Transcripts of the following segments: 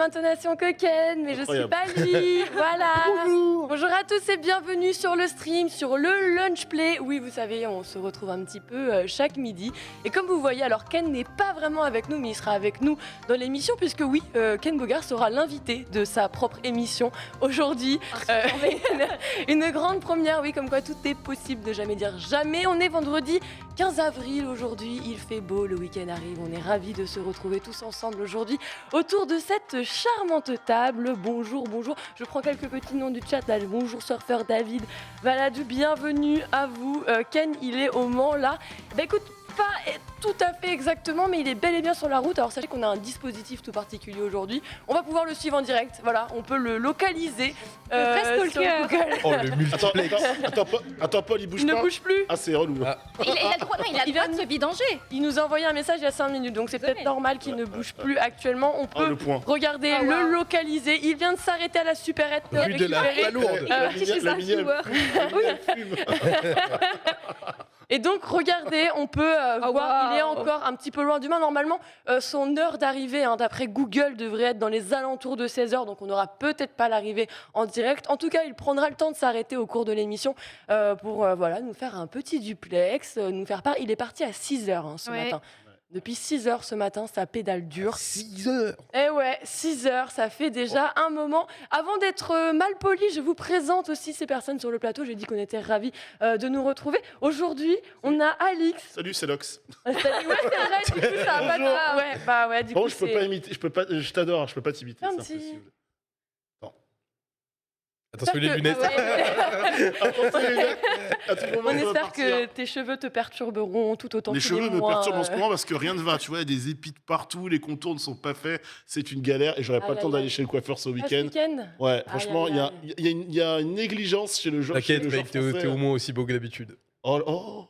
même intonation que Ken, mais Incroyable. je suis pas lui. Voilà. Bonjour. Bonjour à tous et bienvenue sur le stream, sur le Lunch Play. Oui, vous savez, on se retrouve un petit peu chaque midi. Et comme vous voyez, alors Ken n'est pas vraiment avec nous, mais il sera avec nous dans l'émission, puisque oui, Ken Bogard sera l'invité de sa propre émission aujourd'hui. Une grande première, oui, comme quoi tout est possible, de jamais dire jamais. On est vendredi 15 avril aujourd'hui, il fait beau, le week-end arrive, on est ravis de se retrouver tous ensemble aujourd'hui autour de cette charmante table. Bonjour, bonjour, je prends quelques petits noms du chat là. Bonjour surfeur David, Valadou, bienvenue à vous. Ken, il est au Mans là. Bah écoute, pas tout à fait exactement, mais il est bel et bien sur la route. Alors sachez qu'on a un dispositif tout particulier aujourd'hui. On va pouvoir le suivre en direct. Voilà, on peut le localiser. Sur Google. Oh, le multiplex. Attends, Paul, il bouge Il pas. ne bouge plus. Ah, c'est relou. Ah. Il a le droit, non, il a le droit de se vidanger. Il nous a envoyé un message il y a 5 minutes, donc c'est peut-être normal qu'il ne bouge plus actuellement. On Ah, peut le point. regarder, le localiser. Il vient de s'arrêter à la supérette. Rue de la Palourde. La mini- Et donc, regardez, on peut voir, il est encore un petit peu loin du Mans. Normalement, son heure d'arrivée, d'après Google, devrait être dans les alentours de 16h, donc on n'aura peut-être pas l'arrivée en direct. En tout cas, il prendra le temps de s'arrêter au cours de l'émission pour nous faire un petit duplex, nous faire part. Il est parti à 6h ce matin. Depuis 6h ce matin, ça pédale dur. 6 heures. Eh ouais, 6h, ça fait déjà un moment. Avant d'être mal poli, je vous présente aussi ces personnes sur le plateau. J'ai dit qu'on était ravis de nous retrouver. Aujourd'hui, on a Alix. Salut, c'est Lox. Ouais, c'est vrai, du coup, ça va pas de ça. Ouais, bah ouais, du Bon, coup, je peux pas imiter, je t'adore, je peux pas t'imiter, Un c'est petit- impossible. Attention les lunettes. Attends, c'est les gars. À tout moment, On ça va espère partir. que tes cheveux te perturberont tout autant Les que cheveux les me mois, perturbent en ce moment parce que rien ne va. Tu vois, il y a des épis de partout, les contours ne sont pas faits. C'est une galère et j'aurais pas Aïe, le temps aïe, d'aller aïe. chez le coiffeur ce Ah, ce week-end. week-end. Ouais, franchement, aïe, aïe. il y a une négligence chez le genre. T'inquiète, chez le genre mec, t'es français. au moins aussi beau que d'habitude. Oh.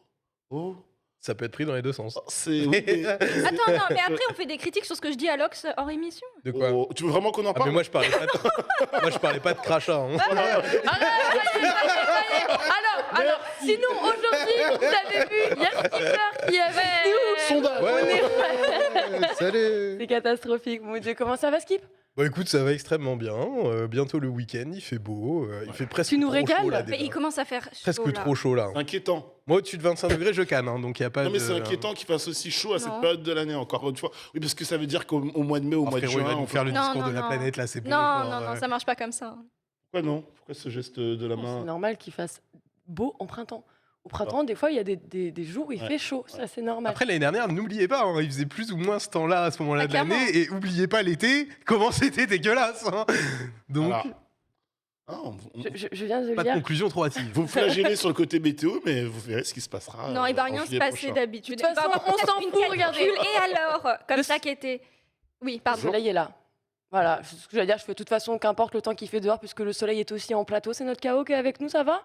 Ça peut être pris dans les deux sens. C'est. Oui, mais- Attends, non, mais après, on fait des critiques sur ce que je dis à Lox hors émission. De quoi Oh, tu veux vraiment qu'on en Ah, mais parle? moi je parlais pas de, moi, je parlais pas de crachat. Hein. Alors, sinon, aujourd'hui, vous avez vu, il y a Skipper qui avait... Sondage. Ouais, salut. C'est catastrophique, mon Dieu. Comment ça va, Skip? Bon écoute, ça va extrêmement bien. Bientôt le week-end, il fait beau. Il fait presque Tu nous trop régales. chaud là Mais déjà. il commence à faire chaud, Presque là. trop chaud là. C'est inquiétant. Moi au-dessus de 25 degrés, je canne. Donc il y a pas Non, mais de... c'est inquiétant qu'il fasse aussi chaud à cette Non. période de l'année, encore une fois. Oui, parce que ça veut dire qu'au mois de mai, au Oh, mois de frérot, il va juin. nous faire le Non, discours non, de la non. planète là, c'est bon. Non, ça marche pas comme ça. Pourquoi non? Pourquoi ce geste de la C'est main? normal qu'il fasse beau en printemps. Au printemps, des fois, il y a des jours où il Ouais. fait chaud. Ça, c'est normal. Après l'année dernière, n'oubliez pas, il faisait plus ou moins ce temps-là à ce moment-là Ah, de l'année, clairement. et oubliez pas l'été, comment c'était dégueulasse. Donc, Voilà. Ah, Je viens de pas de lire. conclusion trop hâtive. vous me flagellez sur le côté météo, mais vous verrez ce qui se passera. Non, il va en rien se juillet passer prochain. d'habitude. De toute façon, Il va on avoir s'en une fout, canicule, regardez. Et alors Comme Le- ça qui était... Oui, Le pardon. soleil est là. Voilà, ce que j'allais dire, je fais de toute façon, qu'importe le temps qu'il fait dehors, puisque le soleil est aussi en plateau. C'est notre KO qui est avec nous, ça va?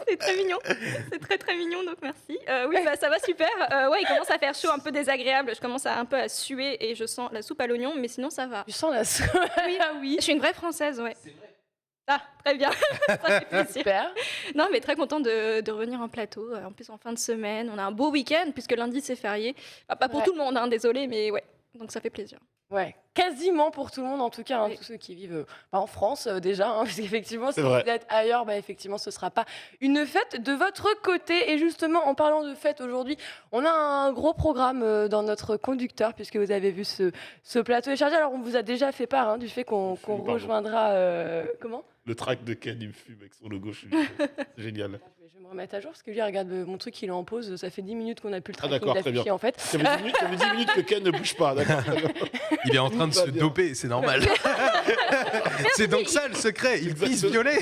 C'est très mignon. C'est très très mignon, donc merci. Oui, bah, ça va super. Ouais, il commence à faire chaud, un peu désagréable. Je commence un peu à suer et je sens la soupe à l'oignon, mais sinon ça va. Tu sens la oui. Ah oui. Je suis une vraie Française, ouais. C'est vrai. Ah, très bien. Ça fait plaisir. Super. Non, mais très contente de revenir en plateau. En plus, en fin de semaine, on a un beau week-end puisque lundi c'est férié. Enfin, pas pour Ouais. tout le monde, désolé, mais ouais. Donc ça fait plaisir. Ouais, quasiment pour tout le monde, en tout cas, Oui. tous ceux qui vivent en France déjà, parce qu'effectivement, si C'est vous vrai. êtes ailleurs, effectivement, ce ne sera pas une fête de votre côté. Et justement, en parlant de fête aujourd'hui, on a un gros programme dans notre conducteur, puisque vous avez vu ce plateau est chargé. Alors, on vous a déjà fait part du fait qu'on Pardon. rejoindra... comment? Le track de Ken, il me fume avec son logo. C'est génial. Je vais me remettre à jour, parce que lui, regarde, mon truc, il est en pause. Ça fait 10 minutes qu'on n'a plus le Ah, tracking d'accord, très bien. d'afficher, en fait. Ça fait 10 minutes que Ken ne bouge pas, d'accord. Il est en train de Tout va se bien. doper, c'est normal. C'est donc ça le secret, il pisse Exactement. violet.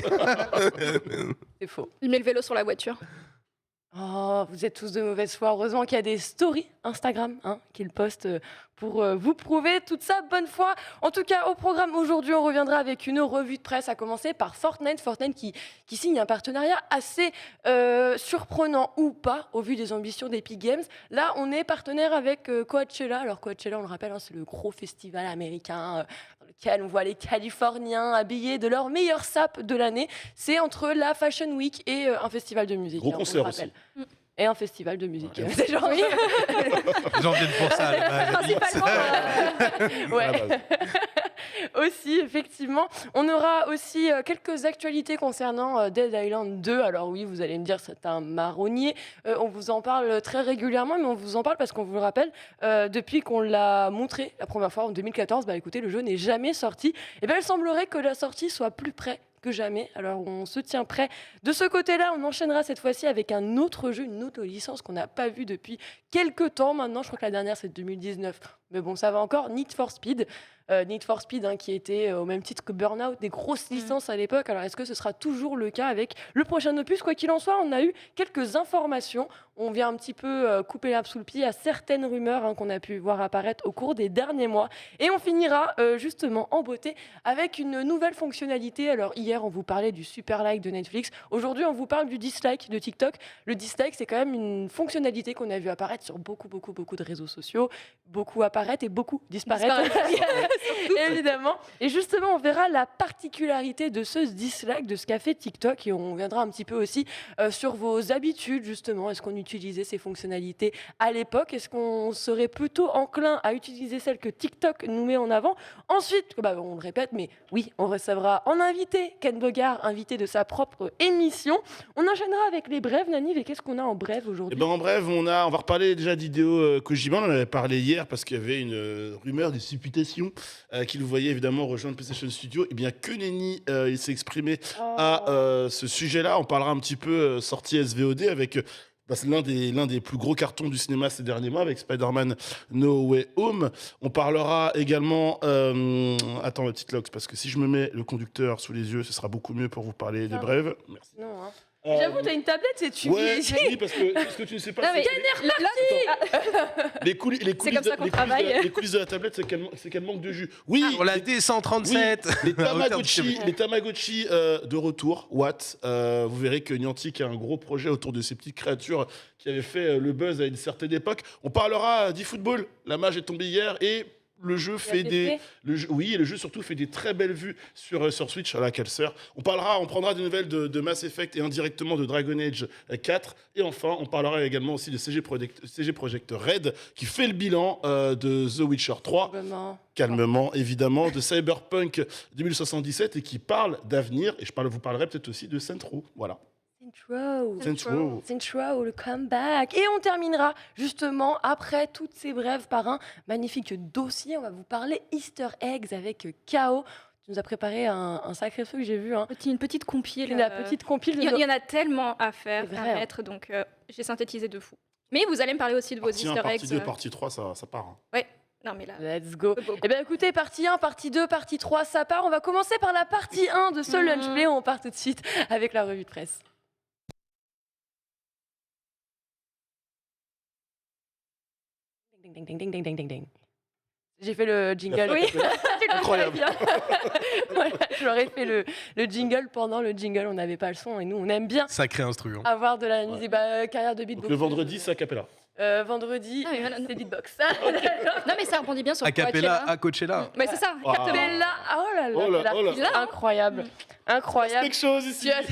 C'est faux. Il met le vélo sur la voiture. Oh, vous êtes tous de mauvaise foi. Heureusement qu'il y a des stories Instagram qu'il poste pour vous prouver toute sa bonne foi. En tout cas, au programme aujourd'hui, on reviendra avec une revue de presse, à commencer par Fortnite. Fortnite qui signe un partenariat assez surprenant ou pas, au vu des ambitions d'Epic Games. Là, on est partenaire avec Coachella. Alors Coachella, on le rappelle, c'est le gros festival américain dans lequel on voit les Californiens habillés de leur meilleur sap de l'année. C'est entre la Fashion Week et un festival de musique. Gros on le concert rappelle. aussi. et un festival de musique. Ouais. C'est genre... Oui. Les gens viennent pour ça. à la base. Principalement. Ouais. À la base. Aussi, effectivement. On aura aussi quelques actualités concernant Dead Island 2. Alors oui, vous allez me dire, c'est un marronnier. On vous en parle très régulièrement, mais on vous en parle parce qu'on vous le rappelle, depuis qu'on l'a montré la première fois en 2014, bah écoutez, le jeu n'est jamais sorti. Et bien, il semblerait que la sortie soit plus près que jamais. Alors, on se tient prêt. De ce côté-là, on enchaînera cette fois-ci avec un autre jeu, une autre licence qu'on n'a pas vue depuis quelques temps maintenant. Je crois que la dernière, c'est 2019. Mais bon, ça va encore. Need for Speed. Need for Speed, hein, qui était au même titre que Burnout, des grosses licences à l'époque. Alors, est-ce que ce sera toujours le cas avec le prochain opus? Quoi qu'il en soit, on a eu quelques informations. On vient un petit peu couper l'herbe sous le pied à certaines rumeurs, hein, qu'on a pu voir apparaître au cours des derniers mois. Et on finira justement en beauté avec une nouvelle fonctionnalité. Alors, hier, on vous parlait du super like de Netflix. Aujourd'hui, on vous parle du dislike de TikTok. Le dislike, c'est quand même une fonctionnalité qu'on a vu apparaître sur beaucoup de réseaux sociaux. Beaucoup apparaître et beaucoup disparaître. Évidemment. Et justement, on verra la particularité de ce dislike, de ce qu'a fait TikTok. Et on viendra un petit peu aussi sur vos habitudes, justement. Est-ce qu'on utilisait ces fonctionnalités à l'époque? Est-ce qu'on serait plutôt enclin à utiliser celles que TikTok nous met en avant? Ensuite, on le répète, mais oui, on recevra en invité Ken Bogard, invité de sa propre émission. On enchaînera avec les brèves, Naniv. Et qu'est-ce qu'on a en brève Eh aujourd'hui? ben, en bref, on va reparler déjà d'Hideo Kojima. On en avait parlé hier parce qu'il y avait une rumeur, des supputations qu'il voyait évidemment rejoindre PlayStation Studio. Et bien que nenni, il s'est exprimé à ce sujet-là. On parlera un petit peu sortie SVOD avec c'est l'un des plus gros cartons du cinéma ces derniers mois avec Spider-Man No Way Home. On parlera également... Attends, la petite Lox, parce que si je me mets le conducteur sous les yeux, ce sera beaucoup mieux pour vous parler des Ah. brèves. Merci. Non, hein. J'avoue, t'as une tablette, c'est tu Ouais, oui, parce que tu ne sais pas... Non, mais Les coulisses C'est comme ça qu'on travaille. les coulisses de la tablette, c'est qu'elle manque de jus. Oui, Pour la D137. les à hauteur de Tamagotchi, les Tamagotchi de retour, Watt. Vous verrez que Niantic a un gros projet autour de ces petites créatures qui avaient fait le buzz à une certaine époque. On parlera d'eFootball. La mage est tombée hier et le jeu fait le jeu surtout fait des très belles vues sur Switch à la Calcer. On prendra des nouvelles de Mass Effect et indirectement de Dragon Age 4. Et enfin, on parlera également aussi de CG Projekt Red qui fait le bilan de The Witcher 3. Calmement, évidemment, de Cyberpunk 2077 et qui parle d'avenir. Et vous parlerai peut-être aussi de Saints Row. Voilà. Saints Row, le comeback. Et on terminera justement après toutes ces brèves par un magnifique dossier. On va vous parler Easter eggs avec KO. Tu nous as préparé un sacré truc, j'ai vu. Hein. Une petite compile. La petite compile. Il y en a tellement à faire, C'est à vrai, mettre, donc j'ai synthétisé de fou. Mais vous allez me parler aussi de vos Partie 1, Easter eggs. partie 2, partie 3, ça part. Hein. Ouais, non mais là... Let's go. Go, go, go. Eh bien écoutez, partie 1, partie 2, partie 3, ça part. On va commencer par la partie 1 de ce lunch play. On part tout de suite avec la revue de presse. Ding, ding, ding, ding, ding, ding, ding. J'ai fait le jingle. Oui. Incroyable. Voilà, j'aurais fait le jingle pendant le jingle. On n'avait pas le son et nous, on aime bien Sacré instrument. avoir de la musique. Carrière de beatbox. Donc, le vendredi, c'est a cappella. Vendredi, Ah, mais voilà, c'est beatbox. Non mais ça rebondit bien sur A cappella, Coachella. à Coachella. Mais c'est ça, Ah. exactement. Bella, oh là là, Oh là, là, oh là. là. Incroyable, incroyable. Quelque chose ici. Tu as,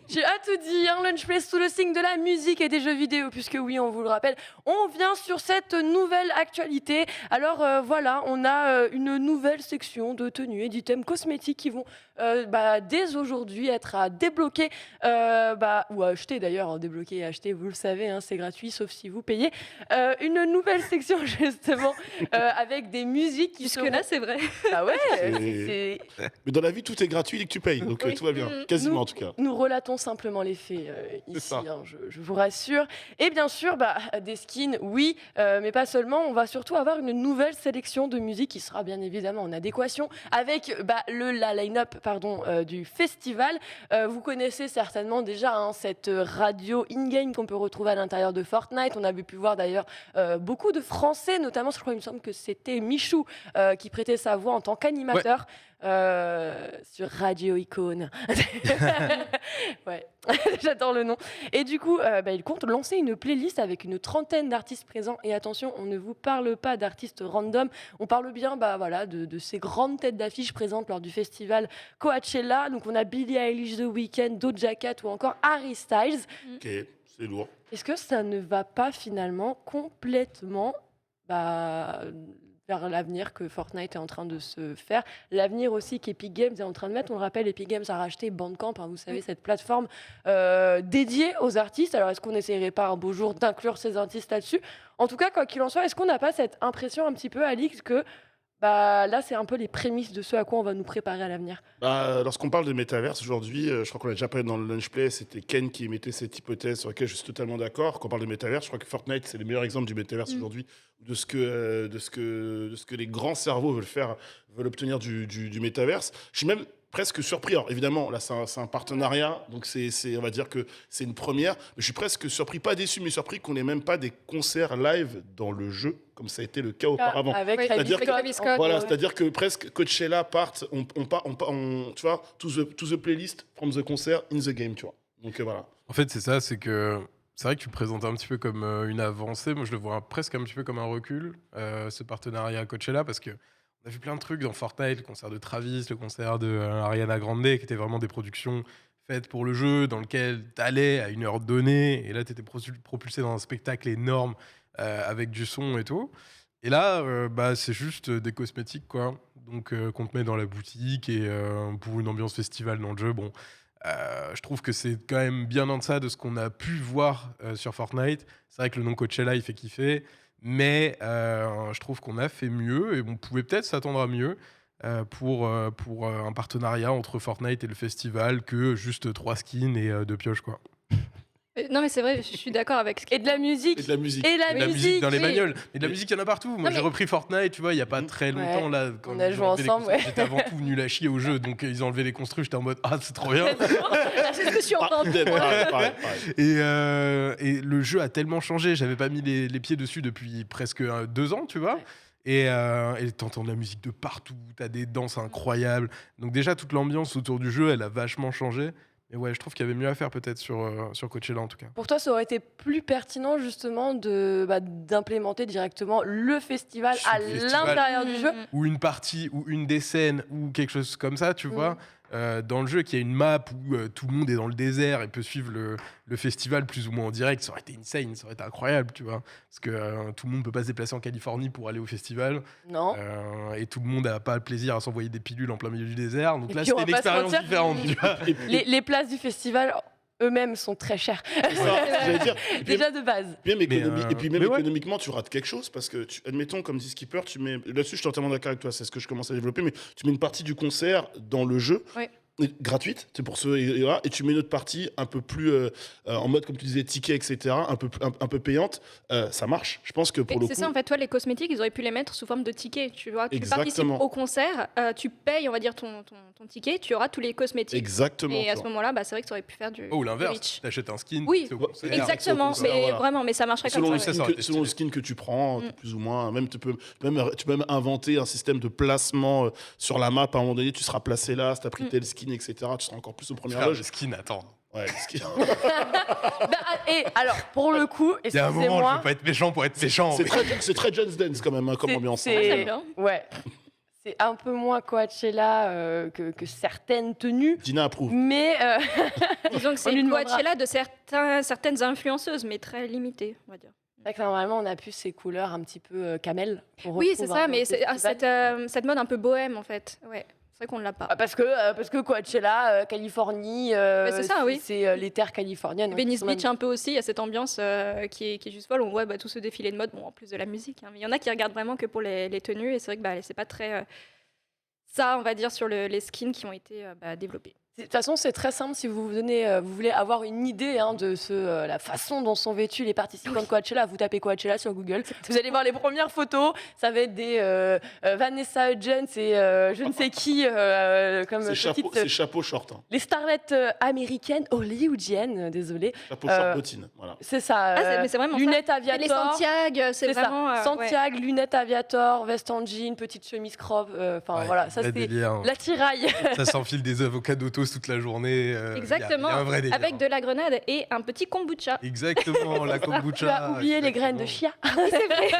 tu as tout dit, un lunch play sous le signe de la musique et des jeux vidéo, puisque oui, on vous le rappelle, on vient sur cette nouvelle actualité. Alors voilà, on a une nouvelle section de tenues et d'items cosmétiques qui vont dès aujourd'hui être à débloquer, ou à acheter d'ailleurs, débloquer et acheter, vous le savez, hein, c'est gratuit, sauf si vous payez. Une nouvelle section justement avec des musiques qui Jusque-là, c'est vrai. Ah ouais, C'est- Mais dans la vie, tout est gratuit dès que tu payes. Donc Oui. tout va bien. Quasiment en tout cas. Nous relatons simplement les faits ici, ça. hein, je vous rassure. Et bien sûr, des skins, oui, mais pas seulement. On va surtout avoir une nouvelle sélection de musique qui sera bien évidemment en adéquation avec la line-up du festival. Vous connaissez certainement déjà cette radio in-game qu'on peut retrouver à l'intérieur de Fortnite. On a pu voir d'ailleurs beaucoup de Français, notamment, je crois, il me semble que c'était Michou qui prêtait sa voix en tant qu'animateur. Sur Radio Icône. Ouais, j'adore le nom. Et du coup, il compte lancer une playlist avec une trentaine d'artistes présents. Et attention, on ne vous parle pas d'artistes random. On parle bien de ces grandes têtes d'affiche présentes lors du festival Coachella. Donc on a Billie Eilish, The Weeknd, Doja Cat ou encore Harry Styles. Ok. C'est lourd. Est-ce que ça ne va pas finalement complètement vers l'avenir que Fortnite est en train de se faire, l'avenir aussi qu'Epic Games est en train de mettre? On le rappelle, Epic Games a racheté Bandcamp, hein, vous savez, cette plateforme dédiée aux artistes. Alors est-ce qu'on essaierait pas un beau jour d'inclure ces artistes là-dessus? En tout cas, quoi qu'il en soit, est-ce qu'on n'a pas cette impression un petit peu, Alix, que là, c'est un peu les prémices de ce à quoi on va nous préparer à l'avenir? Lorsqu'on parle de métaverse aujourd'hui, je crois qu'on l'a déjà parlé dans le lunch play, c'était Ken qui émettait cette hypothèse sur laquelle je suis totalement d'accord. Quand on parle de métaverse, je crois que Fortnite, c'est le meilleur exemple du métaverse aujourd'hui, de ce que les grands cerveaux veulent obtenir du métaverse. Je suis même presque surpris. Alors évidemment, là, c'est un partenariat, donc on va dire que c'est une première. Mais je suis presque surpris, pas déçu, mais surpris qu'on n'ait même pas des concerts live dans le jeu, comme ça a été le cas auparavant. Avec C'est-à-dire Travis Scott. Voilà, c'est-à-dire que presque Coachella part, tu vois, to the playlist from the concert in the game, tu vois. Donc voilà. En fait, c'est ça, c'est que c'est vrai que tu le présentes un petit peu comme une avancée. Moi, je le vois presque un petit peu comme un recul, ce partenariat Coachella, parce que on a vu plein de trucs dans Fortnite, le concert de Travis, le concert de Ariana Grande, qui étaient vraiment des productions faites pour le jeu, dans lequel tu allais à une heure donnée, et là, tu étais propulsé dans un spectacle énorme avec du son et tout. Et là, c'est juste des cosmétiques, quoi. Donc, qu'on te met dans la boutique et pour une ambiance festival dans le jeu, bon. Je trouve que c'est quand même bien en deçà de ce qu'on a pu voir sur Fortnite. C'est vrai que le nom Coachella, il fait kiffer. Mais je trouve qu'on a fait mieux et on pouvait peut-être s'attendre à mieux pour un partenariat entre Fortnite et le festival que juste 3 skins et 2 pioches, quoi. Non, mais c'est vrai, je suis d'accord avec ce Et de la musique. Et de la musique. Et Et de la musique dans les oui. bagnoles. Mais de la musique, il y en a partout. Moi, Non, j'ai mais- repris Fortnite, tu vois, il y a pas très longtemps. Là, quand On a ils joué ont enlevé les ensemble, constructs, ouais. J'étais avant tout nul à chier au jeu, donc ils ont enlevé les construits. J'étais en mode c'est trop bien. C'est ce que je suis Ah, entendue. pareil. Et le jeu a tellement changé. J'avais pas mis les pieds dessus depuis presque 2 ans, tu vois. Ouais. Et t'entends de la musique de partout, t'as des danses incroyables. Donc déjà, toute l'ambiance autour du jeu, elle a vachement changé. Et ouais, je trouve qu'il y avait mieux à faire peut-être sur Coachella en tout cas. Pour toi, ça aurait été plus pertinent justement d'implémenter directement le festival Sur à le festival. l'intérieur du jeu. Ou une partie, ou une des scènes, ou quelque chose comme ça, tu vois. Dans le jeu, qu'il y a une map où tout le monde est dans le désert et peut suivre le festival plus ou moins en direct, ça aurait été insane, ça aurait été incroyable, tu vois. Parce que tout le monde peut pas se déplacer en Californie pour aller au festival. Non. Et tout le monde n'a pas le plaisir à s'envoyer des pilules en plein milieu du désert. Donc Et là, puis, on c'était une va pas se expérience mentir. différente, tu vois. Les places du festival eux-mêmes sont très chères. C'est ça, j'allais dire. Et puis, Déjà de base. même, et puis même mais ouais. économiquement, tu rates quelque chose parce que, admettons, comme dit Skipper, là-dessus, je suis entièrement d'accord avec toi, c'est ce que je commence à développer, mais tu mets une partie du concert dans le jeu. Ouais. Gratuite, c'est pour ceux et tu mets une autre partie un peu plus en mode comme tu disais ticket etc un peu payante, ça marche. Je pense que pour le C'est coup ça, en fait, toi, les cosmétiques, ils auraient pu les mettre sous forme de tickets, tu vois. Tu participes Exactement. au concert, tu payes, on va dire, ton ticket, tu auras tous les cosmétiques. exactement. Et à tu ce vois. moment-là, c'est vrai que ça aurait pu faire du Oh, du l'inverse, reach. t'achètes un skin, Oui, c'est au concert, exactement, c'est au concert, mais voilà. vraiment, mais ça marcherait Selon, comme le ça. ça ouais. aurait été selon le stylé. skin que tu prends, plus ou moins, même tu peux même inventer un système de placement sur la map. À un moment donné, tu seras placé là, si t'as pris tel skin, etc. Tu seras encore plus au premier Frère, loge. le skin, attends. Ouais, le skin. Et alors, pour le coup, Il y a un moment, je excusez-moi. veux pas être méchant pour être méchant. C'est très Just Dance quand même, hein, comme C'est- ambiance. c'est- Ah, j'aime bien. Ouais. C'est un peu moins Coachella que certaines tenues. Dina approuve. Mais Disons que On c'est lui une demandera. Coachella de certaines influenceuses, mais très limitées, on va dire. c'est vrai que normalement, on a plus ces couleurs un petit peu camel. qu'on Oui, retrouve c'est ça, dans mais le c'est festival. cette mode un peu bohème, en fait. Ouais, c'est vrai qu'on ne l'a pas. Parce que Coachella, Californie, c'est ça, oui. c'est les terres californiennes. donc, Venice qui sont Beach un peu aussi, il y a cette ambiance qui est juste folle. On voit tout ce défilé de mode, bon, en plus de la musique. Hein, mais il y en a qui regardent vraiment que pour les tenues, et c'est vrai que c'est pas très ça, on va dire, sur les skins qui ont été développés. De toute façon, c'est très simple si vous voulez avoir une idée de la façon dont sont vêtus les participants de Coachella. Vous tapez Coachella sur Google. Vous allez voir les premières photos. Ça va être des Vanessa Hudgens et je ne sais qui comme C'est chapeau short. Hein. les starlettes américaines, hollywoodiennes, désolé. Chapeau short bottine. Voilà. C'est ça. Mais c'est vraiment lunettes ça. C'est les Aviator. Santiago, c'est C'est vraiment... ça. Santiago, lunettes Aviator, veste en jean, petite chemise crop. Enfin Ouais, voilà, ça vrai c'est délire. l'attirail. Ça s'enfile des avocats d'auto toute la journée. Exactement, y a un vrai délire. avec de la grenade et un petit kombucha. Exactement, la Tu kombucha. as oublié les graines de chia. C'est vrai.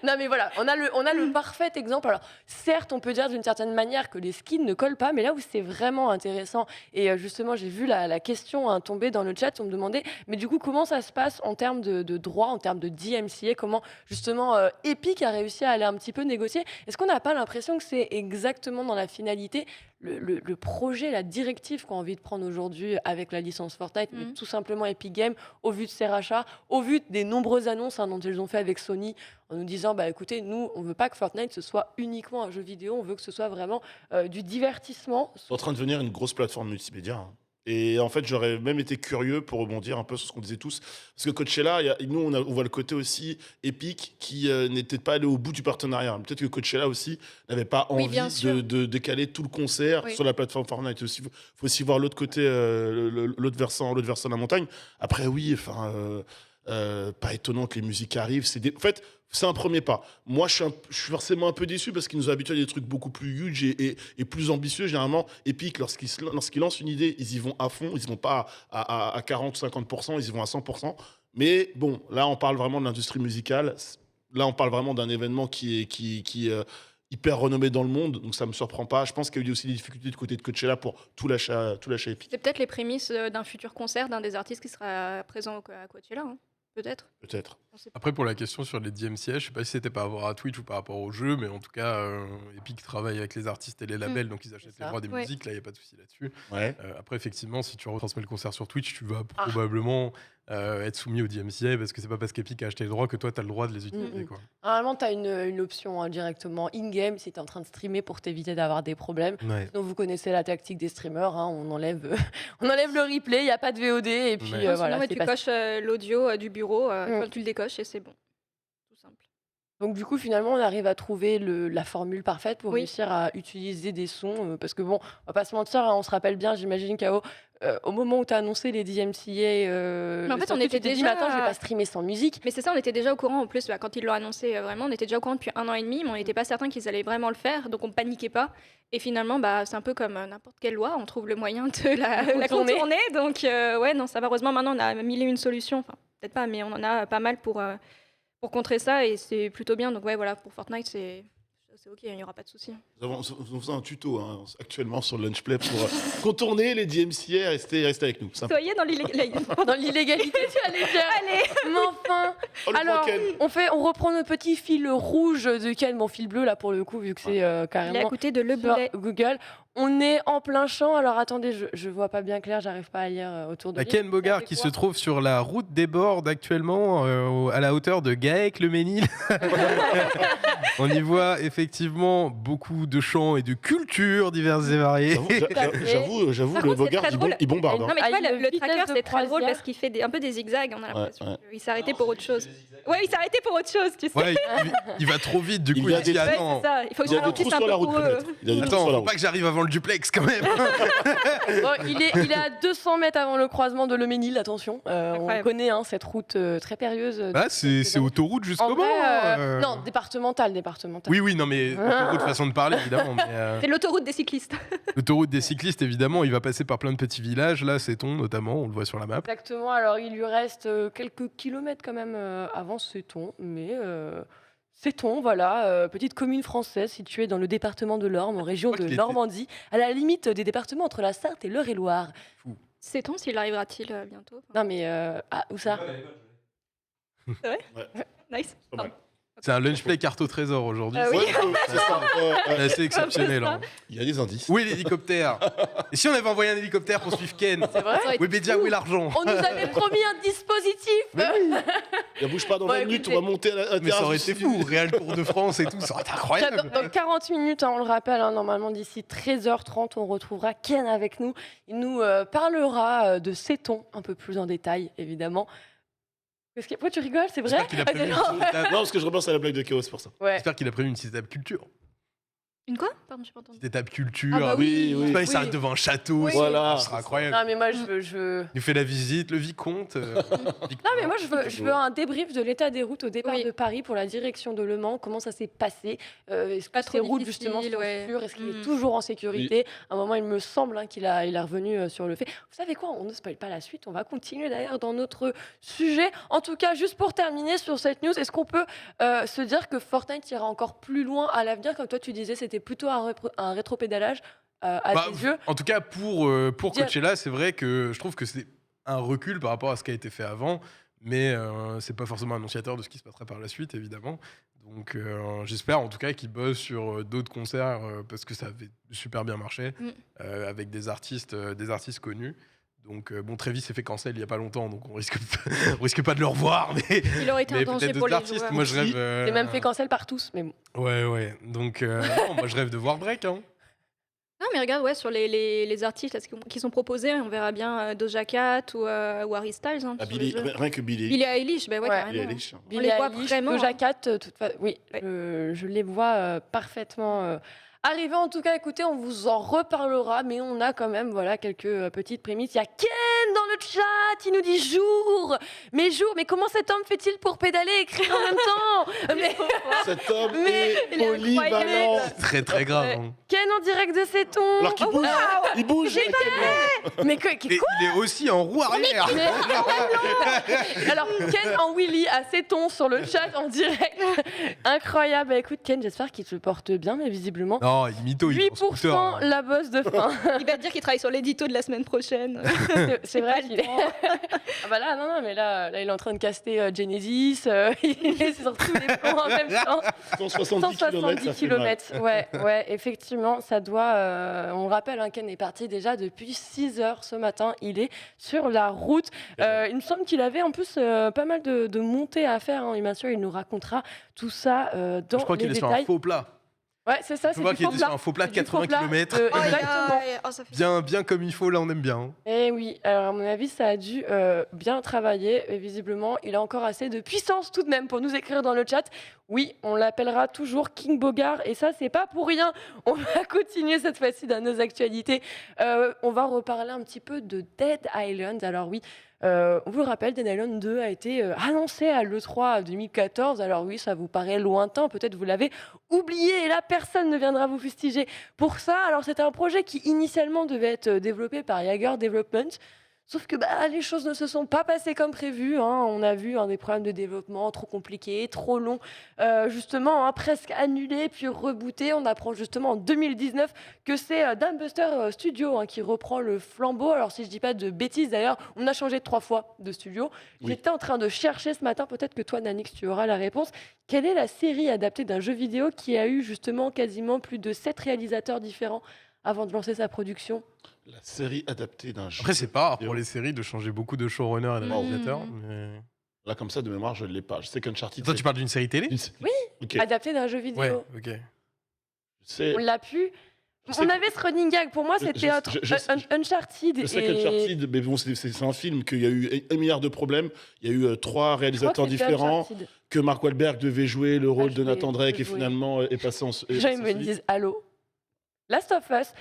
Non mais voilà, on a le parfait exemple. Alors certes, on peut dire d'une certaine manière que les skins ne collent pas, mais là où c'est vraiment intéressant, et justement j'ai vu la question tomber dans le chat, on me demandait, mais du coup comment ça se passe en termes de droit, en termes de DMCA, comment justement Epic a réussi à aller un petit peu négocier. Est-ce qu'on n'a pas l'impression que c'est exactement dans la finalité le projet, la directive qu'on a envie de prendre aujourd'hui avec la licence Fortnite, mais tout simplement Epic Games, au vu de ses rachats, au vu des nombreuses annonces dont ils ont fait avec Sony, en nous disant, bah écoutez, nous, on veut pas que Fortnite ce soit uniquement un jeu vidéo, on veut que ce soit vraiment du divertissement. C'est en train de devenir une grosse plateforme multimédia. Hein. Et en fait, j'aurais même été curieux pour rebondir un peu sur ce qu'on disait tous. Parce que Coachella, nous, on voit le côté aussi Epic qui n'était pas allé au bout du partenariat. Peut-être que Coachella aussi n'avait pas envie de décaler tout le concert sur la plateforme Fortnite. Il faut aussi voir l'autre côté, l'autre versant de la montagne. Après, oui, pas étonnant que les musiques arrivent. En fait, c'est un premier pas. Moi, je suis forcément un peu déçu parce qu'ils nous ont habitués à des trucs beaucoup plus huge et plus ambitieux. Généralement, Epic, lorsqu'ils lancent une idée, ils y vont à fond. Ils y vont pas à 40 ou 50%, ils y vont à 100%. Mais bon, là, on parle vraiment de l'industrie musicale. Là, on parle vraiment d'un événement qui est hyper renommé dans le monde. Donc, ça ne me surprend pas. Je pense qu'il y a eu aussi des difficultés du côté de Coachella pour tout l'achat Epic. C'est peut-être les prémices d'un futur concert d'un des artistes qui sera présent à Coachella. Hein. Peut-être. Après, pour la question sur les DMCA, je sais pas si c'était par rapport à Twitch ou par rapport au jeu, mais en tout cas, Epic travaille avec les artistes et les labels, donc ils achètent les droits des musiques, là, il n'y a pas de souci là-dessus. Ouais. Après, effectivement, si tu retransmets le concert sur Twitch, tu vas probablement être soumis au DMCA, parce que c'est pas parce qu'Epic a acheté les droits que toi, tu as le droit de les utiliser. Quoi. Normalement, tu as une option directement in-game si tu es en train de streamer pour t'éviter d'avoir des problèmes. Ouais. Sinon, vous connaissez la tactique des streamers, hein, on enlève le replay, il n'y a pas de VOD, et puis voilà. Sinon, tu coches l'audio du bureau quand tu le décoches et c'est bon. Tout simple. Donc du coup, finalement, on arrive à trouver la formule parfaite pour réussir à utiliser des sons. Parce que bon, on va pas se mentir, hein, on se rappelle bien, j'imagine, K.O., au moment où tu as annoncé les DMCA, mais en fait, on était déjà... dit, attends, je vais pas streamer sans musique. Mais c'est ça, on était déjà au courant. En plus, quand ils l'ont annoncé, vraiment, on était déjà au courant depuis 1 an et demi, mais on n'était pas certain qu'ils allaient vraiment le faire, donc on paniquait pas. Et finalement, c'est un peu comme n'importe quelle loi, on trouve le moyen de la contourner. Donc ouais, non, ça va. Heureusement, maintenant, on a mille et une solutions. Enfin, peut-être pas, mais on en a pas mal pour contrer ça, et c'est plutôt bien. Donc ouais, voilà, pour Fortnite, c'est ok, il n'y aura pas de souci. Nous faisons un tuto actuellement sur le Lunchplay pour contourner les DMCA. Restez avec nous. Simple. Soyez dans l'illégalité. Dans l'illégalité, tu allais dire. Allez. Mais enfin, alors, on reprend notre petit fil rouge de Ken, mon fil bleu là pour le coup, vu que c'est carrément. Il est à côté de Le Boulet. Google. On est en plein champ. Alors attendez, je vois pas bien clair, j'arrive pas à lire autour de lui. Ken Bogard qui se trouve sur la route des Bordes actuellement, à la hauteur de Gaec-le-Ménil. On y voit effectivement beaucoup de champs et de cultures diverses et variées. J'avoue, le Bogard, il bombarde. Non, mais tu vois, le tracker, c'est très croisière. drôle parce qu'il fait un peu des zigzags. On a l'impression qu'il s'est arrêté pour autre chose. Ouais, il s'est arrêté pour autre chose, tu sais. Ouais, il va trop vite, du coup, il a des non. C'est ça. Il faut que Il y a des trous sur la route, peut-être. Attends, faut pas que j'arrive avant le duplex quand même. Bon, il est à 200 mètres avant le croisement de Le Ménil, attention. On connaît cette route très périlleuse. Ah, c'est autoroute jusqu'au moment. Non, départementale. Oui, non, mais autoroute façon de parler, évidemment. C'est l'autoroute des cyclistes. L'autoroute des cyclistes, évidemment, il va passer par plein de petits villages. Là, Seton, notamment, on le voit sur la map. Exactement, alors il lui reste quelques kilomètres quand même avant Seton, mais Seton, voilà, petite commune française située dans le département de l'Orne, en région de Normandie, à la limite des départements entre la Sarthe et l'Eure-et-Loire. Sait-on s'il arrivera-t-il bientôt? Non mais, où ça? C'est vrai? Ouais. Nice. C'est un lunchplay carte au trésor aujourd'hui. Oui. C'est ça. C'est assez exceptionnel. Hein. Il y a des indices. Où est l'hélicoptère? Et si on avait envoyé un hélicoptère pour suivre Ken? C'est vrai? Webédia, où est l'argent? On nous avait promis un dispositif. Il bouge pas dans 20 minutes, on va monter à la terrasse. Mais ça aurait été fou, Real Tour de France et tout, ça aurait été incroyable. Dans 40 minutes, on le rappelle, normalement d'ici 13h30, on retrouvera Ken avec nous. Il nous parlera de Seton un peu plus en détail, évidemment. Pourquoi tu rigoles? C'est vrai? J'espère qu'il a prévu une petite table. Non, parce que je repense à la blague de Chaos pour ça. Ouais. J'espère qu'il a prévu une petite table culture. Une quoi? Pardon, j'ai pas entendu. Petite étape culture. Ah bah oui, oui. Tu vois, il oui. s'arrête devant un château. Oui. Voilà. Ce sera incroyable. Non, mais moi, je... Il nous fait la visite, le vicomte. Non, mais moi, je veux un débrief de l'état des routes au départ Oui. de Paris pour la direction de Le Mans. Comment ça s'est passé? Est-ce que Pas ces trop routes, difficile, justement, sont ouais. sûres? Est-ce qu'il est Mm. toujours en sécurité? À un moment, il me semble qu'il est revenu sur le fait. Vous savez quoi? On ne spoil pas la suite. On va continuer d'ailleurs dans notre sujet. En tout cas, juste pour terminer sur cette news, est-ce qu'on peut se dire que Fortnite ira encore plus loin à l'avenir? Comme toi, tu disais, c'était plutôt un rétropédalage à Bah, tes yeux. en tout cas, pour Dire- Coachella, c'est vrai que je trouve que c'est un recul par rapport à ce qui a été fait avant, mais c'est pas forcément annonciateur de ce qui se passerait par la suite, évidemment. Donc j'espère en tout cas qu'ils bossent sur d'autres concerts parce que ça avait super bien marché avec des artistes connus. Donc bon, Travis s'est fait cancel il y a pas longtemps, donc on risque pas de le revoir, mais, Il aurait été un mais danger peut-être pour d'autres les artistes. joueurs. Moi je rêve. C'est même fait cancel par tous, mais bon. Ouais. Donc non, moi je rêve de voir Drake. Hein. Non, mais regarde, ouais, sur les artistes là, qui sont proposés, on verra bien Doja Cat ou Harry Styles. Hein, Ah, sur les jeux. rien que Billy. Billie Eilish, bah ouais, Ouais. carrément. Billie Eilish. On les voit vraiment, Doja hein. Cat, oui, Ouais. je les vois parfaitement arriver. En tout cas, écoutez, on vous en reparlera, mais on a quand même voilà, quelques petites prémices. Il y a Ken dans le chat, il nous dit jour, mais comment cet homme fait-il pour pédaler et écrire en même temps? Mais Cet homme Mais est il est polyvalent. incroyable. Très très grave. Ouais. Hein. Ken en direct de ses tons. Alors qu'il bouge, il bouge. Mais Et quoi? il est aussi en roue arrière. Mais- Alors, Ken en Willy à ses tons sur le chat en direct. Incroyable. Bah, écoute, Ken, j'espère qu'il se porte bien, mais visiblement. Non, il mytho, il est en 8% scooter. Hein. la bosse de fin. Il va te dire qu'il travaille sur l'édito de la semaine prochaine. C'est vrai pas qu'il le est. temps. Ah bah là, non, mais là, il est en train de caster Genesis. Il est sur tous les plans en même temps. 170 km, 170 ça fait mal. km. Ouais, effectivement, ça doit. On rappelle, Ken est parti déjà depuis 6 heures ce matin. Il est sur la route. Il me semble qu'il avait en plus pas mal de montées à faire. Hein. Et bien sûr, il nous racontera tout ça dans Je crois les qu'il est sur un détails. faux plat. Ouais, c'est ça, Je c'est vois du qu'il faux était sur plat. un faux plat de C'est du faux 80 plat. km. Exactement. Oh, ça fait Bien comme il faut, là on aime bien. Hein. Eh oui, alors à mon avis, ça a dû bien travailler. Et visiblement, il a encore assez de puissance tout de même pour nous écrire dans le chat. Oui, on l'appellera toujours King Bogart. Et ça, c'est pas pour rien. On va continuer cette fois-ci dans nos actualités. On va reparler un petit peu de Dead Island. Alors oui, on vous le rappelle, Dead Island 2 a été annoncé à l'E3 2014. Alors oui, ça vous paraît lointain. Peut-être vous l'avez oublié. Et là, personne ne viendra vous fustiger pour ça. Alors c'était un projet qui initialement devait être développé par Jaeger Development. Sauf que les choses ne se sont pas passées comme prévu. Hein. On a vu des problèmes de développement trop compliqués, trop longs, justement presque annulés, puis rebootés. On apprend justement en 2019 que c'est Dambuster Studio qui reprend le flambeau. Alors si je dis pas de bêtises d'ailleurs, on a changé 3 fois de studio. Oui. J'étais en train de chercher ce matin, peut-être que toi Nanix tu auras la réponse. Quelle est la série adaptée d'un jeu vidéo qui a eu justement quasiment plus de 7 réalisateurs différents avant de lancer sa production? La série adaptée d'un jeu. Après, c'est pas rare vidéo. pour les séries de changer beaucoup de showrunners et de Mm. réalisateurs. Mais... Là, comme ça, de mémoire, je ne l'ai pas. Je sais qu'Uncharted. Toi, tu parles d'une série télé? Oui. Ok. Adapté d'un jeu vidéo. Ouais, ok. C'est- On l'a pu. Je sais On que- avait ce running gag. Pour moi, Je- c'était Uncharted. Je sais et- qu'Uncharted, mais bon, c'est un film qu'il y a eu 1 milliard de problèmes. Il y a eu 3 Je crois que réalisateurs c'était différents. Uncharted. Que Mark Wahlberg devait jouer le rôle de jouer, Nathan Drake et jouer. finalement est passé en. Les gens ils me disent Halo. Last of Us.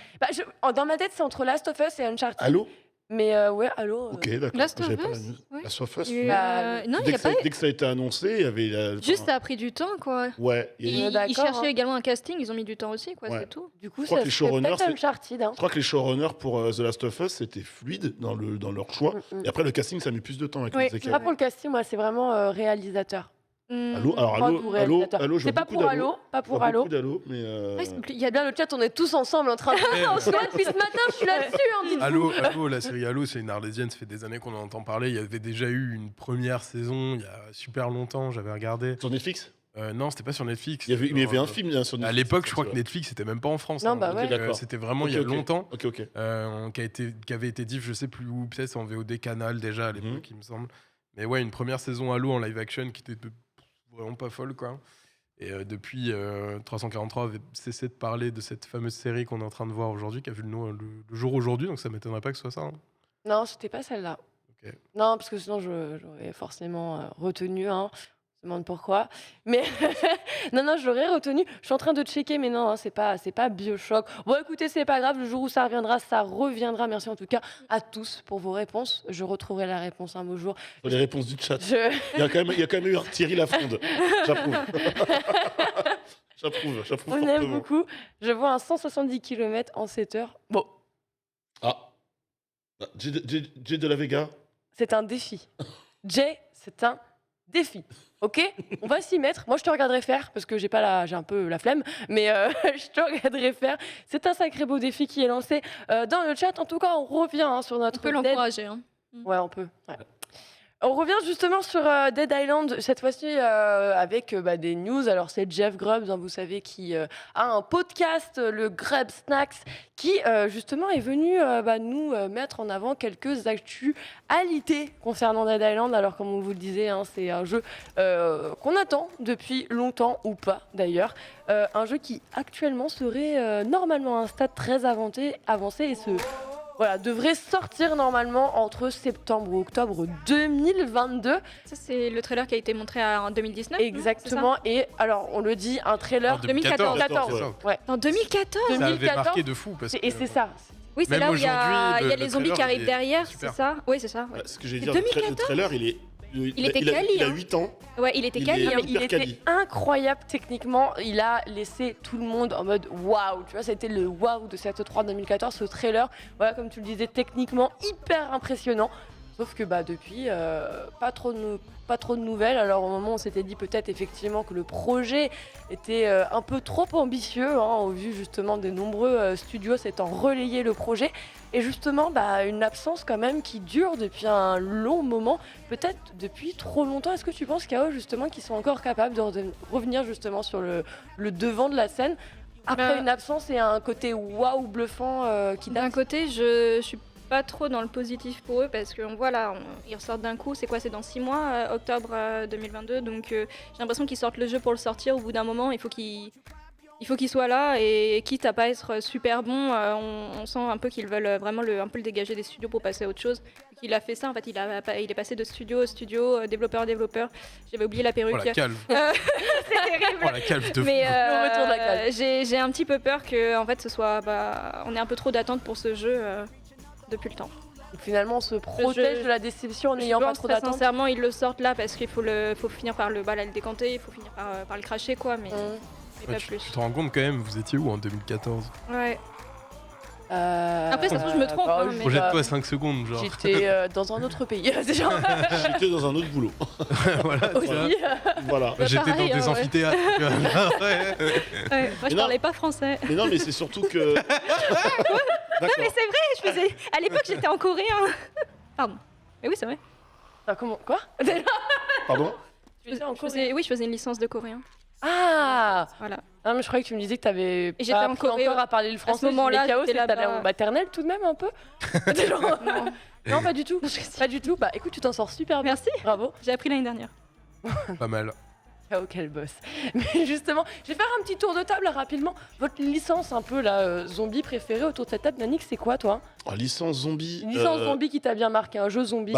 Dans ma tête, c'est entre Last of Us et Uncharted. Allô. Mais ouais, Halo. Ok, d'accord. Last of J'avais pas la Us, news. ouais. Last of Us. Et, Bah, non, il Dès y a que, ça, pas. dès que ça a été annoncé, il y avait. Juste, ça a pris du temps, quoi. Ouais. il y a eu- est Ils d'accord, cherchaient hein. également un casting, ils ont mis du temps aussi, quoi, Ouais. c'est tout. Du coup, crois ça que les serait showrunners, peut-être c'est- Uncharted. Hein. Je crois que les showrunners pour The Last of Us, c'était fluide dans leur choix. Mm. Et après, le casting, ça a mis plus de temps avec Oui. les équipes. Pas pour le casting, moi, c'est vraiment réalisateur. Allô, alors Prod ou Allô, réalisateur. Allô, je C'est vois pas beaucoup pour d'Allô. Halo, pas Je vois pour Halo. beaucoup d'Allô, mais. Il y a bien le chat, on est tous ensemble en train de. On se voit depuis ce matin, je suis là-dessus. Hein, dites-vous. Halo, la série Halo, c'est une arlésienne, ça fait des années qu'on en entend parler. Il y avait déjà eu une première saison il y a super longtemps, j'avais regardé. Sur Netflix. Non, c'était pas sur Netflix. Il y avait Sur, un film sur Netflix. À l'époque, je crois que c'est Netflix, c'était même pas en France. Non, hein. bah ouais. Ok, d'accord. C'était vraiment Ok, il y a ok. longtemps. Ok. Qui avait été diff, je sais plus où, peut-être en VOD Canal déjà à l'époque, Mhm. il me semble. Mais ouais, une première saison Halo en live action qui était vraiment pas folle, quoi. Et depuis, 343 avait cessé de parler de cette fameuse série qu'on est en train de voir aujourd'hui, qui a vu le jour aujourd'hui, donc ça m'étonnerait pas que ce soit ça. Hein. Non, c'était pas celle-là. Ok. Non, parce que sinon, j'aurais forcément retenu. Hein. Je me demande pourquoi. Mais non, je l'aurais retenu. Je suis en train de checker, mais non, hein, c'est pas Bioshock. Bon, écoutez, c'est pas grave. Le jour où ça reviendra, ça reviendra. Merci en tout cas à tous pour vos réponses. Je retrouverai la réponse un beau jour. Sur les réponses du chat. Je... Il y a quand même eu un Thierry Lafronde. J'approuve. J'approuve On aime fortement. beaucoup. Je vois un 170 km en 7 heures. Bon, Ah. Jay de la Vega. c'est un défi. Jay, c'est un défi. Ok, on va s'y mettre. Moi, je te regarderai faire parce que j'ai un peu la flemme, mais je te regarderai faire. C'est un sacré beau défi qui est lancé dans le chat. En tout cas, on revient sur On notre peut Dead- l'encourager. Hein. Ouais, on peut. Ouais. On revient justement sur Dead Island, cette fois-ci avec des news. Alors, c'est Jeff Grubbs, hein, vous savez, qui a un podcast, le Grubb Snacks, qui justement est venu nous mettre en avant quelques actualités concernant Dead Island. Alors, comme on vous le disait, hein, c'est un jeu qu'on attend depuis longtemps, ou pas d'ailleurs. Un jeu qui actuellement serait normalement à un stade très avancé et devrait sortir normalement entre septembre et octobre 2022. Ça, c'est le trailer qui a été montré en 2019. Exactement. Et alors, on le dit, un trailer En 2014, 2014. c'est ça. Ouais. En 2014 Ça avait 2014, marqué de fou. Parce Et que, c'est ça. Oui, c'est Même là où il y a aujourd'hui, le les zombies trailer, qui arrivent il est derrière, super. c'est ça? Oui, c'est ça. Ouais. Ce que j'ai dit, C'est le 2014. trailer, Il était quali, il a hein. 8 ans. Ouais, il était Il quali. est- hein. Mais il hyper était quali. incroyable techniquement. Il a laissé tout le monde en mode waouh. Tu vois, c'était le waouh de cette E3 2014, ce trailer. Voilà, comme tu le disais, techniquement hyper impressionnant. Sauf que depuis, pas trop de nouvelles. Alors au moment où on s'était dit peut-être effectivement que le projet était un peu trop ambitieux, hein, au vu justement des nombreux studios s'étant relayé le projet. Et justement, une absence quand même qui dure depuis un long moment, peut-être depuis trop longtemps. Est-ce que tu penses qu'il y a eux justement qui sont encore capables de revenir justement sur le devant de la scène après une absence et un côté waouh bluffant qui D'un date? côté, je suis pas trop dans le positif pour eux parce qu'on voit là, ils ressortent d'un coup. C'est quoi? C'est dans 6 mois, octobre 2022. Donc j'ai l'impression qu'ils sortent le jeu pour le sortir. Au bout d'un moment, il faut qu'ils soient là et quitte à pas être super bon, on sent un peu qu'ils veulent vraiment un peu le dégager des studios pour passer à autre chose. Il a fait ça en fait, il est passé de studio à studio, développeur à développeur. J'avais oublié la perruque. Oh la calve. C'est terrible. Oh la calve de fou. Mais Le retour de la calme. j'ai un petit peu peur que en fait ce soit on ait un peu trop d'attentes pour ce jeu depuis le temps. Donc, finalement, on se protège Je- de la déception en Je n'ayant pas pense trop très d'attentes. sincèrement, ils le sortent là parce qu'il faut finir par le décanter, il faut finir par le cracher quoi, mais Ouais, pas tu plus. te rends compte quand même, vous étiez où en 2014? Ouais. Après, ça se trouve, je me trompe, hein, mais- Projette-toi 5 secondes, genre. J'étais dans un autre pays. C'est genre J'étais dans un autre boulot. Voilà, c'est ça. aussi. Voilà. Bah, J'étais pareil, dans des hein, ouais. amphithéâtres. tu vois. Ouais. Ouais. Moi, je non. parlais pas français. Mais non, mais c'est surtout que. Mais D'accord. c'est vrai, à l'époque, j'étais en coréen. Pardon. Mais oui, c'est vrai. Attends, comment quoi Pardon. Tu étais en Je Corée. faisais une licence de coréen. Ah Voilà. non, mais je croyais que tu me disais que t'avais Et j'étais pas en appris Corée, encore à parler le français. moment-là, Mais Chaos, j'étais c'est que t'allais là-bas. en maternelle tout de même un peu. T'es genre- Non. Non, pas du tout. Pas du tout. Bah écoute, tu t'en sors super bien. Merci. Bravo. J'ai appris l'année dernière. Pas mal. Chaos, quel boss. Mais justement, je vais faire un petit tour de table là, rapidement. Votre licence un peu là, zombie préférée autour de cette table, Yannick, c'est quoi toi? Oh, licence zombie. Une licence zombie qui t'a bien marqué, un jeu zombie.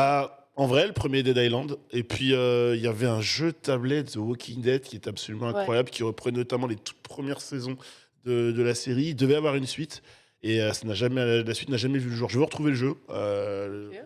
En vrai, le premier Dead Island. Et puis, il y avait un jeu de tablette, The Walking Dead, qui est absolument Ouais. incroyable, qui reprenait notamment les toutes premières saisons de la série. Il devait avoir une suite. Et la suite n'a jamais vu le jour. Je veux retrouver le jeu.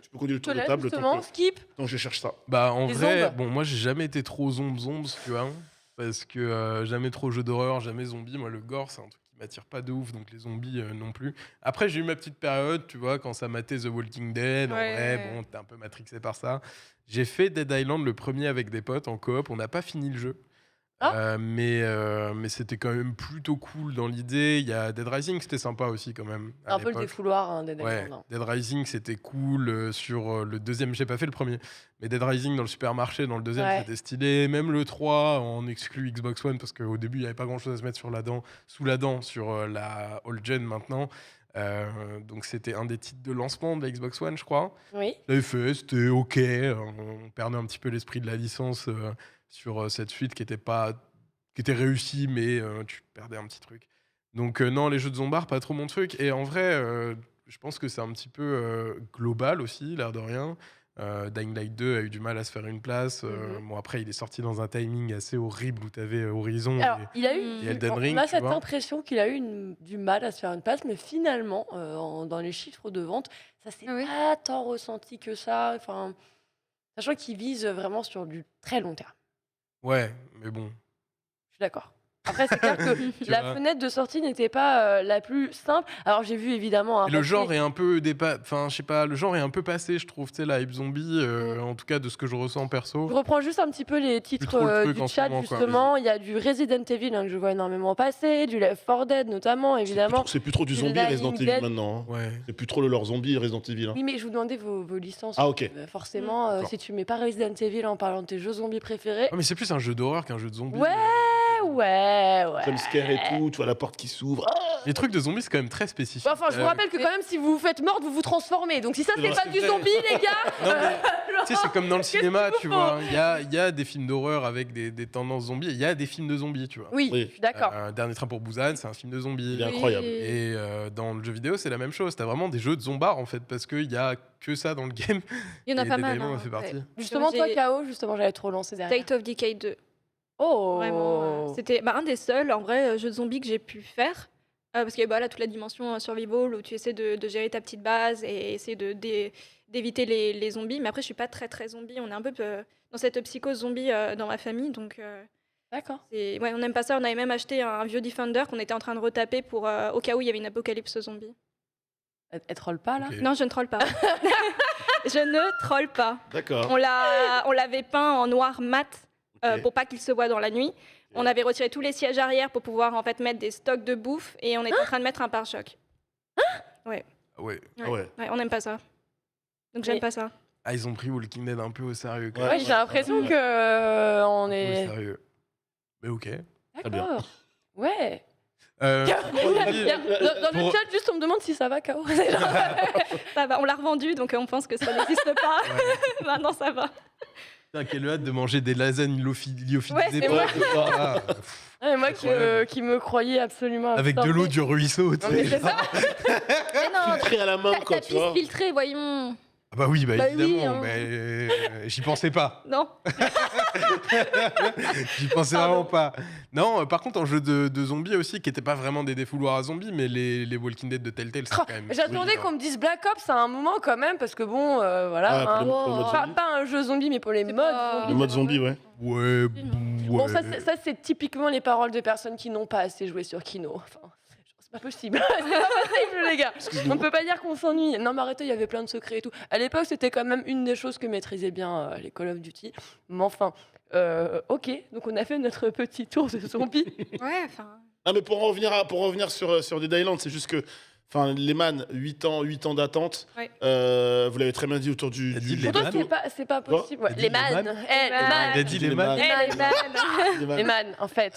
Tu peux conduire le tour de Colette, table justement, skip. tant que je cherche ça. Bah en Les vrai, zombies. bon moi j'ai jamais été trop zombe, tu vois, parce que jamais trop jeu d'horreur, jamais zombie. Moi le gore c'est un truc qui m'attire pas de ouf, donc les zombies non plus. Après j'ai eu ma petite période, tu vois, quand ça matait The Walking Dead. En Ouais. vrai, bon t'es un peu matrixé par ça. J'ai fait Dead Island le premier avec des potes en coop. On n'a pas fini le jeu. Mais c'était quand même plutôt cool dans l'idée. Il y a Dead Rising, c'était sympa aussi quand même. à Un peu le l'époque. défouloir hein, Dead Ouais, Island, hein. Dead Rising c'était cool sur le deuxième, j'ai pas fait le premier, mais Dead Rising dans le supermarché, dans le deuxième Ouais. c'était stylé, même le 3 en exclu Xbox One parce qu'au début il y avait pas grand chose à se mettre sous la dent sur la old gen maintenant. Donc c'était un des titres de lancement de la Xbox One je crois. Oui. Je l'avais fait, c'était ok, on perdait un petit peu l'esprit de la licence sur cette suite qui était réussie mais tu perdais un petit truc. Donc non, les jeux de zombards, pas trop mon truc. Et en vrai, je pense que c'est un petit peu global aussi, l'air de rien. Dying Light 2 a eu du mal à se faire une place. Bon, après, il est sorti dans un timing assez horrible où tu avais Horizon Alors, et, il a eu, et Elden on Ring. a tu cette vois. impression qu'il a eu du mal à se faire une place, mais finalement, dans les chiffres de vente, ça s'est Ah oui. pas tant ressenti que ça. Enfin, sachant qu'il vise vraiment sur du très long terme. Ouais, mais bon. Je suis d'accord. Après, c'est clair que Tu la vois. fenêtre de sortie n'était pas la plus simple. Alors, j'ai vu évidemment un Et le papier- genre est un peu enfin, je sais pas, le genre est un peu passé, je trouve, tu sais, la hype zombie, en tout cas de ce que je ressens perso. Je reprends juste un petit peu les titres trop le truc du en ce chat, moment, quoi, justement. Il y a du Resident Evil que je vois énormément passer, du Left 4 Dead notamment, évidemment. C'est plus trop du Du zombie Lying Resident Evil Dead. maintenant. hein. Ouais. C'est plus trop le leur zombie Resident Evil. hein. Oui, mais je vous demandais vos licences. Ah, ok. Forcément, D'accord. si tu mets pas Resident Evil en parlant de tes jeux zombies préférés. Ouais, mais c'est plus un jeu d'horreur qu'un jeu de zombies. Ouais. Jumpscare et tout, tu vois la porte qui s'ouvre. Ah, Les trucs de zombies, c'est quand même très spécifique. Bon, enfin, je vous rappelle que quand même, si vous vous faites mordre, vous vous transformez. Donc si ça, C'est c'est vrai, pas c'est du vrai. zombie, les gars. Non, mais, tu sais, c'est comme dans le Qu'est-ce cinéma, qu'il tu vous vois. Il y a des films d'horreur avec des tendances zombies. Il y a des films de zombies, tu vois. Oui, Oui. je suis d'accord. Dernier train pour Busan, c'est un film de zombies. Il est incroyable. Et dans le jeu vidéo, c'est la même chose. T'as vraiment des jeux de zombards en fait, parce qu'il y a que ça dans le game. Il y en a et pas Dead mal. Island en hein. fait partie. Ouais. Justement, J'ai- toi, KO, justement, j'allais trop lancer derrière. State of Decay 2. Oh. Vraiment. C'était un des seuls, en vrai, jeux de zombies que j'ai pu faire. Parce qu'il y a là, toute la dimension survival où tu essaies de gérer ta petite base et essayer d'éviter les zombies. Mais après, je suis pas très très zombie. On est un peu dans cette psychose zombie dans ma famille. Donc, D'accord. ouais, on n'aime pas ça. On avait même acheté un vieux Defender qu'on était en train de retaper pour, au cas où il y avait une apocalypse zombie. Elle troll pas, là. Ok. Non, je ne troll pas. Je ne troll pas. D'accord. On l'avait peint en noir mat Ok. pour pas qu'il se voit dans la nuit. On avait retiré tous les sièges arrière pour pouvoir en fait mettre des stocks de bouffe et on était en train de mettre un pare-choc. Ouais. Ah ouais. Ouais, on n'aime pas ça. Donc j'aime Mais- pas ça. Ah, ils ont pris Walking Dead un peu au sérieux. quand Ouais, même. Oui, j'ai l'impression ouais. que on Un peu au est. sérieux. Mais ok. Très bien. D'accord. Ouais. Euh, on dit- Dans le pour- chat, juste, on me demande si ça va, KO. Ça va, on l'a revendu donc on pense que ça n'existe pas. Ouais. Maintenant ça va. Putain, quelle hâte de manger des lasagnes lyophilisées. Ouais, c'est Ouais, vrai. c'est ça. Ah, Ouais, moi Incroyable. qui me croyais absolument. avec de absorbée. l'eau du ruisseau. tu Non, mais sais. c'est ça. Mais non, Filtré à la main, quoi, ta tu vois. piste filtrée, voyons. Ah bah oui, bah, Bah oui, évidemment. hein. Mais j'y pensais pas. Non. J'y pensais Pardon. vraiment pas. Non, par contre, en jeu de zombies aussi, qui n'étaient pas vraiment des défouloirs à zombies, mais les Walking Dead de Telltale, c'est Oh, quand même. J'attendais oui, qu'on me dise Black Ops à un moment quand même, parce que bon, voilà. Ah, pour hein. le- pour le mode Pas, zombie. pas un jeu zombie, mais pour les C'est modes. pas- zombies. Le mode zombie, ouais. Ouais, Bon, ouais. ça c'est typiquement les paroles de personnes qui n'ont pas assez joué sur Kino. Enfin, c'est pas possible. C'est pas possible, les gars. On ne peut pas dire qu'on s'ennuie. Non, mais arrêtez, il y avait plein de secrets et tout. À l'époque, c'était quand même une des choses que maîtrisaient bien les Call of Duty. Mais enfin, ok. Donc, on a fait notre petit tour de zombies. Ouais, enfin. Ah, mais pour revenir sur Dead Island, c'est juste que. Enfin, les man, 8 ans d'attente. Ouais. Vous l'avez très bien dit autour du. T'as du- dit du les Pour toi, man plateau. c'est pas possible. Ouais, T'as dit les les man. man Eh, les man. Il a dit les Les man. man. Eh, les man. Les man. Les man, en fait.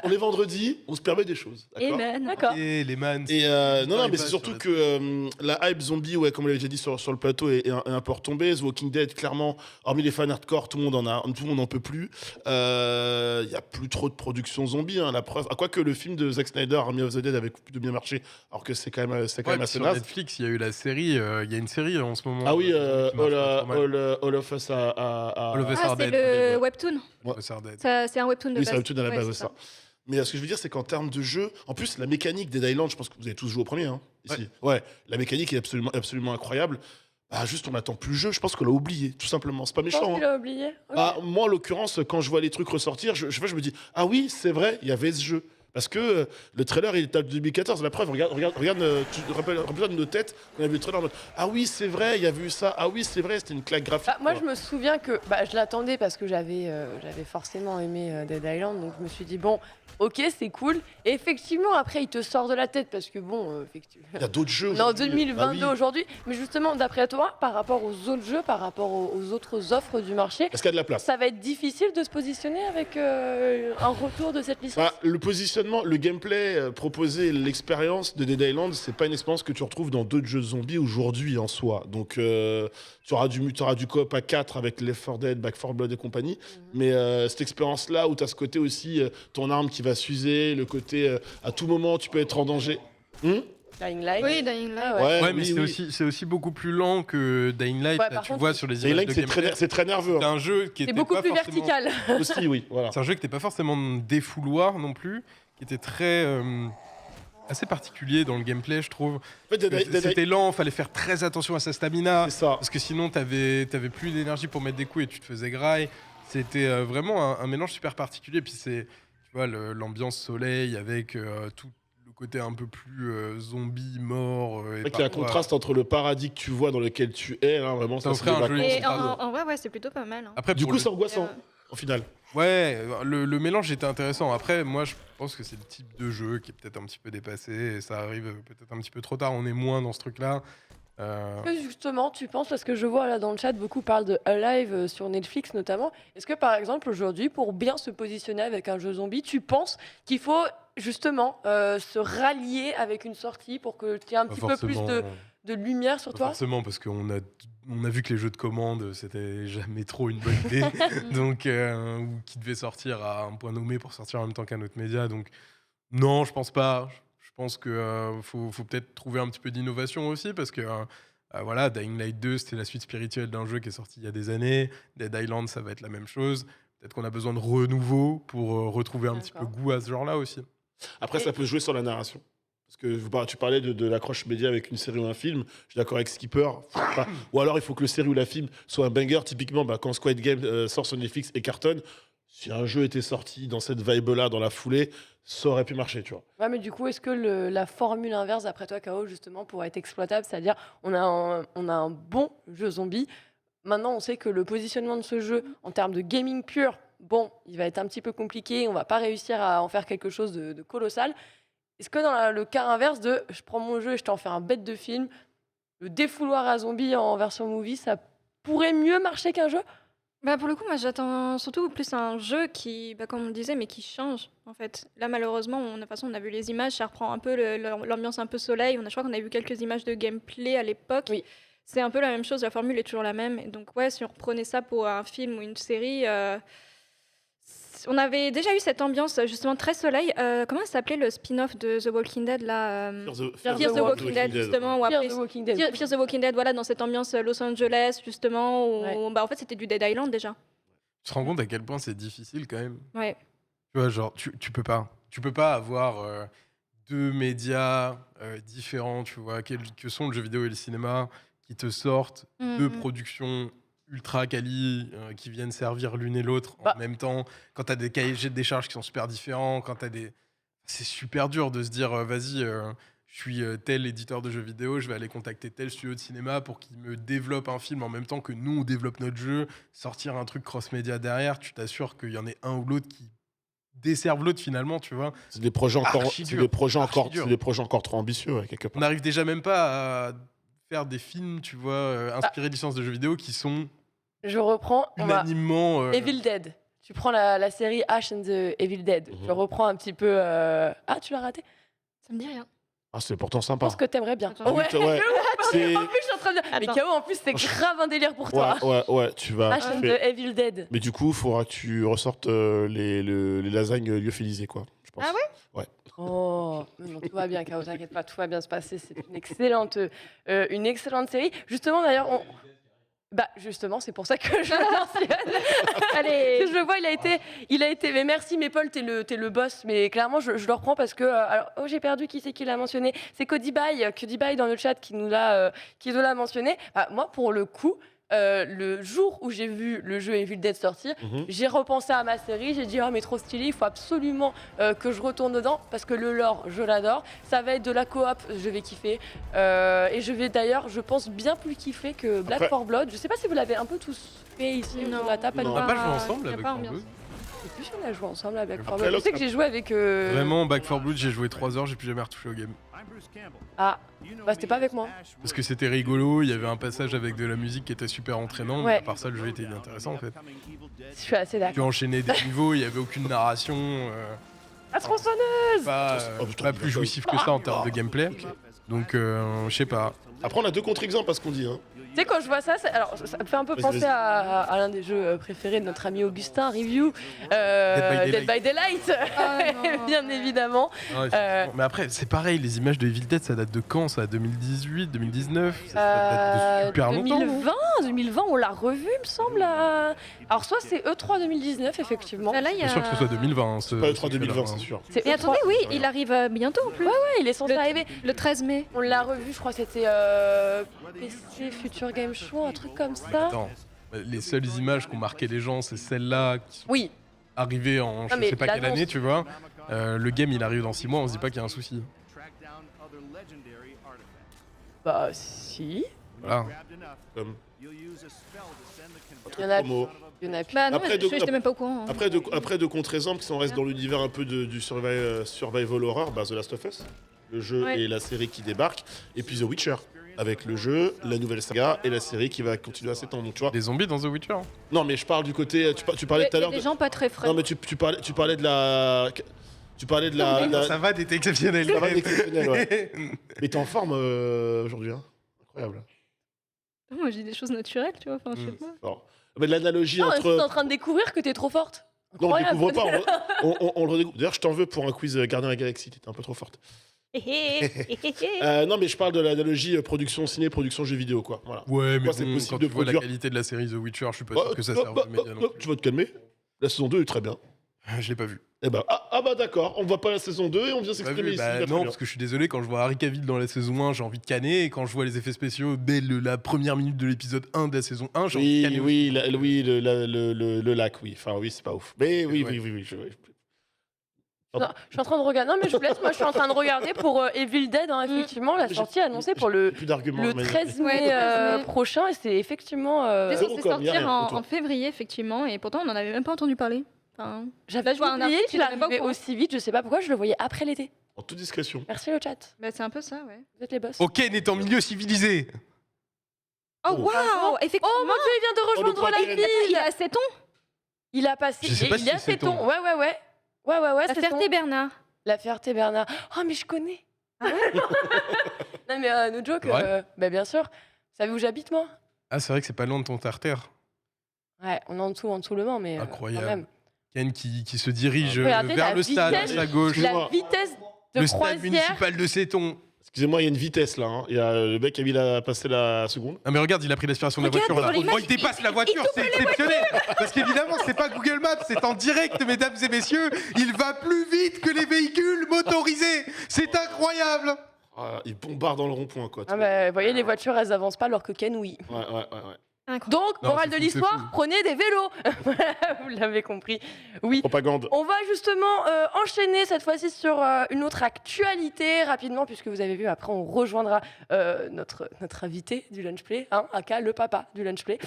On est vendredi, on se permet des choses. D'accord. Amen. D'accord. Et les man. Et non, mais pas c'est sur surtout la- que la hype zombie, ouais, comme on l'avait déjà dit sur le plateau, est un peu retombée. The Walking Dead, clairement, hormis les fans hardcore, tout le monde en peut plus. Il y a plus trop de production zombie, hein, la preuve. Ah, quoique le film de Zack Snyder, Army of the Dead, avait plutôt bien marché, alors que c'est quand même Ouais, assez sur naze. Netflix, il y a eu la série. Il y a une série en ce moment. Ah oui, qui marche pas trop mal. All of Us All of Us Ah, are c'est dead. le Ouais. webtoon. All are dead. C'est un webtoon de Oui, base. c'est l'habitude à la Ouais, base, c'est c'est ça. Mais ce que je veux dire, c'est qu'en termes de jeu, en plus, la mécanique Dead Island, je pense que vous avez tous joué au premier, hein, ici. Ouais, la mécanique est absolument incroyable. Bah, juste, on n'attend plus le jeu. Je pense qu'on l'a oublié, tout simplement. C'est pas Je pense méchant. qu'il hein. a oublié. Ok. Ah, moi, en l'occurrence, quand je vois les trucs ressortir, je me dis, ah oui, c'est vrai, il y avait ce jeu. Parce que le trailer, il est à 2014. La preuve, regarde, tu te rappelles de nos têtes quand on a vu le trailer en mode, ah oui, c'est vrai, il y avait eu ça. Ah oui, c'est vrai, c'était une claque graphique. Bah, moi, quoi. je me souviens que je l'attendais parce que j'avais forcément aimé Dead Island, donc je me suis dit bon, ok, c'est cool. Et effectivement, après, il te sort de la tête parce que bon, effectivement. Il y a d'autres jeux. On est en aujourd'hui. 2022 Ah oui. aujourd'hui, mais justement, d'après toi, par rapport aux autres jeux, par rapport aux autres offres du marché, Est-ce qu'il y a de la place? ça va être difficile de se positionner avec un retour de cette licence. Bah, le positionnement, le gameplay proposé, l'expérience de Dead Island, c'est pas une expérience que tu retrouves dans d'autres jeux zombies aujourd'hui en soi. Donc, tu auras du coop à 4 avec Left 4 Dead, Back 4 Blood et compagnie. Mais cette expérience-là où tu as ce côté aussi, ton arme qui va s'user, le côté à tout moment tu peux être en danger. Dying Light. Oui, Dying Light. Ah ouais. Ouais, mais oui, c'est aussi beaucoup plus lent que Dying Light. Ouais, Là, par tu contre, vois sur les Dying images Light, de gameplay. c'est très nerveux. C'est un jeu qui C'est était beaucoup pas plus forcément... vertical. Aussi, oui. Voilà. C'est un jeu qui n'était pas forcément défouloir non plus, qui était très assez particulier dans le gameplay, je trouve. En fait, C'était lent, fallait faire très attention à sa stamina, c'est ça. parce que sinon t'avais plus d'énergie pour mettre des coups et tu te faisais graille. C'était vraiment un mélange super particulier. Puis c'est, tu vois, l'ambiance soleil avec tout le côté un peu plus zombie, mort. C'est vrai qu'il y a un contraste entre le paradis que tu vois dans lequel tu es, là, vraiment, Ça ça ferait un se jeu débat. Et en vrai, ouais, c'est plutôt pas mal. Hein. Après, Du pour coup, le- c'est angoissant, Euh, au final. Ouais, le mélange était intéressant. Après, moi, je pense que c'est le type de jeu qui est peut-être un petit peu dépassé et ça arrive peut-être un petit peu trop tard. On est moins dans ce truc-là. Est-ce que justement, tu penses, parce que je vois là dans le chat, beaucoup parlent de Alive sur Netflix notamment, est-ce que par exemple aujourd'hui, pour bien se positionner avec un jeu zombie, tu penses qu'il faut justement se rallier avec une sortie pour que tu aies un Pas petit peu plus forcément, de lumière sur pas toi? forcément, parce qu'on a vu que les jeux de commande, c'était jamais trop une bonne idée. Donc, ou qui devait sortir à un point nommé pour sortir en même temps qu'un autre média. Donc, non, je pense pas. Je pense que faut peut-être trouver un petit peu d'innovation aussi, parce que voilà, Dying Light 2, c'était la suite spirituelle d'un jeu qui est sorti il y a des années. Dead Island, ça va être la même chose. Peut-être qu'on a besoin de renouveau pour retrouver un petit peu D'accord. goût à ce genre-là aussi. Après, ça peut jouer sur la narration. Parce que tu parlais de l'accroche média avec une série ou un film. Je suis d'accord avec Skipper. Ou alors, il faut que le série ou la film soit un banger. Typiquement, quand Squid Game sort sur Netflix et cartonne, si un jeu était sorti dans cette vibe-là, dans la foulée, ça aurait pu marcher, tu vois. Ouais, mais du coup, est-ce que la formule inverse, d'après toi, K.O., justement, pourrait être exploitable? C'est-à-dire, on a un bon jeu zombie. Maintenant, on sait que le positionnement de ce jeu, en termes de gaming pur, bon, il va être un petit peu compliqué. On va pas réussir à en faire quelque chose de colossal. Est-ce que dans le cas inverse de je prends mon jeu et je t'en fais un bête de film, le défouloir à zombies en version movie, ça pourrait mieux marcher qu'un jeu? Bah pour le coup, moi j'attends surtout plus un jeu qui, bah, comme on le disait, mais qui change en fait. Là malheureusement, de toute façon on a vu les images, ça reprend un peu l'ambiance un peu soleil. Je crois qu'on a vu quelques images de gameplay à l'époque. Oui. C'est un peu la même chose, la formule est toujours la même. Et donc ouais, si on reprenait ça pour un film ou une série, on avait déjà eu cette ambiance justement très soleil. Comment ça s'appelait le spin-off de The Walking Dead là Fear the Walking Dead justement. Ou Fear après, the Walking Dead. Fear the Walking Dead, voilà, dans cette ambiance Los Angeles justement. Où, Ouais. bah, en fait c'était du Dead Island déjà. Tu te rends compte à quel point c'est difficile quand même. Ouais. Tu vois, genre, tu peux pas. Tu peux pas avoir deux médias différents, tu vois, que sont le jeu vidéo et le cinéma, qui te sortent deux Mhm. productions ultra quali qui viennent servir l'une et l'autre Bah. en même temps. Quand t'as des cahiers de décharges qui sont super différents, quand t'as des... C'est super dur de se dire, vas-y, je suis tel éditeur de jeux vidéo, je vais aller contacter tel studio de cinéma pour qu'il me développe un film en même temps que nous, on développe notre jeu, sortir un truc cross-média derrière, tu t'assures qu'il y en ait un ou l'autre qui desserve l'autre finalement, tu vois. C'est des projets encore, Archi c'est dur. des projets Archi encore, dur. c'est des projets encore trop ambitieux, ouais, quelque On part. n'arrive déjà même pas à faire des films, tu vois, inspirés de licences de jeux vidéo qui sont Je reprends. On va... unanimement... Evil Dead. Tu prends la série Ash and the Evil Dead. Mhm. Tu reprends un petit peu. Ah, tu l'as raté? Ça me dit rien. Ah, c'est pourtant Je sympa. pense que t'aimerais bien. Attends. Ouais. Ouais, c'est... En plus, je suis en train de dire. Mais Attends. KO, en plus, c'est grave un délire pour toi. Ouais, tu vas... Ash and the Evil Dead. Mais du coup, il faudra que tu ressortes les lasagnes lyophilisées, quoi. Je pense. Ah ouais. Oh, mais non, tout va bien, KO, t'inquiète pas, tout va bien se passer. C'est une excellente série. Justement, d'ailleurs, bah, justement, c'est pour ça que je le mentionne. Allez. Je le vois, il a été. Mais merci, mais Paul, t'es le boss. Mais clairement, je le reprends parce que. Alors, oh, j'ai perdu qui c'est qui l'a mentionné. C'est Cody Bye dans le chat qui nous l'a mentionné. Bah, moi, pour le coup. Le jour où j'ai vu le jeu Evil Dead sortir, j'ai repensé à ma série, j'ai dit oh mais trop stylé, il faut absolument que je retourne dedans parce que le lore, je l'adore, ça va être de la coop, je vais kiffer et je vais d'ailleurs, je pense bien plus kiffer que Black Après- 4 Blood. Je sais pas si vous l'avez un peu tous fait ici Non. autour de la table. Non. On n'a pas joué Ah, ensemble y a avec pas Fort ambiance. Blood. Je sais plus si on a joué ensemble avec Après, 4 Blood. Je sais que j'ai joué avec. Vraiment, Back 4 Blood, j'ai joué 3 heures, j'ai plus jamais retouché au game. Ah, bah c'était pas avec moi. Parce que c'était rigolo, il y avait un passage avec de la musique qui était super entraînant, mais Ouais. à part ça, le jeu était inintéressant en fait. Je suis assez Tu d'accord. enchaînais des niveaux, il n'y avait aucune narration, La tronçonneuse. pas, Oh, putain, pas plus jouissif que ça en termes de gameplay. Donc, je sais pas. Après, on a 2 contre-exemples parce qu'on dit. Hein. Tu sais, quand je vois ça, alors ça me fait un peu Vas-y, penser vas-y. à l'un des jeux préférés de notre ami Augustin, Review, Dead by Dead by Daylight, non. bien évidemment. Ouais, effectivement. Mais après, c'est pareil, les images de Evil Dead, ça date de quand? Ça date de 2018, 2019? Ça date de super longtemps. 2020, on l'a revu, il me semble. Alors, soit c'est E3 2019, effectivement. Là, il y C'est a... sûr que ce soit 2020. Hein, Pas le 3 2020, c'est sûr. C'est Et E3. attendez, oui, il arrive bientôt en plus. Ouais, il est censé arriver. Le 13 mai. On l'a revu, je crois que c'était PC Future Game Show, un truc comme ça. Attends, les seules images qui ont marqué les gens, c'est celles-là qui sont Oui, arrivées en je mais sais pas quelle l'annonce. année, tu vois. Le game, il arrive dans 6 mois, on se dit pas qu'il y a un souci. bah si. Voilà. Comme Il y en a, promo. il y en a plus. Bah non, Après, mais de- j'étais même pas au courant. hein. Après, 2 contre-exemples, si on reste dans l'univers un peu du survival horror, The Last of Us, le jeu Ouais. et la série qui débarquent, et puis The Witcher, avec le jeu, la nouvelle saga et la série qui va continuer à s'étendre. Donc tu vois. Des zombies dans The Witcher. Non, mais je parle du côté. Tu parlais tout à Il y l'heure. a des gens pas très frais. Non, mais tu parlais de la. Tu parlais de la. Ça va, t'es exceptionnel. Ça va, exceptionnel, ouais. Mais t'es en forme aujourd'hui, hein. Incroyable. Moi, j'ai des choses naturelles, tu vois. Enfin, je sais pas. Fort. Mais l'analogie Non, t'es en entre. train de découvrir que t'es trop forte. Non, on le Incroyable. découvre pas, on le redécouvre. D'ailleurs, je t'en veux pour un quiz Gardien de la Galaxie, t'étais un peu trop forte. Non, mais je parle de l'analogie production ciné, production jeu vidéo, quoi. Voilà. Ouais, mais Moi, c'est bon, possible quand de tu vois la produire. qualité de la série The Witcher, je suis pas Bah, sûr que ça serve aux médias non plus. tu vas te calmer. La saison 2 est très bien. Je l'ai pas vu. Eh ben, bah d'accord, on voit pas la saison 2 et on vient Pas s'exprimer vu, ici. bah très non, bien. parce que je suis désolé, quand je vois Harry Cavill dans la saison 1, j'ai envie de canner, et quand je vois les effets spéciaux dès la première minute de l'épisode 1 de la saison 1, j'ai envie de canner. Oui, le lac, oui. Enfin, oui, c'est pas ouf. Mais oui, Ouais. oui. Non, je suis en train de regarder. Non, mais je vous laisse. Moi, je suis en train de regarder pour Evil Dead. Hein, effectivement, la J'ai- sortie est annoncée pour le, Plus d'arguments. le mais- 13 Ouais, mai le 13 mai. prochain. Et c'est effectivement. C'est Zéro censé com, y a sortir rien autour. en février, effectivement, et pourtant, on n'en avait même pas entendu parler. Enfin, J'avais Là, je vois un oublié article, qu'il j'étais même pas au arrivait courant. aussi vite. Je sais pas pourquoi. Je le voyais après l'été. En toute discrétion. Merci le chat. bah, c'est un peu ça, ouais. Vous êtes les boss. Ok, n'est en milieu civilisé. Oh, Oh. waouh Effectivement Oh mon dieu, il vient de rejoindre le la Kraken. ville. Il a 7 ans. Il a passé. Je sais pas il si a c'est 7 ton. ans. Ouais. La c'est Ferté ton. Bernard. La Ferté Bernard. Oh, mais je connais. Non, mais no joke. Ouais. Bah, bien sûr. Vous savez où j'habite, moi? Ah, c'est vrai que c'est pas loin de ton tartare. Ouais, on est en dessous le Mans, mais. Incroyable. Quand même. Ken qui se dirige Regardez vers la le stade à vitesse. sa gauche. Excusez-moi. La vitesse de Le stade croisière. municipal de Séton. Excusez-moi, il y a une vitesse là. Hein. Il y a le mec qui a passé la seconde. Ah mais regarde, il a pris l'aspiration de la Regarde, voiture là. sur l'image, Oh, il dépasse la voiture, c'est exceptionnel. Parce qu'évidemment, c'est pas Google Maps, c'est en direct, mesdames et messieurs. Il va plus vite que les véhicules motorisés. C'est incroyable. Ah, il bombarde dans le rond-point, quoi. Ah bah, vous voyez, les voitures, elles avancent pas alors que Ken, oui. Ouais. Incroyable. Donc, Non, morale c'est de fou, c'est l'histoire, fou. prenez des vélos. Voilà, vous l'avez compris. Oui. Propagande. On va justement enchaîner cette fois-ci sur une autre actualité rapidement, puisque vous avez vu, après on rejoindra notre invité du Lunch Play, hein, aka le papa du Lunch Play,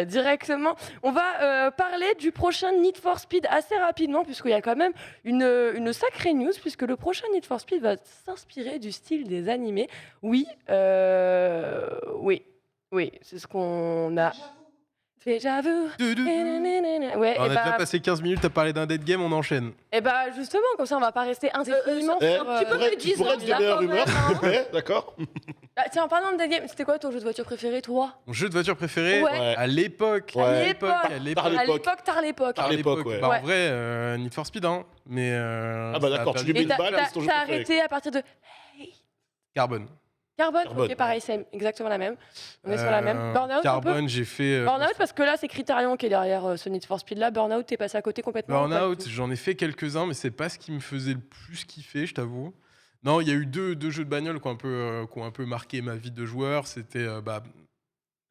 directement. On va parler du prochain Need for Speed assez rapidement, puisqu'il y a quand même une sacrée news, puisque le prochain Need for Speed va s'inspirer du style des animés. Oui, c'est ce qu'on a fait, j'avoue. Ouais, On a et déjà bah, passé 15 minutes à parler d'un dead game, on enchaîne. et bah justement, comme ça on va pas rester indéfiniment Eh, sur... tu pourrais disons, être de meilleure humeur, s'il te plaît, d'accord. Ah, tiens, en parlant de dead game, c'était quoi ton jeu de voiture préféré, toi? Mon jeu de voiture préféré Ouais. à l'époque. Ouais. À l'époque. À Par À l'époque. l'époque, tard l'époque. À l'époque, ouais. Bah, Ouais. en vrai, Need for Speed, hein. Mais. Ah bah d'accord, tu lui mets Et une t'as balle, c'est ton jeu préféré. arrêté à partir de Carbone. Carbone. Carbone. Ok, pareil, c'est exactement la même. On est sur la même. Burnout un peu. Carbone, j'ai fait. Burnout, parce que là, c'est Criterion qui est derrière ce Need for Speed là. Burnout, t'es passé à côté complètement. Burnout, j'en ai fait quelques-uns, mais c'est pas ce qui me faisait le plus kiffer, je t'avoue. Non, il y a eu deux jeux de bagnole qui ont un peu marqué ma vie de joueur. C'était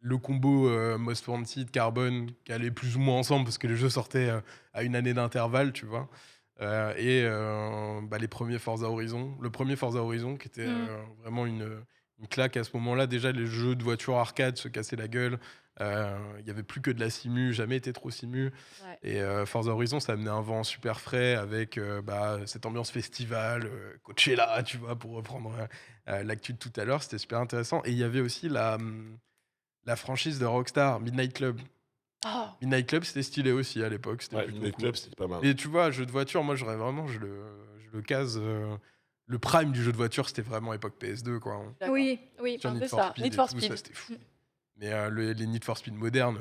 le combo Most Wanted, Carbone, qui allait plus ou moins ensemble parce que les jeux sortaient à une année d'intervalle, tu vois. Et les premiers Forza Horizon. Le premier Forza Horizon qui était vraiment une claque à ce moment-là. Déjà, les jeux de voiture arcade se cassaient la gueule. Il n'y avait plus que de la simu, jamais été trop simu. Ouais. Et Forza Horizon, ça amenait un vent super frais avec cette ambiance festival, Coachella, tu vois, pour reprendre l'actu de tout à l'heure. C'était super intéressant. Et il y avait aussi la franchise de Rockstar, Midnight Club. Oh. Midnight Club, c'était stylé aussi à l'époque. C'était Ouais, plutôt le cool. club, c'était pas mal. Et tu vois, jeu de voiture, moi, j'aurais vraiment, je le case le prime du jeu de voiture, c'était vraiment époque PS2, quoi. Hein. D'accord. Oui, Sur un Need peu for ça. Speed Need et for tout, Speed. ça, c'était fou. Mais les Need for Speed modernes,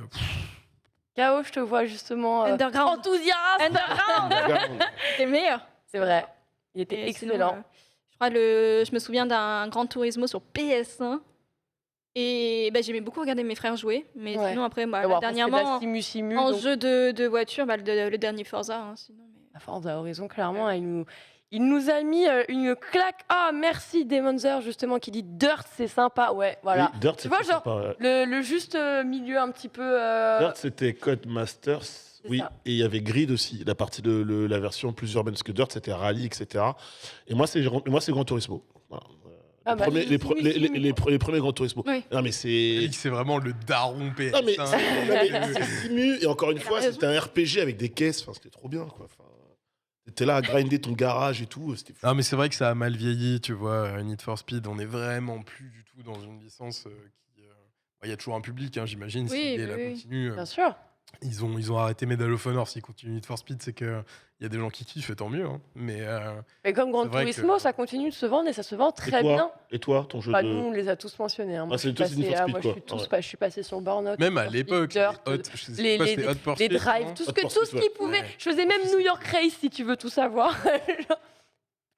K.O., je te vois justement Underground. enthousiaste. Underground. Regarde, C'est meilleur. C'est vrai. Il était Et sinon, excellent. je crois je me souviens d'un Gran Turismo sur PS1. Et j'aimais beaucoup regarder mes frères jouer. Mais Ouais. sinon, après, Ah bon, après, dernièrement, c'était de la simu, en donc jeu de voiture, le dernier Forza. Hein, sinon, mais... la Forza Horizon, clairement, il nous a mis une claque. Ah, merci Demonzer, justement, qui dit Dirt, c'est sympa. Ouais, voilà. oui, Dirt, Tu c'était vois, genre, sympa, ouais. le juste milieu un petit peu. Dirt, c'était Codemasters. Oui, ça. et il y avait Grid aussi, la partie de la version plus urbaine, parce que Dirt, c'était Rallye, etc. Et moi, c'est Gran Turismo. Voilà. Ah bah, Les premiers Gran Turismo. Oui. Non, mais c'est. c'est vraiment le daron PS1. Non, mais c'est simu, et encore une fois, raison. c'était un RPG avec des caisses, enfin, c'était trop bien, quoi. Enfin, t'étais là à grinder ton garage et tout, c'était fou. Non, mais c'est vrai que ça a mal vieilli, tu vois. Need for Speed, on est vraiment plus du tout dans une licence qui. Il y a toujours un public, hein, j'imagine. Oui, si la oui. continue. Bien sûr. Ils ont arrêté Medal of Honor. S'ils continuent Need for Speed, c'est qu'il y a des gens qui kiffent, et tant mieux. Hein. Mais Mais comme Gran C'est vrai Turismo, que- ça continue de se vendre et ça se vend très bien. Et toi, ton jeu Bah, de. nous, on les a tous mentionnés. Hein. Moi, Ah, je suis c'est toi, c'est Need for passée- Speed, moi, quoi. je suis tous Ah ouais. pas- je suis passée sur Burnout. même à Need for Speed, l'époque, Dirt, je sais les, pas, les, c'était Hot Pursuit, les drives, non tout ce Hot que tout ce Pursuit, qui pouvait. Ouais. Je faisais même New York Race si tu veux tout savoir. Genre,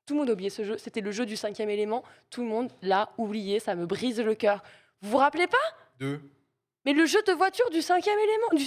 tout le monde a oublié ce jeu. C'était le jeu du 5e élément. Tout le monde l'a oublié. Ça me brise le cœur. Vous vous rappelez pas? Deux. Mais le jeu de voiture du 5e élément,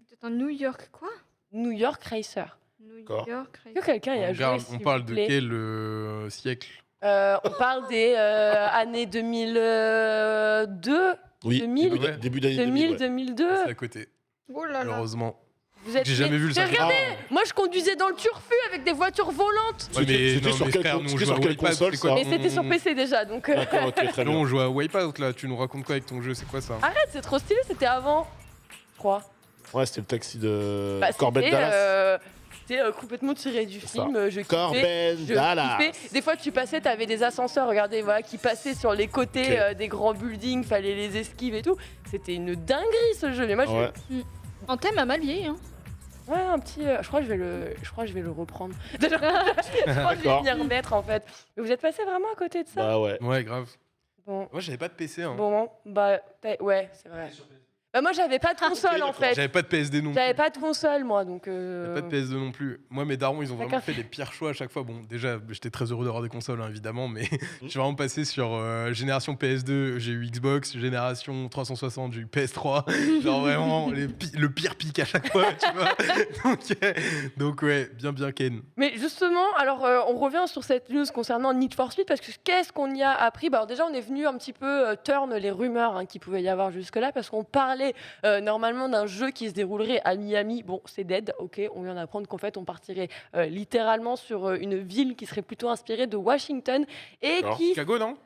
C'est en New York, quoi New York Racer. New D'accord. York. Est-ce que quelqu'un y a joué? On s'il parle vous de plaît quel siècle? On parle des années 2002, Oui, 2000, début d'année 2000. 2000, ouais. 2002. C'est à côté, Oh là là. malheureusement. Vous êtes J'ai jamais vu le Mais 5e. regardez, moi je conduisais dans le turfu avec des voitures volantes. Ouais, mais C'était non, sur mais quelle frère, con- nous, on c'était jouait sur à quelle Wipeout, console, c'est quoi ça Mais c'était sur PC déjà, donc. D'accord, ok, très Nous, bien. on jouait à Wipeout, là. Tu nous racontes quoi avec ton jeu? C'est quoi ça? Arrête, c'est trop stylé, c'était avant. Je crois. Ouais, c'était le taxi de Bah, Corbett c'était, Dallas. c'était complètement tiré du C'est film. Je kiffais. Corbett Je Dallas. kiffais. Des fois, tu passais, t'avais des ascenseurs, regardez, voilà, qui passaient sur les côtés Ok. des grands buildings, fallait les esquiver et tout. C'était une dinguerie ce jeu. Mais moi, Ouais. En thème à mal vieilli. Hein. ouais, un petit. Je crois que je vais le reprendre. je crois que je vais D'accord. m'y remettre en fait. Mais vous êtes passé vraiment à côté de ça. Bah ouais. Ouais, grave. Bon, Moi, j'avais pas de PC. Hein. bon, bah, ouais, c'est vrai. Bah, moi, j'avais pas de console en d'accord. fait. J'avais pas de PSD non plus. J'avais pas de console moi, donc. J'avais pas de PS2 non plus. Moi, mes darons, ils ont Chacun vraiment fait les pires choix à chaque fois. Bon, déjà, j'étais très heureux d'avoir des consoles, hein, évidemment, mais je suis vraiment passé sur génération PS2, j'ai eu Xbox, génération 360, j'ai eu PS3. Genre vraiment le pire pic à chaque fois, tu vois. Donc, ouais, bien Ken. Mais justement, alors on revient sur cette news concernant Need for Speed parce que qu'est-ce qu'on y a appris? Bah, alors déjà, on est venu un petit peu turn les rumeurs qu'il pouvait y avoir jusque-là parce qu'on parlait normalement d'un jeu qui se déroulerait à Miami. Bon, c'est dead, ok. On vient d'apprendre qu'en fait, on partirait littéralement sur une ville qui serait plutôt inspirée de Washington et D'accord. qui Chicago, non?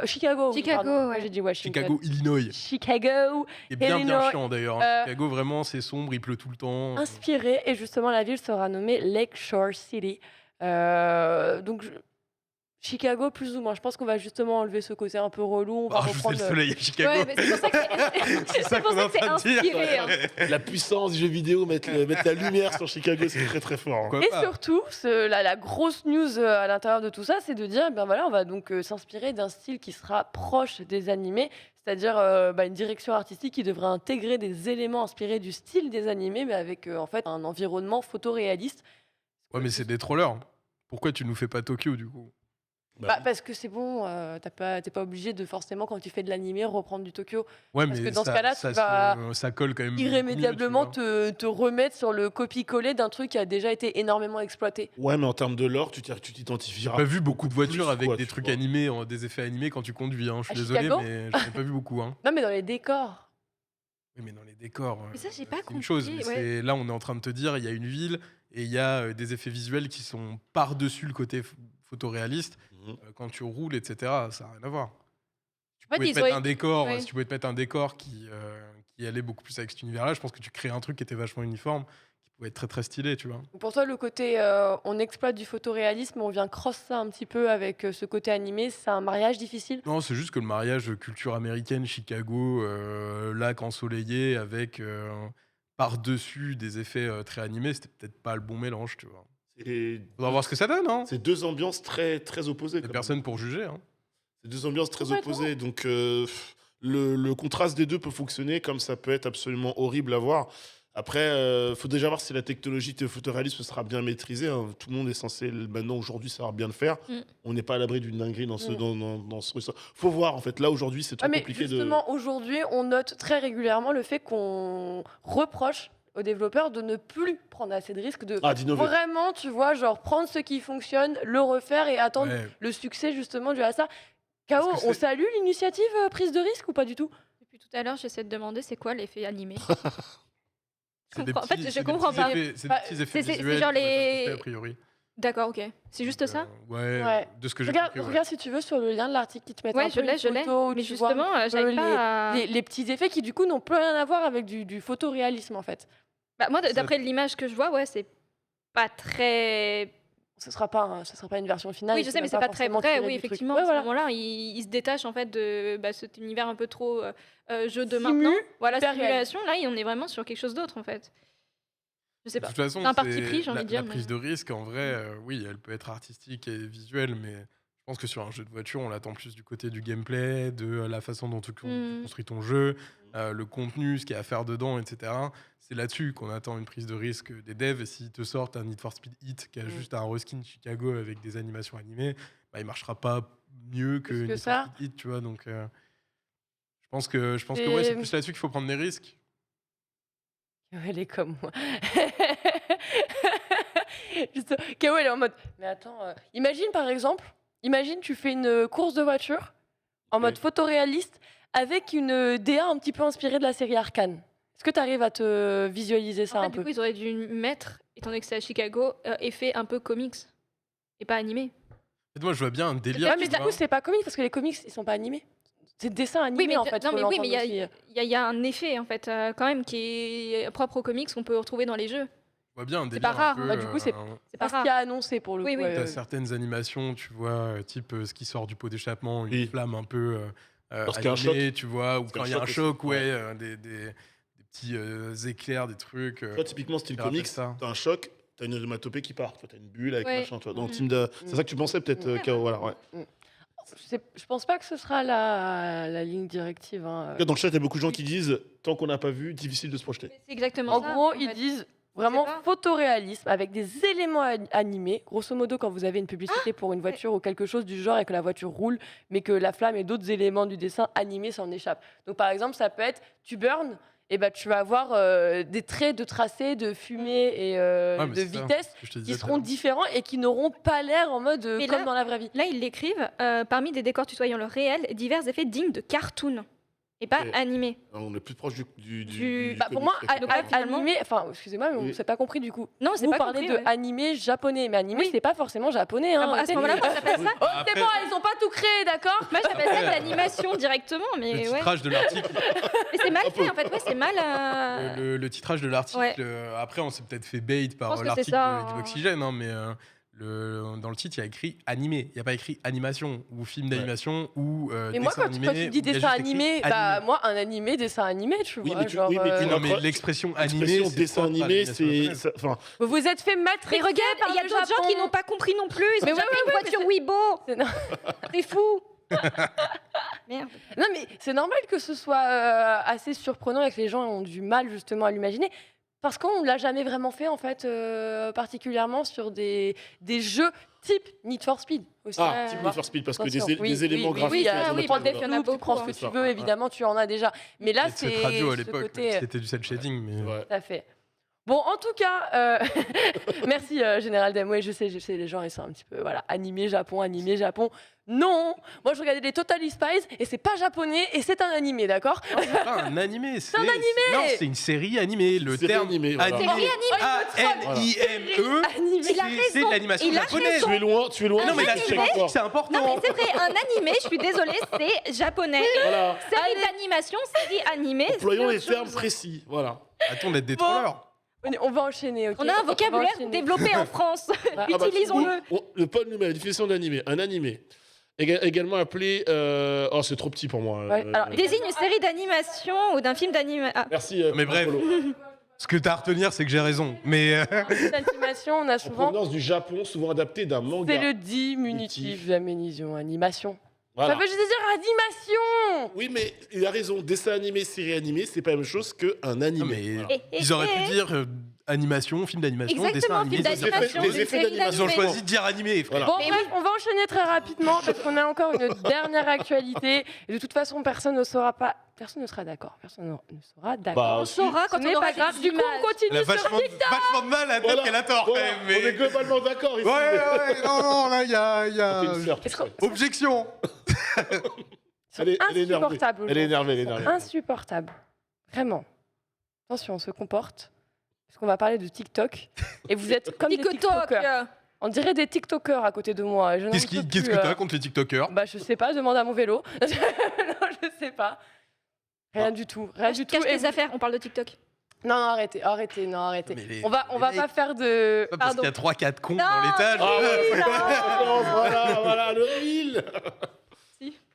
Chicago. oui, Chicago, pardon. ouais. J'ai dit Washington. Chicago, Illinois. Chicago. Et bien Illinois, chiant d'ailleurs. hein. Chicago, vraiment, c'est sombre, il pleut tout le temps. Inspiré, et justement la ville sera nommée Lakeshore City. Donc Chicago plus ou moins. Je pense qu'on va justement enlever ce côté un peu relou. On va Oh, je sais reprendre. le soleil à Chicago. Ouais, mais c'est pour ça que C'est ça pour qu'on ça est en que c'est train de dire. inspiré. Hein. La puissance du jeu vidéo, mettre la lumière sur Chicago, c'est très très fort. hein. Pourquoi Et pas surtout, la grosse news à l'intérieur de tout ça, c'est de dire, ben voilà, on va donc s'inspirer d'un style qui sera proche des animés, c'est-à-dire une direction artistique qui devrait intégrer des éléments inspirés du style des animés, mais avec en fait un environnement photoréaliste. Ouais, mais c'est des trollers. Pourquoi tu nous fais pas Tokyo du coup? Bah, parce que c'est bon, t'es pas obligé de forcément, quand tu fais de l'animé, reprendre du Tokyo. Ouais, Parce mais que dans ce cas-là, tu vas ça colle quand même. irrémédiablement beaucoup mieux, te remettre sur le copier-coller d'un truc qui a déjà été énormément exploité. Ouais, mais en termes de lore, tu tu t'identifieras. vois. J'ai pas vu beaucoup de voitures plus, avec quoi, des tu trucs vois. animés, des effets animés quand tu conduis. Hein. Je suis À désolé, Chicago mais j'en ai pas vu beaucoup. Hein. Non, mais dans les décors. Oui, mais dans les décors. Mais ça, j'ai pas c'est compris. une chose. Mais Ouais. là, on est en train de te dire, il y a une ville et il y a des effets visuels qui sont par-dessus le côté photoréaliste. Mhm. Quand tu roules, etc., ça n'a rien à voir. Tu En fait, pouvais te ils ont mettre un été- décor, ouais. si tu pouvais te mettre un décor qui allait beaucoup plus avec cet univers-là, je pense que tu crées un truc qui était vachement uniforme, qui pouvait être très très stylé, tu vois. Pour toi, le côté on exploite du photoréalisme, on vient cross ça un petit peu avec ce côté animé, c'est un mariage difficile. Non, c'est juste que le mariage culture américaine, Chicago, lac ensoleillé avec par-dessus des effets très animés, c'était peut-être pas le bon mélange, tu vois. Et On va voir ce que ça donne, hein. c'est deux ambiances très, très opposées. Il y a personne pour juger, hein. C'est deux ambiances très Complètement. opposées. Donc, le contraste des deux peut fonctionner, comme ça peut être absolument horrible à voir. Après, il faut déjà voir si la technologie de photoréalisme sera bien maîtrisée, hein. Tout le monde est censé, maintenant, aujourd'hui, savoir bien le faire. On n'est pas à l'abri d'une dinguerie dans ce, dans ce truc. Faut voir, en fait. Là, aujourd'hui, c'est trop Ouais, mais compliqué justement, aujourd'hui, on note très régulièrement le fait qu'on reproche aux développeurs de ne plus prendre assez de risques, de d'innover. vraiment, tu vois, genre prendre ce qui fonctionne, le refaire et attendre Ouais. le succès justement dû à ça. K.O., Parce que on c'est- salue l'initiative prise de risque ou pas du tout? Depuis tout à l'heure, j'essaie de demander c'est quoi l'effet animé. C'est des En fait, petits- je c'est des comprends petits pas. effets- C'est des Bah, petits effets c'est visuels genre qui vont être les- ajustés, a priori. D'accord, ok. C'est juste Donc, ça Ouais. De ce que j'ai Regarde, compris, ouais. regarde si tu veux sur le lien de l'article qui te met un Ouais, peu je une l'ai. photo où Mais tu vois justement, j'arrive pas à... les petits effets qui du coup n'ont plus rien à voir avec du photoréalisme en fait. Bah, moi, Ça- d'après l'image que je vois, ouais, c'est pas très... Ce sera pas une version finale. Oui, je il sais, faut mais même c'est pas très forcément vrai. tirer Oui, du truc. effectivement, Ouais, à ce voilà. moment-là, il se détache en fait de cet univers un peu trop jeu de Simu, maintenant. Voilà, hyper simulation. Là, on est vraiment sur quelque chose d'autre en fait. Je sais De pas. toute façon, C'est un parti c'est- pris, j'ai envie la, de dire, la prise mais- de risque, en vrai, oui, elle peut être artistique et visuelle, mais je pense que sur un jeu de voiture, on l'attend plus du côté du gameplay, de la façon dont tu construis ton jeu, le contenu, ce qu'il y a à faire dedans, etc. C'est là-dessus qu'on attend une prise de risque des devs. Et s'ils te sortent un Need for Speed Heat qui a juste un reskin Chicago avec des animations animées, bah, il marchera pas mieux que Plus que Need ça. for Speed Heat, tu vois. Donc, je pense que Et- ouais, c'est plus là-dessus qu'il faut prendre des risques. Elle est comme moi. Juste, K.O. elle est en mode. Mais attends, imagine par exemple, tu fais une course de voiture en Ok. mode photoréaliste avec une DA un petit peu inspirée de la série Arcane. Est-ce que tu arrives à te visualiser ça En fait, un du peu? coup, ils auraient dû mettre, étant donné que c'est à Chicago, effet un peu comics et pas animé. En fait, moi, je vois bien un délire. Ouais, mais tu du vois. coup, c'est pas comique parce que les comics ils sont pas animés. C'est dessin animé Oui, mais en fait. non, faut mais oui, mais il y a, l'entendre aussi. il y a un effet en fait quand même qui est propre aux comics qu'on peut retrouver dans les jeux. Je vois bien un C'est délire pas rare, un peu, bah, du coup, c'est- C'est pas Pas ce qu'il y rare. a annoncé pour le Oui, coup. oui. ouais, T'as ouais. certaines animations, tu vois, type ce qui sort du pot d'échappement, une Oui. flamme un peu Lorsqu'il y a un animée, tu vois, ou Lorsqu'il quand y il a y a un un choc choc, aussi. ouais, des petits éclairs, des trucs. Toi, typiquement, style ça rappelle comics, ça. t'as un choc, t'as une onomatopée qui part. Toi, t'as une bulle avec Ouais. machin. Toi. Dans le Mhm. team de... C'est ça que tu pensais, peut-être, Ouais. K.O. Voilà, ouais. Je pense pas que ce sera la ligne directive. Hein. Dans le chat, il y a beaucoup de gens qui disent tant qu'on n'a pas vu, difficile de se projeter. C'est exactement En ça. gros, en ils fait. disent vraiment pas. photoréalisme avec des éléments animés. Grosso modo, quand vous avez une Ah publicité pour une voiture ou quelque chose du genre et que la voiture roule, mais que la flamme et d'autres éléments du dessin animé s'en échappent. Donc, par exemple, ça peut être tu burns, et ben tu vas avoir des traits de tracé, de fumée et Ouais, mais de c'est ça, vitesse ce que je te qui disais tout à seront l'heure. différents et qui n'auront pas l'air en mode Mais comme là- dans la vraie vie. Là, ils l'écrivent parmi des décors tutoyant le réel, divers effets dignes de cartoon et pas Ok. animés. On est plus proche du Bah, pour comics, moi, effectivement. finalement- animé, enfin, excusez-moi, mais on Oui. s'est pas compris du coup. Non, c'est Vous pas parlez compris, de ouais. animé japonais, mais animé, Oui. c'est pas forcément japonais. Hein, À ce moment-là, moi, j'appelle ça. Oh, Après- c'est bon, ils ont pas tout créé, d'accord? Moi, j'appelle ça de Après, l'animation directement, Le mais ouais. titrage de l'article, Mais c'est mal fait, en fait. Ouais, c'est mal. le titrage de l'article. Ouais. Après, on s'est peut-être fait bait par pense que l'article c'est ça, du hein. Oxygène, hein, mais dans le titre, il y a écrit animé. Il n'y a pas écrit animation ou film d'animation ou Mais moi, dessin quand animé. tu dis il y a dessin juste écrit animé, bah, moi, un animé, dessin animé, tu Oui, vois. mais tu- genre, oui, mais tu Non, n'as mais pas- l'expression animé, L'expression c'est dessin propre à animé, l'animation c'est. japonaise. Enfin, vous vous êtes fait matrixer Mais regarde, par il y a le d'autres gens Japon. qui n'ont pas compris non plus. Ils ont Mais déjà ouais, pris une voiture Weibo. C'est no- C'est fou. Merde. Non, mais c'est normal que ce soit assez surprenant et que les gens ont du mal justement à l'imaginer. Parce qu'on ne l'a jamais vraiment fait, en fait, particulièrement sur des jeux type Need for Speed aussi. Ah, tu Team vois. Need for Speed, parce que Attention. des Oui, éléments oui, graphiques. oui, il y en a oui, plein, pour le voilà. il y en a Deathloop, tu prends ce beaucoup, que tu hein. veux, évidemment, tu en as déjà. Mais là, Et de c'est cette radio à ce l'époque, côté. c'était du cel shading, mais Ouais. Tout à fait. Bon, en tout cas, merci Général Damoué. Je sais, les gens, ils sont un petit peu, voilà, animé Japon. Non, moi je regardais les Totally Spies et c'est pas japonais et c'est un animé, d'accord? c'est pas un animé, c'est un animé. Non, c'est une série animée. Le Série terme animée, voilà. animé, A-N-I-M-E, Animé. c'est de l'animation Il a japonaise. Tu es loin, Non, mais la du sémantique, checkpoint. c'est important. Non, mais c'est vrai, un animé, je suis désolée, c'est japonais. Voilà. Série d'animation, série animée. c'est Employons les autre chose. termes précis. Voilà. Attends d'être des Bon. trollers. On va enchaîner, ok? On a un va vocabulaire enchaîner. développé en France. Ah bah, Utilisons-le. Le Paul nous met la définition d'animé. Un animé. Également appelé. Oh, c'est trop petit pour moi. Ouais, alors, Désigne une série d'animation ou d'un film d'animation. Merci. Mais bref. Polo. Ce que t'as à retenir, c'est que j'ai raison. Mais L'animation, on a En souvent. provenance du Japon, souvent adapté d'un manga. C'est le diminutif d'Aménision, animation. Voilà. Ça veut juste dire animation. Oui, mais il a raison. Dessin animé, série animée, c'est pas la même chose qu'un animé. mais Voilà. ils auraient pu dire animation, film d'animation, dessin Exactement, animé. film ça serait d'animation, fait. des effets série d'animation. Ils ont d'animé. choisi de dire animé, frère. Voilà. Bon, Mais bref, on va enchaîner très rapidement parce qu'on a encore une dernière actualité. Et de toute façon, personne ne sera d'accord. Personne ne sera d'accord. Bah, On saura Ce quand n'est on aura pas grave. des Du coup, on images. continue Elle a sur vachement de mal à dire Voilà. qu'elle a tort, Voilà. quand même. On est globalement d'accord ici. Ouais, non, là, il y a... T'es une sœur, Est-ce tu qu'on- sais. Objection. Elle est énervée. insupportable. Elle est énervée, elle est énervée. Insupportable. Vraiment. Attention, on se comporte. Parce qu'on va parler de TikTok. Et vous êtes comme des TikTok. TikTokers. On dirait des TikTokers à côté de moi. Je n'en Qu'est-ce peux que plus, t'as contre les TikTokers? Bah, je sais pas, demande à mon vélo. Non, je sais pas. Rien du tout. Rien du tout. Cache Et tes vous- affaires, on parle de TikTok. Non, non, arrêtez. Non, arrêtez. Mais les- On va les pas mecs, faire de. pas parce qu'il y a 3-4 cons dans Non, l'étage. Ah ouais, voilà, le reel.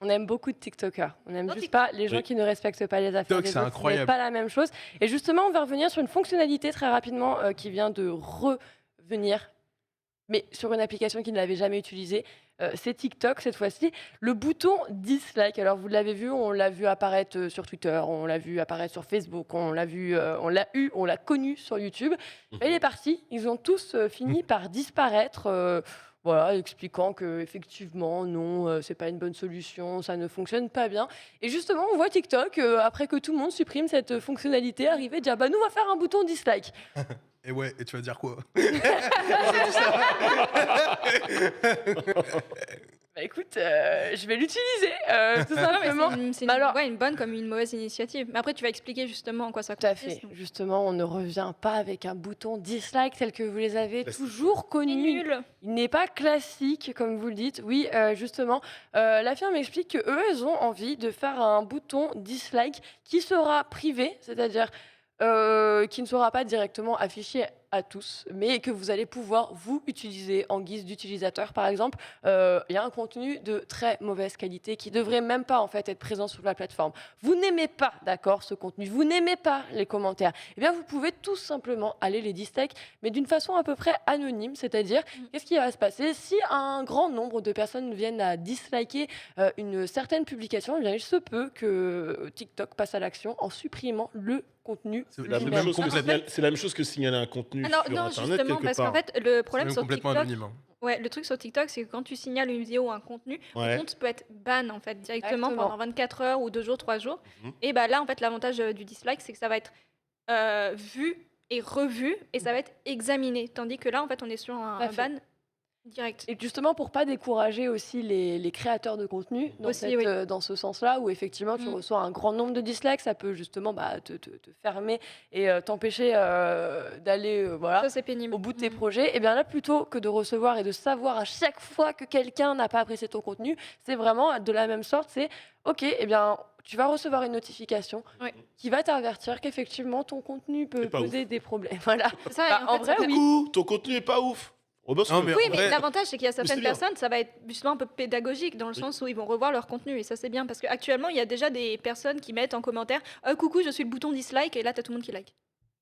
On aime beaucoup de TikTokers. On aime Non, juste TikTok. pas les gens Oui. qui ne respectent pas les affaires TikTok, des c'est autres. incroyable. Ce n'est pas la même chose. Et justement, on va revenir sur une fonctionnalité très rapidement qui vient de revenir, mais sur une application qui ne l'avait jamais utilisée. C'est TikTok cette fois-ci. Le bouton dislike. Alors vous l'avez vu, on l'a vu apparaître sur Twitter, on l'a vu apparaître sur Facebook, on l'a connu sur YouTube. Et il est parti. Ils ont tous fini par disparaître. Voilà, expliquant que effectivement non, c'est pas une bonne solution, ça ne fonctionne pas bien. Et justement, on voit TikTok après que tout le monde supprime cette fonctionnalité, arriver dire bah nous on va faire un bouton dislike. Et ouais, et tu vas dire quoi? Bah écoute, je vais l'utiliser tout Non, mais simplement. c'est Bah alors- une bonne comme une mauvaise initiative. Mais après, tu vas expliquer justement en quoi ça Tout à consiste. fait. Justement, on ne revient pas avec un bouton dislike tel que vous les avez Classique. toujours C'est connus. nul. Il n'est pas classique, comme vous le dites. Oui, justement, la firme explique que eux, ils ont envie de faire un bouton dislike qui sera privé, c'est-à-dire qui ne sera pas directement affiché à tous, mais que vous allez pouvoir vous utiliser en guise d'utilisateur. Par exemple, il y a un contenu de très mauvaise qualité qui devrait même pas en fait être présent sur la plateforme. Vous n'aimez pas, d'accord, ce contenu, vous n'aimez pas les commentaires. Eh bien, vous pouvez tout simplement aller les dislike, mais d'une façon à peu près anonyme, c'est-à-dire qu'est-ce qui va se passer si un grand nombre de personnes viennent à disliker une certaine publication, eh bien, il se peut que TikTok passe à l'action en supprimant le contenu C'est La C'est même lui-même. même chose que complètement- c'est la même chose que signaler un contenu Ah non, sur non, Internet justement, quelque parce part. qu'en fait, le C'est problème même sur complètement TikTok, anonyme. Hein. ouais, le truc sur TikTok, c'est que quand tu signales une vidéo ou un contenu, Ouais. ton compte peut être ban en fait directement Exactement. pendant 24 heures ou 2 jours, 3 jours. Mhm. Et bah là, en fait, l'avantage du dislike, c'est que ça va être vu et revu et ça va être examiné. Tandis que là, en fait, on est sur Tout à un fait. ban direct. Et justement, pour pas décourager aussi les créateurs de contenu dans, Aussi, oui. dans ce sens-là, où effectivement tu Mm. reçois un grand nombre de dislikes, ça peut justement te fermer et t'empêcher d'aller voilà, Ça, c'est pénible. au bout de tes Mhm. projets. Et bien là, plutôt que de recevoir et de savoir à chaque fois que quelqu'un n'a pas apprécié ton contenu, c'est vraiment de la même sorte, c'est OK, eh bien tu vas recevoir une notification Ouais. qui va t'avertir qu'effectivement ton contenu peut C'est pas poser des problèmes. Voilà. C'est ça, et Bah, en fait, vrai, ça fait- oui. Coucou, ton contenu est pas ouf. On bosse Non, le- mais Oui, en mais vrai- l'avantage, c'est qu'il y a c'est certaines bien. personnes, ça va être justement un peu pédagogique dans le Oui. sens où ils vont revoir leur contenu et ça, c'est bien parce qu'actuellement, il y a déjà des personnes qui mettent en commentaire coucou, je suis le bouton dislike et là, t'as tout le monde qui like.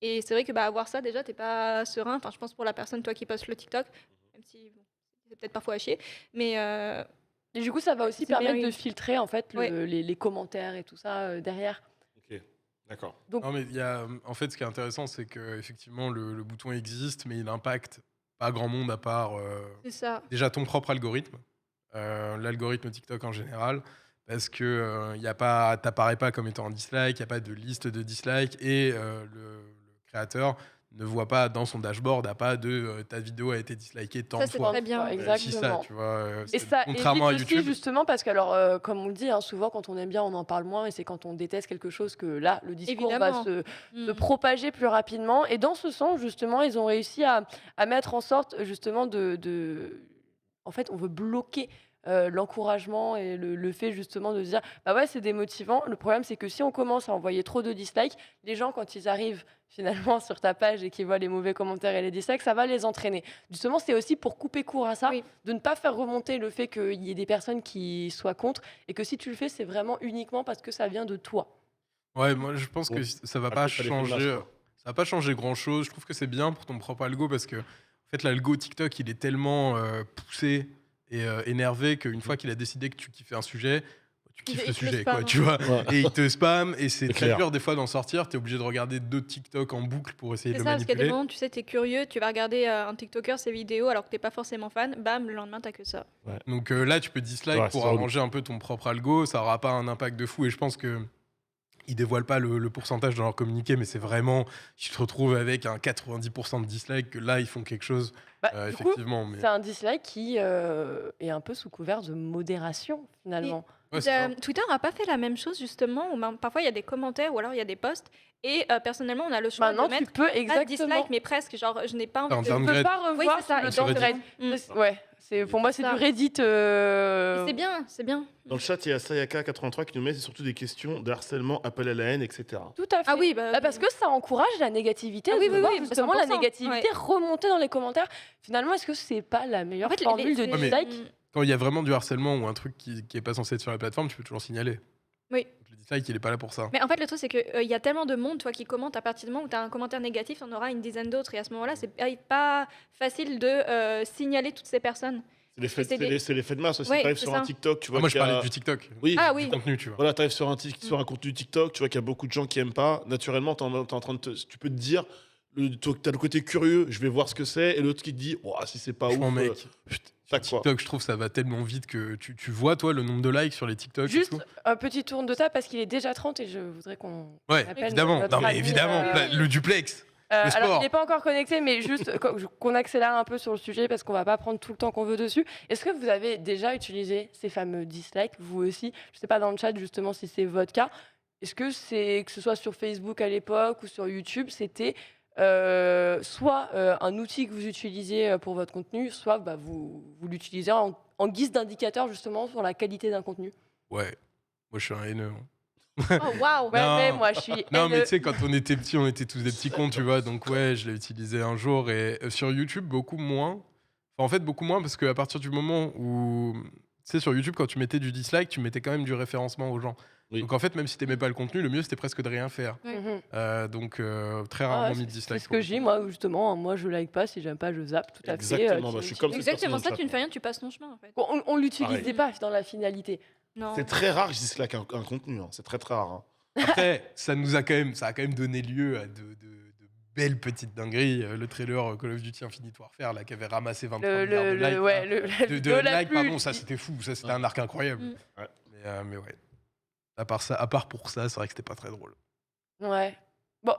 Et c'est vrai que bah, avoir ça, déjà, t'es pas serein. Enfin, je pense pour la personne, toi qui postes le TikTok, même si bon, c'est peut-être parfois à chier, mais Et du coup, ça va aussi C'est bien, permettre oui. de filtrer en fait Ouais. les commentaires et tout ça derrière. Ok, d'accord. Non, mais il y a, en fait, ce qui est intéressant, c'est que effectivement le bouton existe, mais il impacte pas grand monde à part c'est ça. déjà ton propre algorithme, l'algorithme TikTok en général, parce que y a pas, t'apparais pas comme étant un dislike, il n'y a pas de liste de dislikes et le créateur ne voit pas dans son dashboard, a pas de ta vidéo a été dislikée tant Ça, de c'est fois. très bien. Si ça, Exactement. tu vois. Et ça contrairement à évite aussi YouTube. justement parce que alors comme on le dit hein, souvent quand on aime bien on en parle moins et c'est quand on déteste quelque chose que là le discours Évidemment. va se Mm. propager plus rapidement et dans ce sens justement ils ont réussi à mettre en sorte justement en fait on veut bloquer l'encouragement et le fait justement de se dire bah ouais c'est démotivant. Le problème c'est que si on commence à envoyer trop de dislikes, les gens quand ils arrivent finalement sur ta page et qu'ils voient les mauvais commentaires et les dislikes, ça va les entraîner. Justement c'est aussi pour couper court à ça, Oui. de ne pas faire remonter le fait qu'il y ait des personnes qui soient contre et que si tu le fais c'est vraiment uniquement parce que ça vient de toi. Ouais, moi je pense Bon. que ça va Après, pas ça les fait changer. masses, quoi. Ça n'a pas changé grand-chose. Je trouve que c'est bien pour ton propre algo parce que, en fait, l'algo TikTok, il est tellement poussé et énervé qu'une fois qu'il a décidé que tu kiffais un sujet, tu kiffes le Il te le sujet, spam. quoi, tu vois. Ouais. Et il te spam et c'est C'est très clair. dur des fois d'en sortir. Tu es obligé de regarder d'autres TikTok en boucle pour essayer C'est de ça, le parce qu'à des manipuler. moments, tu sais, t'es curieux, tu vas regarder un TikToker, ses vidéos, alors que t'es pas forcément fan, bam, le lendemain, t'as que ça. Donc là, tu peux dislike Ouais, pour c'est relou. arranger un peu ton propre algo. Ça n'aura pas un impact de fou. Et je pense que ils dévoilent pas le pourcentage dans leur communiqué, mais c'est vraiment, tu te retrouves avec un 90% de dislike, que là, ils font quelque chose, Du coup, effectivement. Mais... c'est un dislike qui est un peu sous couvert de modération, finalement. Ouais, c'est ça. Twitter n'a pas fait la même chose, justement, où parfois il y a des commentaires ou alors il y a des posts, et personnellement, on a le choix Maintenant, de tu mettre peux pas de exactement. dislike, mais presque, genre, je n'ai pas C'est un envie de... Tu peux downgrade. pas Oui, revoir c'est ça, le sur Reddit. downgrade. Mm. Ouais, pour moi, c'est Ça. du Reddit. C'est bien, c'est bien. Dans le chat, il y a Sayaka83 qui nous met c'est surtout des questions de harcèlement, appel à la haine, etc. Tout à fait. Ah oui, bah, Parce que ça encourage la négativité. Ah oui, de oui, voir oui, justement la 100%, négativité remonter dans les commentaires. Finalement, est-ce que c'est pas la meilleure En fait, formule de Ouais, mais- dislike Quand il y a vraiment du harcèlement ou un truc qui est pas censé être sur la plateforme, tu peux toujours signaler. Oui. Donc, le dislike, il est pas là pour ça. Mais en fait, le truc, c'est qu'il y a tellement de monde, toi, qui commente à partir du moment où tu as un commentaire négatif, on aura une dizaine d'autres. Et à ce moment-là, c'est pas facile de signaler toutes ces personnes. C'est l'effet de masse aussi. Ouais, T'arrives c'est sur ça. un TikTok, tu vois. Ah, moi, je qu'il y a- parlais du TikTok. Oui. Ah Du oui. contenu, tu vois. Voilà, t'arrives sur un contenu TikTok, tu vois qu'il y a beaucoup de gens qui aiment pas. Naturellement, t'es en train de tu peux te dire, t'as le côté curieux, je vais voir ce que c'est, et l'autre qui te dit, ouah, si c'est pas ouf, Franchement, mec, tac quoi. TikTok, je trouve ça va tellement vite que tu vois, toi, le nombre de likes sur les TikTok. et Juste tout. un petit tour de table parce qu'il est déjà 30 et je voudrais qu'on. Ouais, appelle évidemment. notre Non, mais ami, évidemment. oui, oui. Le duplex. Le Alors, sport. il n'est pas encore connecté, mais juste qu'on accélère un peu sur le sujet parce qu'on va pas prendre tout le temps qu'on veut dessus. Est-ce que vous avez déjà utilisé ces fameux dislikes, vous aussi? Je sais pas dans le chat justement si c'est votre cas. Est-ce que c'est que ce soit sur Facebook à l'époque ou sur YouTube, c'était soit un outil que vous utilisiez pour votre contenu, soit bah, vous l'utilisez en guise d'indicateur justement sur la qualité d'un contenu? Ouais. Moi, je suis un haineux. Oh, waouh! Ouais, Non. mais moi je suis. Non, mais haineux. tu sais, quand on était petits, on était tous des petits cons, tu vois. Donc, ouais, je l'ai utilisé un jour. Et sur YouTube, beaucoup moins. Enfin, en fait, beaucoup moins parce qu'à partir du moment où. Tu sais, sur YouTube, quand tu mettais du dislike, tu mettais quand même du référencement aux gens. Oui. Donc, en fait, même si t'aimais pas le contenu, le mieux, c'était presque de rien faire. Mhm. Donc, très Ah, rarement mis c'est de dislike. ce que j'ai, moi, justement. Moi, je like pas. Si j'aime pas, je zappe. Tout à fait. Exactement, bah, je suis comme cette Exactement personne ça, dans tu le ne fais rien, tu passes ton chemin, en fait. On l'utilisait Pareil. pas dans la finalité. Non. C'est très rare que je dislike un contenu, hein. C'est très très rare. Hein. Après, ça a quand même donné lieu à de belles petites dingueries. Le trailer Call of Duty Infinite Warfare, là, qui avait ramassé 23 milliards de likes. Ouais, la de vidéo la likes, plus- pardon, ça c'était fou. Ça, c'était un arc incroyable. Mm. Ouais. Mais ouais. À part pour ça, c'est vrai que c'était pas très drôle. Ouais. Bon.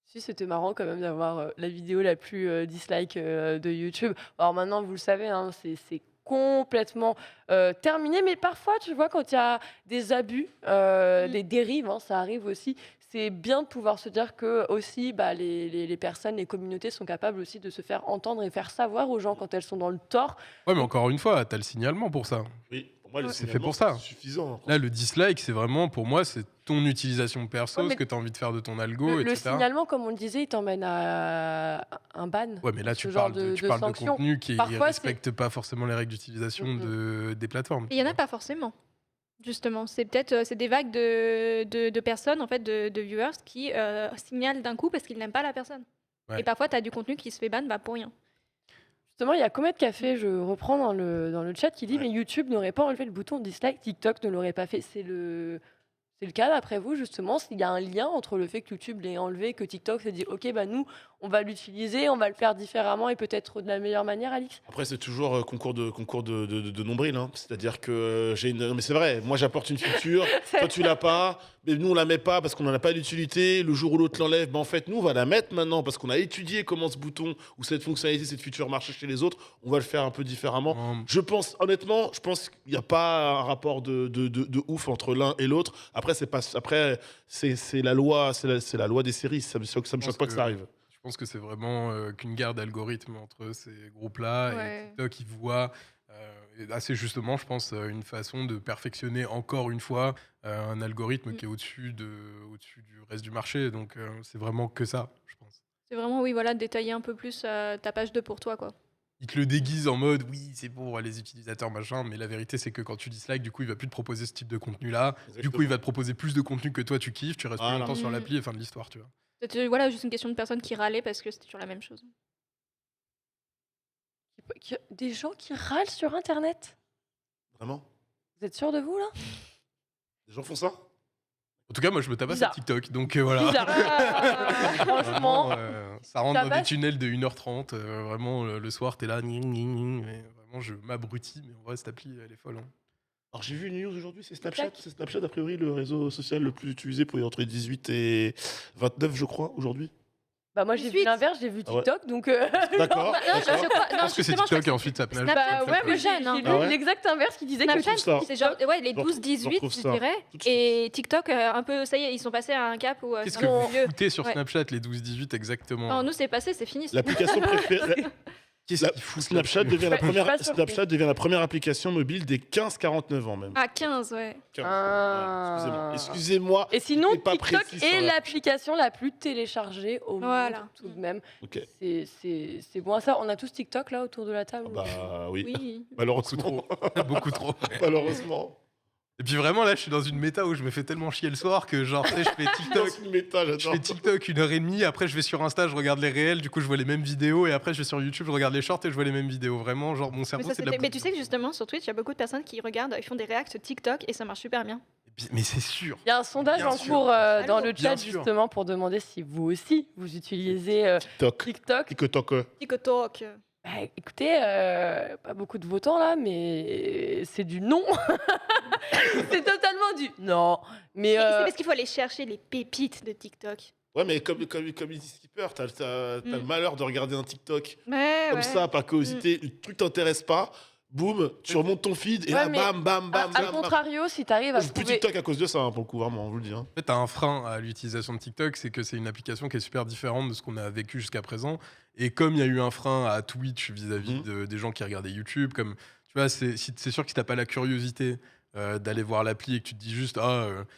Si, c'était marrant quand même d'avoir la vidéo la plus dislike de YouTube. Alors maintenant, vous le savez, hein, c'est complètement terminé. Mais parfois, tu vois, quand il y a des abus, des dérives, hein, ça arrive aussi. C'est bien de pouvoir se dire que aussi, bah, les personnes, les communautés sont capables aussi de se faire entendre et faire savoir aux gens quand elles sont dans le tort. Ouais, mais encore une fois, t'as le signalement pour ça. Oui, pour moi, le Ouais. C'est fait signalement, pour ça. c'est suffisant. hein. Là, le dislike, c'est vraiment, pour moi, c'est ton utilisation perso, Ouais, mais ce que t'as envie de faire de ton algo, Le etc. signalement, comme on le disait, il t'emmène à un ban. Ouais, mais là, ce tu genre parles de, tu parles de sanction. contenu qui Parfois, respecte pas forcément les règles d'utilisation des plateformes. Et il n'y en a pas forcément. Justement, c'est peut-être c'est des vagues de personnes, en fait, de viewers qui signalent d'un coup parce qu'ils n'aiment pas la personne. Ouais. Et parfois, tu as du contenu qui se fait ban pour rien. Justement, il y a Comet Café, je reprends dans le chat, qui dit Ouais. mais YouTube n'aurait pas enlevé le bouton dislike, TikTok ne l'aurait pas fait. C'est le cas d'après vous, justement, s'il y a un lien entre le fait que YouTube l'ait enlevé, que TikTok s'est dit ok, bah nous, on va l'utiliser, on va le faire différemment et peut-être de la meilleure manière, Alix? Après, c'est toujours concours de nombril. Hein. C'est-à-dire que j'ai une. Non, mais c'est vrai, moi j'apporte une feature, toi tu l'as pas, mais nous on la met pas parce qu'on n'en a pas d'utilité. Le jour où l'autre l'enlève, ben en fait, nous on va la mettre maintenant parce qu'on a étudié comment ce bouton ou cette fonctionnalité, cette feature marchait chez les autres. On va le faire un peu différemment. Je pense, honnêtement, qu'il n'y a pas un rapport de ouf entre l'un et l'autre. Après, c'est la loi, c'est la loi des séries. Ça me choque pas que ça arrive. Je pense que c'est vraiment qu'une guerre d'algorithmes entre ces groupes-là. Ouais. Et TikTok, ils voient assez justement, je pense, une façon de perfectionner encore une fois un algorithme qui est au-dessus du reste du marché. Donc, c'est vraiment que ça, je pense. C'est vraiment, oui, voilà, détailler un peu plus ta page 2 pour toi, quoi. Ils te le déguisent en mode oui, c'est pour les utilisateurs, machin, mais la vérité, c'est que quand tu dislikes, du coup, il va plus te proposer ce type de contenu-là. Du coup, il va te proposer plus de contenu que toi, tu kiffes, tu restes plus Voilà. longtemps sur Mhm. l'appli et fin de l'histoire, tu vois. C'était voilà, juste une question de personnes qui râlaient parce que c'était toujours la même chose. Des gens qui râlent sur Internet. Vraiment? Vous êtes sûr de vous là? Les gens font ça? En tout cas, moi, je me tabasse à Bizarre. TikTok, donc voilà. Bizarre. Franchement. Vraiment, ça rentre dans des Tabasse. tunnels de 1h30. Vraiment, le soir, t'es là, mais vraiment, je m'abrutis. Mais en vrai, cette appli, elle est folle. Hein. Alors j'ai vu une news aujourd'hui, c'est Snapchat. Tac. C'est Snapchat, a priori, le réseau social le plus utilisé pour entre 18 et 29, je crois, aujourd'hui. Bah moi j'ai vu 18. l'inverse, j'ai vu Ah ouais. TikTok, donc... D'accord. Non, je d'accord. crois, Je pense que c'est justement, je crois TikTok et ensuite ça Snapchat, Bah Snapchat, ouais, plus mais jeune, hein. j'ai Ah lu ouais l'exact inverse qui disait que Snapchat, Snapchat, ça. c'est genre ouais, les Je retrouve 12-18, je ça. dirais. Tout de suite. Et TikTok, un peu, ça y est, ils sont passés à un cap où Qu'est-ce c'est que un vous peu vieux. foutez sur Ouais. Snapchat, les 12-18 exactement? Non, nous, c'est passé, c'est fini. L'application préférée. Qu'est-ce qu'ils foutent Snapchat là-dessus devient la Je suis pas première. surprise. Snapchat devient la première application mobile des 15-49 ans même. À 15, ouais. 15. Ah. Ouais, excusez-moi. Et sinon, T'es pas TikTok précis sur est la- l'application la plus téléchargée au Voilà. monde tout de même. Ok. C'est bon à ça. On a tous TikTok là autour de la table. Bah oui. Oui. Malheureusement. Beaucoup trop. Malheureusement. Et puis vraiment, là, je suis dans une méta où je me fais tellement chier le soir que genre, tu sais, je fais TikTok. Dans une méta, Je j'adore. fais TikTok 1h30, après je vais sur Insta, je regarde les réels, du coup je vois les mêmes vidéos, et après je vais sur YouTube, je regarde les shorts et je vois les mêmes vidéos. Vraiment, genre mon Mais, cerveau ça, c'est de la mais tu sais que justement, sur Twitch, il y a beaucoup de personnes qui regardent, ils font des reacts TikTok et ça marche super bien. Mais c'est sûr. Il y a un sondage Bien en sûr. cours dans le Bien chat sûr. justement pour demander si vous aussi vous utilisez TikTok. TikTok. TikTok. TikTok. Bah, écoutez, pas beaucoup de votants là, mais c'est du non. C'est totalement du non. Mais Et c'est parce qu'il faut aller chercher les pépites de TikTok. Ouais, mais comme il dit Skipper, t'as le malheur de regarder un TikTok Ouais, comme ça, par curiosité, le truc t'intéresse pas, boum, tu remontes ton feed et Ouais, là, mais bam, bam, bam, à bam, bam. contrario, si t'arrives à Je plus trouver... TikTok à cause de ça, hein, pour le coup, vraiment, on vous le dit. Hein. En fait, t'as un frein à l'utilisation de TikTok, c'est que c'est une application qui est super différente de ce qu'on a vécu jusqu'à présent. Et comme il y a eu un frein à Twitch vis-à-vis des gens qui regardaient YouTube, comme tu vois, c'est sûr que si t'as pas la curiosité d'aller voir l'appli et que tu te dis juste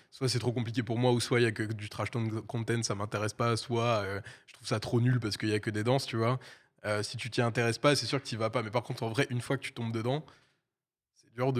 soit c'est trop compliqué pour moi ou soit il y a que du trash content, ça m'intéresse pas, soit je trouve ça trop nul parce qu'il y a que des danses, tu vois. Si tu t'y intéresses pas, c'est sûr que t'y vas pas. Mais par contre, en vrai, une fois que tu tombes dedans, c'est dur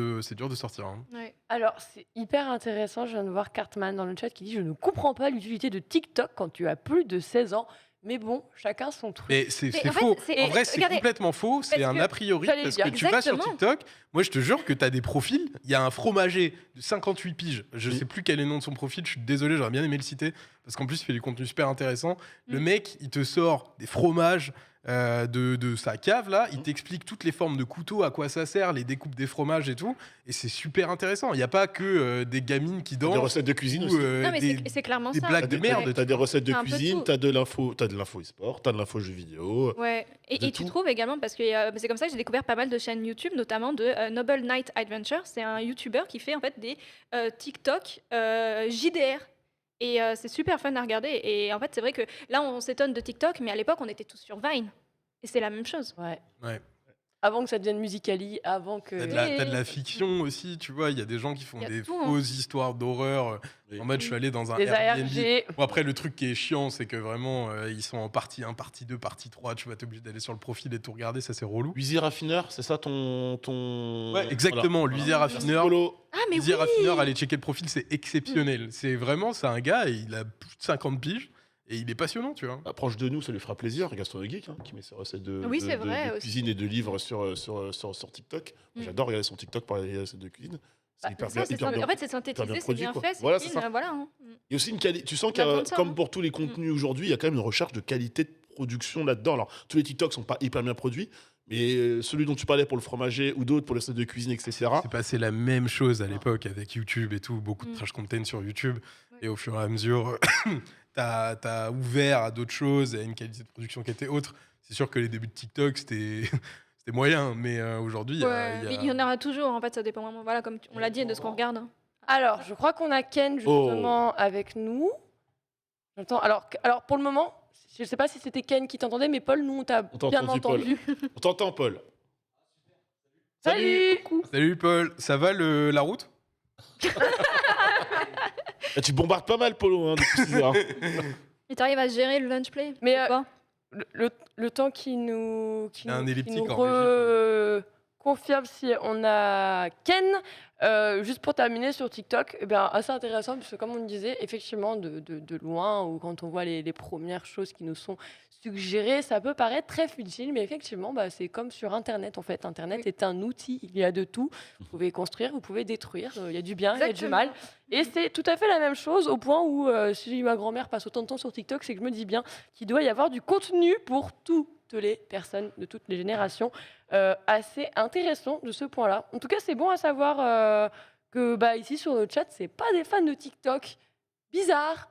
de sortir. Hein. Ouais. Alors, c'est hyper intéressant. Je viens de voir Cartman dans le chat qui dit « Je ne comprends pas l'utilité de TikTok quand tu as plus de 16 ans. » Mais bon, chacun son truc. Mais c'est Mais en fait, faux. c'est- En vrai, c'est regardez, complètement faux. C'est parce un que- a priori. j'allais Parce le que dire. tu vas sur Exactement. TikTok, moi je te jure que tu as des profils. Il y a un fromager de 58 piges. Je Oui. sais plus quel est le nom de son profil. Je suis désolé, j'aurais bien aimé le citer. Parce qu'en plus, il fait du contenu super intéressant. Le mec, il te sort des fromages de sa cave là. Il t'explique toutes les formes de couteaux, à quoi ça sert, les découpes des fromages et tout. Et c'est super intéressant. Il n'y a pas que des gamines qui T'as dansent. des recettes de cuisine ou, aussi. Non, mais des- c'est clairement des ça. blagues T'as de des- merde. T'as des recettes de Un peu cuisine, tout. t'as de l'info e-sport, t'as de l'info jeux vidéo. Ouais. de Et tu tout. trouves également, parce que c'est comme ça que j'ai découvert pas mal de chaînes YouTube, notamment de Noble Night Adventure. C'est un YouTuber qui fait en fait des TikTok JDR. Et c'est super fun à regarder. Et en fait, c'est vrai que là, on s'étonne de TikTok, mais à l'époque, on était tous sur Vine. Et c'est la même chose. Ouais. Ouais. Avant que ça devienne Musicali, avant que... T'as de la fiction aussi, tu vois. Il y a des gens qui font Il y a des tout, hein. fausses histoires d'horreur. Oui. En mode, je suis allé dans un Des Airbnb. ARG. Bon, après, le truc qui est chiant, c'est que vraiment, ils sont en partie 1, partie 2, partie 3. Tu vas t'obligé d'aller sur le profil et tout regarder. Ça, c'est relou. Huisier raffineur, c'est ça ton. Ouais, exactement. Voilà. L'huisier raffineur. Polo. Ah, mais L'huisier oui raffineur, allez checker le profil, c'est exceptionnel. C'est vraiment, c'est un gars, et il a plus de 50 piges. Et il est passionnant, tu vois. Bah, proche de nous, ça lui fera plaisir. Gaston Le Geek, hein, qui met ses recettes de, Oui, de- c'est de- vrai de aussi. cuisine et de livres sur TikTok. Moi, j'adore regarder son TikTok pour les recettes de cuisine. C'est hyper bien. Ça, c'est hyper bien. en fait, c'est synthétisé, c'est produit, bien quoi. fait, c'est Voilà, clean, c'est ça. voilà. Hein. Il y a aussi une qualité. Tu sens On a besoin de ça, comme hein. pour tous les contenus aujourd'hui, il y a quand même une recherche de qualité de production là-dedans. Alors, tous les TikToks sont pas hyper bien produits, mais celui dont tu parlais pour le fromager ou d'autres pour les recettes de cuisine, etc. C'est passé la même chose à l'époque avec YouTube et tout, beaucoup de trash content sur YouTube. Ouais. Et au fur et à mesure, t'as ouvert à d'autres choses, à une qualité de production qui était autre. C'est sûr que les débuts de TikTok, c'était c'était moyen, mais aujourd'hui, il y a- Ouais, mais il y en aura toujours, en fait, ça dépend vraiment, voilà, comme on l'a dit, de ce qu'on regarde. hein. Alors, je crois qu'on a Ken justement avec nous. J'entends. Alors, pour le moment, je ne sais pas si c'était Ken qui t'entendait, mais Paul, nous, on t'a On t'a bien entendu, Paul. entendu. On t'entend, Paul. Salut. Salut Paul, ça va la route? Ah, tu bombardes pas mal, Polo, hein, depuis 6 heures. Et t'arrives à gérer le lunch play Mais, ou pas Le temps qui nous un elliptique nous en régie. confirme si on a Ken. Juste pour terminer sur TikTok, eh bien, assez intéressant, puisque comme on le disait, effectivement, de loin, ou quand on voit les premières choses qui nous sont suggérées, ça peut paraître très futile, mais effectivement, c'est comme sur Internet, en fait. Internet est un outil, il y a de tout. Vous pouvez construire, vous pouvez détruire, il y a du bien, il y a du mal. Et c'est tout à fait la même chose, au point où, si ma grand-mère passe autant de temps sur TikTok, c'est que je me dis bien qu'il doit y avoir du contenu pour toutes les personnes de toutes les générations. Assez intéressant de ce point-là. En tout cas, c'est bon à savoir que ici sur le chat, c'est pas des fans de TikTok. Bizarre.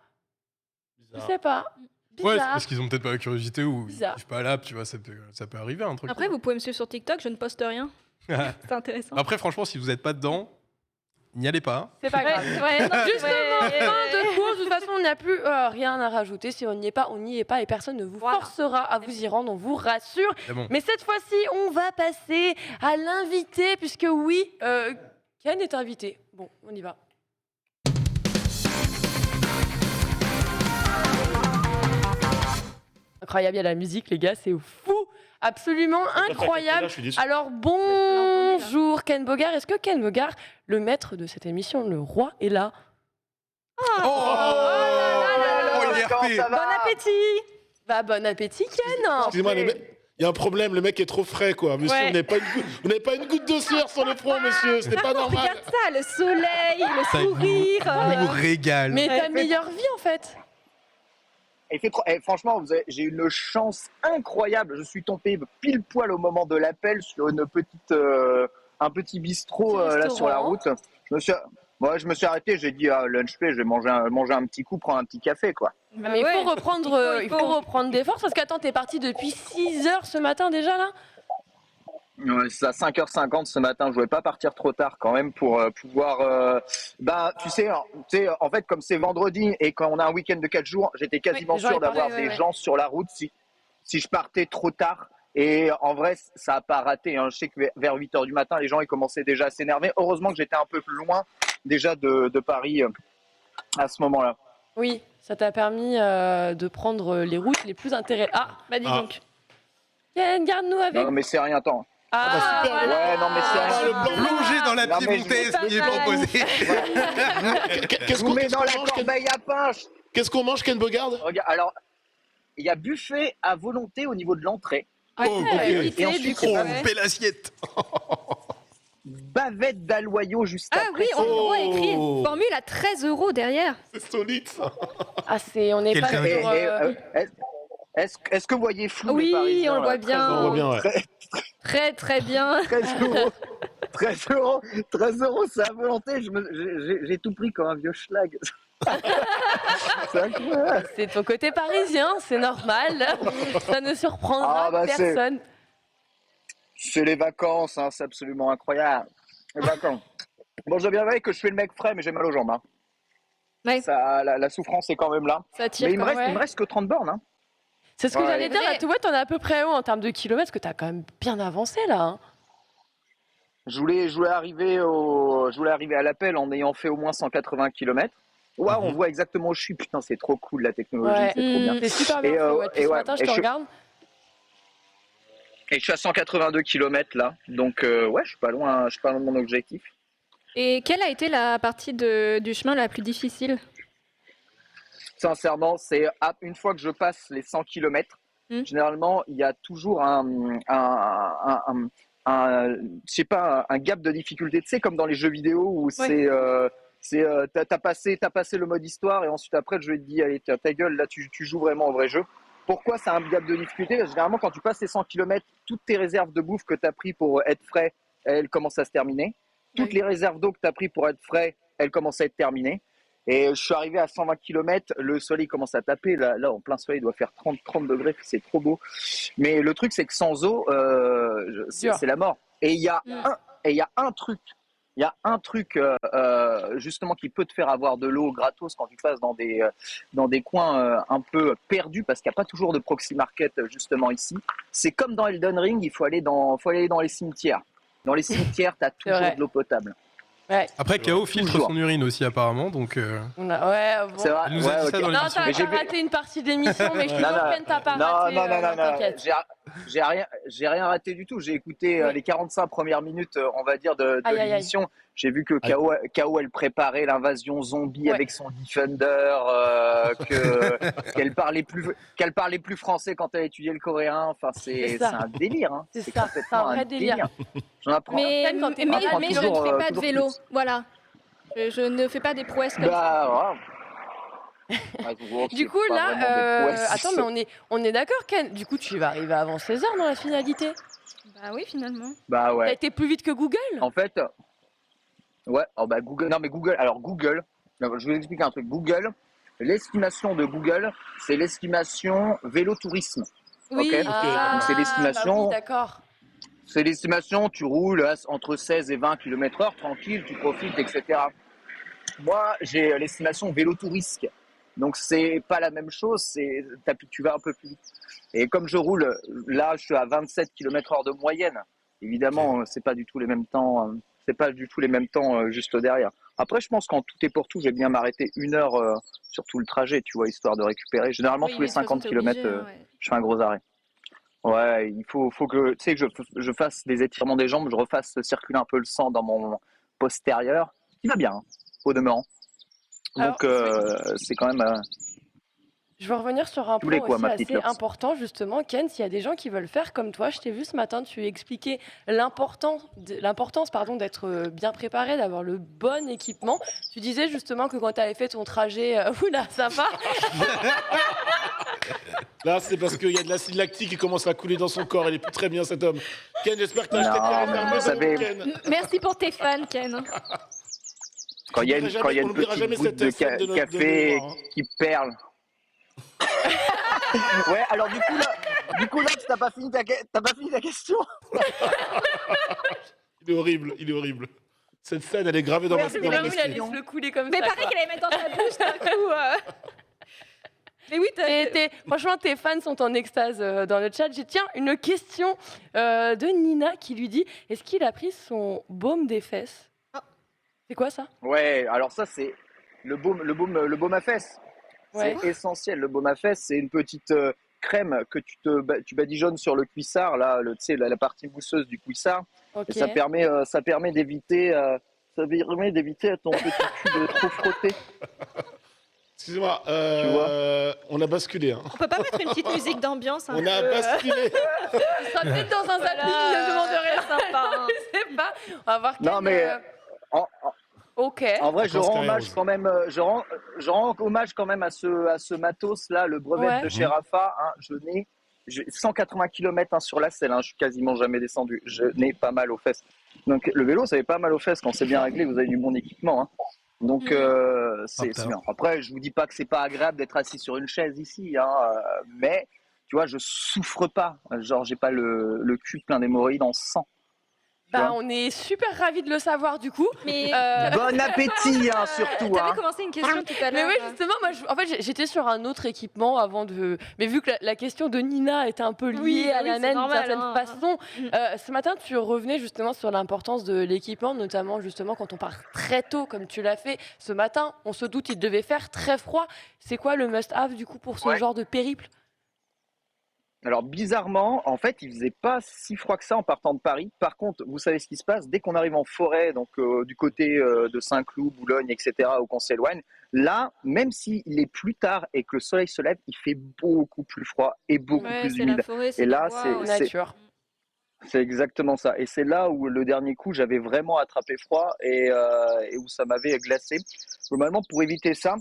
Je sais pas. Bizarre. Ouais, c'est parce qu'ils ont peut-être pas la curiosité ou ils Bizarre. kiffent pas l'app, tu vois, ça peut arriver un truc. Après, vous pouvez me suivre sur TikTok, je ne poste rien. C'est intéressant. Après, franchement, si vous êtes pas dedans, n'y allez pas. C'est pas grave. Justement, ouais. fin de course. De toute façon, on n'a plus rien à rajouter. Si on n'y est pas, on n'y est pas. Et personne ne vous forcera à vous y rendre, on vous rassure. Bon. Mais cette fois-ci, on va passer à l'invité, puisque oui, Ken est invité. Bon, on y va. Incroyable, il y a la musique, les gars, c'est fou. Absolument incroyable. Alors bonjour Ken Bogard. Est-ce que Ken Bogard, le maître de cette émission, le roi, est là? Il est RP. Bon appétit. Bon appétit Ken. Excusez-moi, il y a un problème, le mec est trop frais, quoi. Monsieur, Ouais. vous n'avez pas une goutte de sueur sur le front, monsieur. Ce n'est pas normal. Regarde ça, le soleil, le Ça sourire. vous régale. Mais ta meilleure vie en fait. Il fait franchement, j'ai une chance incroyable. Je suis tombé pile poil au moment de l'appel sur une un petit bistrot là sur la route. Je me suis arrêté, j'ai dit lunch play, je vais manger un petit coup, prendre un petit café, quoi. Mais il faut reprendre des forces parce qu'attends, t'es parti depuis 6h ce matin déjà là? Ouais, c'est à 5h50 ce matin. Je voulais pas partir trop tard quand même pour pouvoir. Tu sais, en fait, comme c'est vendredi et quand on a un week-end de 4 jours, j'étais quasiment sûr d'avoir des gens sur la route si je partais trop tard. Et en vrai, ça a pas raté. Hein. Je sais que vers 8h du matin, les gens ils commençaient déjà à s'énerver. Heureusement que j'étais un peu plus loin déjà de Paris à ce moment-là. Oui, ça t'a permis de prendre les routes les plus intéressantes. Ah, dis donc. Ken, garde-nous avec. Non, mais c'est rien, attends. super. Voilà. Ouais, non, mais c'est rien. Plongé dans la Non, mais piémontaise qui est proposée. Qu'est-ce Je vous mets dans la corbeille à pain. Qu'est-ce qu'on mange, Ken Bogard? Regarde, alors, il y a buffet à volonté au niveau de l'entrée. Ok, Et ensuite, Oh, belle assiette. Bavette d'aloyau juste Ah après. oui, on voit écrit formule à 13 € derrière. C'est solide, ça. On n'est Quel pas train. sur. Est-ce que vous voyez flou les Oui, Parisiens, on le là voit bien. On voit bien, ouais. Très très bien. 13 euros. 13 euros, c'est à volonté. J'ai tout pris comme un vieux schlag. C'est incroyable. C'est ton côté parisien, c'est normal. Ça ne surprendra personne. C'est les vacances, hein, c'est absolument incroyable. Les vacances. Bon, je dois bien avouer que je fais le mec frais, mais j'ai mal aux jambes. Hein. Ouais. La souffrance est quand même là. Ça tire. Mais il me quand même. reste que 30 bornes. Hein. C'est ce que Ouais. j'allais dire. Là, tu vois, t'en as à peu près où en termes de kilomètres? Parce que t'as quand même bien avancé là. Hein. Je voulais arriver à l'appel en ayant fait au moins 180 km. Waouh, on voit exactement où je suis. Putain, c'est trop cool la technologie, Ouais. c'est trop bien. C'est super bien Et, fait. Ouais. Depuis ce ouais, matin, je et te je- regarde. Et je suis à 182 km là. Donc ouais, je suis pas loin de mon objectif. Et quelle a été la partie du chemin la plus difficile? Sincèrement, c'est une fois que je passe les 100 km, généralement, il y a toujours un gap de difficulté. Tu sais, comme dans les jeux vidéo où t'as passé le mode histoire et ensuite après, je vais te dire, allez, ta gueule, là, tu joues vraiment au vrai jeu. Pourquoi c'est un gap de difficulté? Parce que généralement, quand tu passes les 100 km, toutes tes réserves de bouffe que tu as pris pour être frais, elles commencent à se terminer. Toutes les réserves d'eau que tu as pris pour être frais, elles commencent à être terminées. Et je suis arrivé à 120 km, le soleil commence à taper. Là en plein soleil, il doit faire 30 degrés, c'est trop beau. Mais le truc, c'est que sans eau, c'est la mort. Et il y a un truc. Il y a un truc justement qui peut te faire avoir de l'eau gratos quand tu passes dans des coins un peu perdus parce qu'il n'y a pas toujours de proxy market justement ici. C'est comme dans Elden Ring, il faut aller dans les cimetières. Dans les cimetières, tu as toujours de l'eau potable. Ouais. Après, KO filtre Toujours. son urine aussi, apparemment. Donc, Ouais, bon. C'est vrai. il nous a dit ça dans Non, l'émission. t'as raté une partie d'émission, mais je te Non, jure, Ken, t'as pas raté. Non, t'inquiète. j'ai rien raté du tout. J'ai écouté Oui. les 45 premières minutes, on va dire, de Aïe, aïe, aïe. l'émission. J'ai vu que KO, elle préparait l'invasion zombie Ouais. avec son Defender, qu'elle parlait plus français quand elle étudiait le coréen. Enfin, c'est ça. un délire. Hein. C'est C'est ça, complètement c'est un vrai délire. J'en apprends. Mais, Quand t'es mais, malade, apprends mais je toujours, ne fais pas de toujours vélo. plus. Voilà. Je ne fais pas des prouesses comme ça. Bah, Du coup, là, attends, mais on est d'accord, Ken. Du coup, tu vas arriver avant 16h dans la finalité. Bah oui, finalement. Bah T'as ouais. été plus vite que Google. En fait, ouais, oh bah Google. Non mais Google. Alors Google. Je vais vous expliquer un truc. Google. L'estimation de Google, c'est l'estimation vélo tourisme. Oui. Ok. Ah, Donc c'est l'estimation. bah oui, d'accord. C'est l'estimation. Tu roules entre 16 et 20 km/h, tranquille, tu profites, etc. Moi, j'ai l'estimation vélo touristique. Donc c'est pas la même chose. Tu vas un peu plus vite. Et comme je roule, là, je suis à 27 km/h de moyenne. Évidemment, c'est pas du tout les mêmes temps. C'est pas du tout les mêmes temps juste derrière. Après, je pense qu'en tout et pour tout, je vais bien m'arrêter 1 heure sur tout le trajet, tu vois, histoire de récupérer. Généralement, Oui, tous les mais de toute façon, 50 t'es km, obligé, hein, ouais. je fais un gros arrêt. Ouais, il faut que, tu sais, que je fasse des étirements des jambes, je refasse circuler un peu le sang dans mon postérieur, qui va bien, hein, au demeurant. Alors, Donc, c'est quand même je veux revenir sur un tous les point quoi, aussi ma petite assez Lurs. important, justement, Ken, s'il y a des gens qui veulent faire comme toi, je t'ai vu ce matin, tu expliquais l'importance d'être bien préparé, d'avoir le bon équipement. Tu disais justement que quand tu avais fait ton trajet, oula, ça va. Là, c'est parce qu'il y a de l'acide lactique qui commence à couler dans son corps. Il est plus très bien, cet homme. Ken, j'espère que t'as acheté Non, tes mais nerveux vous savez- Ken. Merci pour tes fans, Ken. Quand il y a une on n'oubliera petite jamais goutte cette de scène de notre café mémoire, hein. qui perle. Ouais, alors du coup là, t'as pas fini ta question. Il est horrible. Cette scène, elle est gravée dans ma Merci, dans mais mon là, il allait esprit. se le couler comme Mais ça. pareil quoi. qu'elle allait mettre dans sa bouche d'un coup. Mais oui, Franchement, tes fans sont en extase dans le chat. J'ai tiens une question de Nina qui lui dit est-ce qu'il a pris son baume des fesses? Ah. C'est quoi ça? Ouais, alors ça c'est le baume à fesses. Ouais. C'est essentiel. Le baume à fesses, c'est une petite crème que tu badigeonnes sur le cuissard, là, tu sais, la partie mousseuse du cuissard, Ok. et ça permet d'éviter à ton petit cul de trop frotter. Excusez-moi, Tu vois on a basculé. Hein. on peut pas mettre une petite musique d'ambiance un On a peu, basculé. Tu seras peut-être dans un zapping, ne demande rien. sympa. hein. Je sais pas. On va voir Non, quel, mais en, Ok. en vrai, je Vacances rends hommage Skyros. quand même. Je rends hommage quand même à ce matos là, le brevet Ouais. de chez Rafa. Hein, j'ai 180 km sur la selle. Hein, je suis quasiment jamais descendu. Je n'ai pas mal aux fesses. Donc le vélo, ça fait pas mal aux fesses quand c'est bien réglé. Vous avez du bon équipement. Hein. Donc c'est bien. Après, je vous dis pas que c'est pas agréable d'être assis sur une chaise ici, hein, mais tu vois, je souffre pas. Genre, j'ai pas le cul plein d'hémorroïdes en sang. Bah, vois. on est super ravis de le savoir du coup. Mais Bon appétit, hein, surtout. t'avais Hein. commencé une question tout à Mais l'heure. oui, justement, moi, en fait, j'étais sur un autre équipement avant de. Mais vu que la question de Nina était un peu liée Oui, à oui, la c'est mienne d'une normal, certaine hein. façon, Mm. ce matin, tu revenais justement sur l'importance de l'équipement, notamment justement quand on part très tôt, comme tu l'as fait ce matin. On se doute, il devait faire très froid. C'est quoi le must-have du coup pour ce Ouais. genre de périple? Alors bizarrement, en fait, il faisait pas si froid que ça en partant de Paris. Par contre, vous savez ce qui se passe dès qu'on arrive en forêt, donc du côté de Saint-Cloud, Boulogne, etc., ou qu'on s'éloigne. Là, même s'il est plus tard et que le soleil se lève, il fait beaucoup plus froid et beaucoup Ouais, plus c'est la humide. forêt, Et c'est là, du bois, ouais. Nature. C'est exactement ça. Et c'est là où le dernier coup, j'avais vraiment attrapé froid et où ça m'avait glacé. Globalement, pour éviter ça,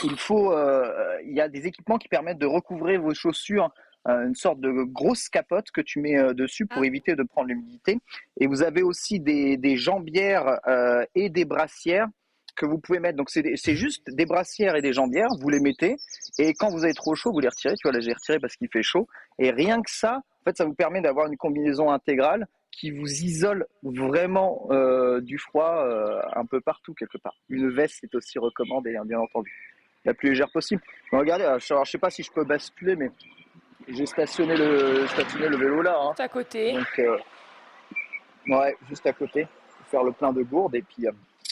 il y a des équipements qui permettent de recouvrer vos chaussures, une sorte de grosse capote que tu mets dessus pour éviter de prendre l'humidité. Et vous avez aussi des jambières et des brassières que vous pouvez mettre. Donc c'est juste des brassières et des jambières, vous les mettez et quand vous avez trop chaud, vous les retirez. Tu vois, là j'ai retiré parce qu'il fait chaud. Et rien que ça, en fait, ça vous permet d'avoir une combinaison intégrale qui vous isole vraiment du froid un peu partout quelque part. Une veste est aussi recommandée, hein, bien entendu, la plus légère possible. Mais regardez, alors, je sais pas si je peux basculer, mais j'ai stationné le vélo là. Hein. Juste à côté. Donc, ouais, juste à côté, pour faire le plein de gourdes et puis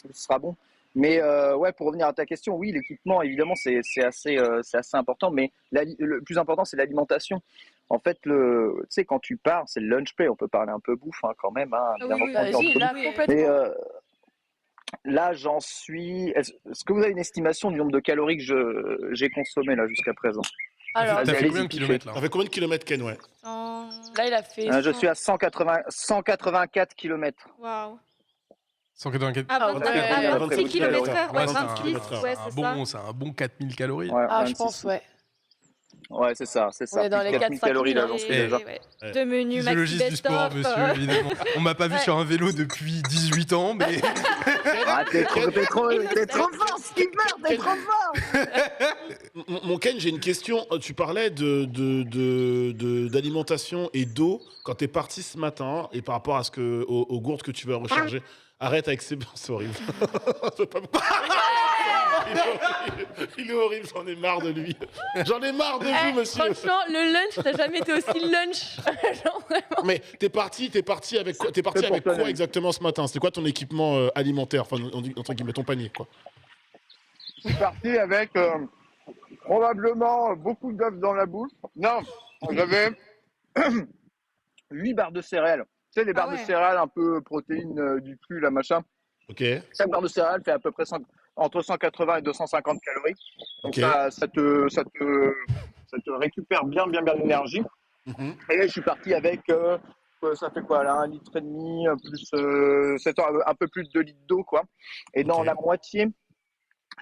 ce sera bon. Mais ouais, pour revenir à ta question, oui, l'équipement, évidemment, c'est assez important, mais le plus important, c'est l'alimentation. En fait, tu sais, quand tu pars, c'est le lunch play. On peut parler un peu bouffe quand même, Ah bien oui, oui, entendu, Vas-y, entre nous. là, Oui. complètement. Mais là, j'en suis. Est-ce que vous avez une estimation du nombre de calories que j'ai consommé là jusqu'à présent? Alors, T'as fait allez-y, combien de kiffez. kilomètres là? Ça fait combien de kilomètres, Ken, ouais? là, il a fait Je 100. suis à 184 km. Waouh. 184. À Ah 20 ouais, à 26 26 km/h, ouais, Ouais, 26, ouais, un c'est ça. bon, c'est un bon 4000 calories. Ouais, Ah, je 26. pense, ouais. Ouais, c'est ça. On est dans Plus les 4000 4-5 calories, 000, là, hein. j'en suis Eh, déjà. Ouais. Ouais. Deux menus, maxi Physiologiste du sport, best-of. monsieur, évidemment. On m'a pas vu Ouais. sur un vélo depuis 18 ans, mais. Ah, t'es trop fort, Skipper, t'es trop fort. Mon Ken, j'ai une question. Tu parlais d'alimentation et d'eau quand t'es parti ce matin et par rapport à aux gourdes que tu vas recharger. Arrête avec ces... C'est horrible. C'est pas- Il est horrible, j'en ai marre de lui. J'en ai marre de vous, monsieur. Franchement, le lunch, t'as jamais été aussi lunch. Genre, vraiment. Mais t'es parti avec quoi, C'est pour toi, Noël. exactement ce matin? C'était quoi ton équipement alimentaire, enfin entre guillemets ton panier, quoi? Je suis parti avec probablement beaucoup d'œufs dans la bouche. Non, j'avais 8 barres de céréales. Tu sais, les barres de ouais. céréales un peu protéines du cul, là, machin. Ok. Chaque barre de céréales fait à peu près entre 180 et 250 calories. Donc Ok. ça te récupère bien l'énergie. Mhm. Et là, je suis parti avec, ça fait quoi là, 1,5 litre, plus un peu plus de 2 litres d'eau, quoi. Et dans Ok. la moitié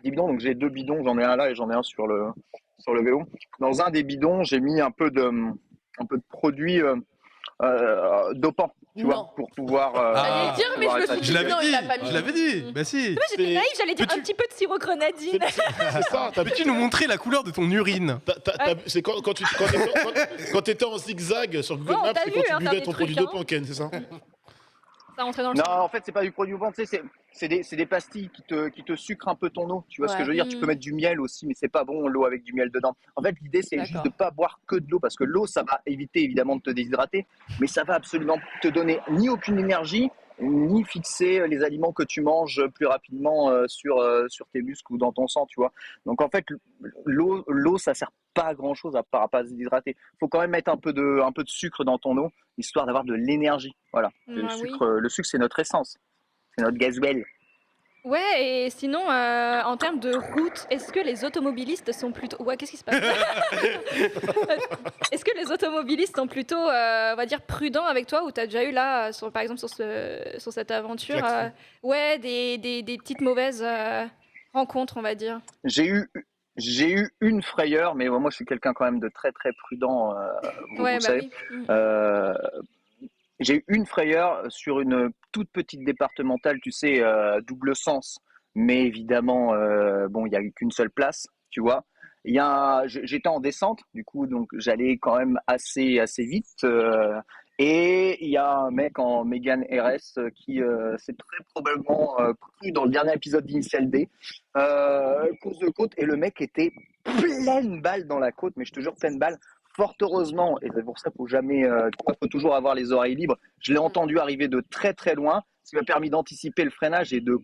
des bidons, donc j'ai 2 bidons, j'en ai un là et j'en ai un sur le vélo. Dans un des bidons, j'ai mis un peu de produit dopant, tu Non. vois, pour pouvoir. J'allais le dire, mais je me suis Je dit, l'avais non, il dit, l'a pas mis. je l'avais dit. Bah si. Moi, j'étais C'est- naïve, j'allais dire Peux-tu- un petit peu de sirop grenadine. C'est ça. Peux-tu nous montrer la couleur de ton urine? C'est quand t'étais en zigzag sur Google Oh, Maps, t'as c'est vu, quand tu hein, buvais faire ton des produit trucs, dopant, Ken, c'est ça? Ça rentrait dans le Non, sang. en fait, c'est pas du produit dopant, tu sais, c'est des pastilles qui te sucrent un peu ton eau. Tu vois ce que Ouais. je veux dire? Tu peux mettre du miel aussi, mais c'est pas bon l'eau avec du miel dedans. En fait, l'idée, c'est juste D'accord. de pas boire que de l'eau, parce que l'eau, ça va éviter évidemment de te déshydrater, mais ça va absolument te donner ni aucune énergie, ni fixer les aliments que tu manges plus rapidement sur tes muscles ou dans ton sang, tu vois. Donc en fait, l'eau, ça sert pas à grand chose à part à pas se déshydrater. Faut quand même mettre un peu de sucre dans ton eau, histoire d'avoir de l'énergie. Voilà. Le Oui. sucre, c'est notre essence. C'est notre gasoil. Ouais, et sinon, en termes de route, est-ce que les automobilistes sont plutôt... Ouais, qu'est-ce qui se passe? Est-ce que les automobilistes sont plutôt, on va dire, prudents avec toi, ou t'as déjà eu là, par exemple, sur cette aventure, Klaxon. ouais, des petites mauvaises rencontres, on va dire? J'ai eu une frayeur, mais moi je suis quelqu'un quand même de très très prudent, vous Ouais, le bah savez. oui. Euh, j'ai eu une frayeur sur une toute petite départementale, tu sais, double sens, mais évidemment, bon, il n'y a eu qu'une seule place, tu vois. J'étais en descente, du coup, donc j'allais quand même assez vite. Et il y a un mec en Mégane RS qui s'est très probablement cru dans le dernier épisode d'Initial D, course de côte, et le mec était pleine balle dans la côte, mais je te jure, pleine balle. Fort heureusement, et c'est pour ça qu'il faut toujours avoir les oreilles libres, je l'ai entendu arriver de très très loin, ce qui m'a permis d'anticiper le freinage et de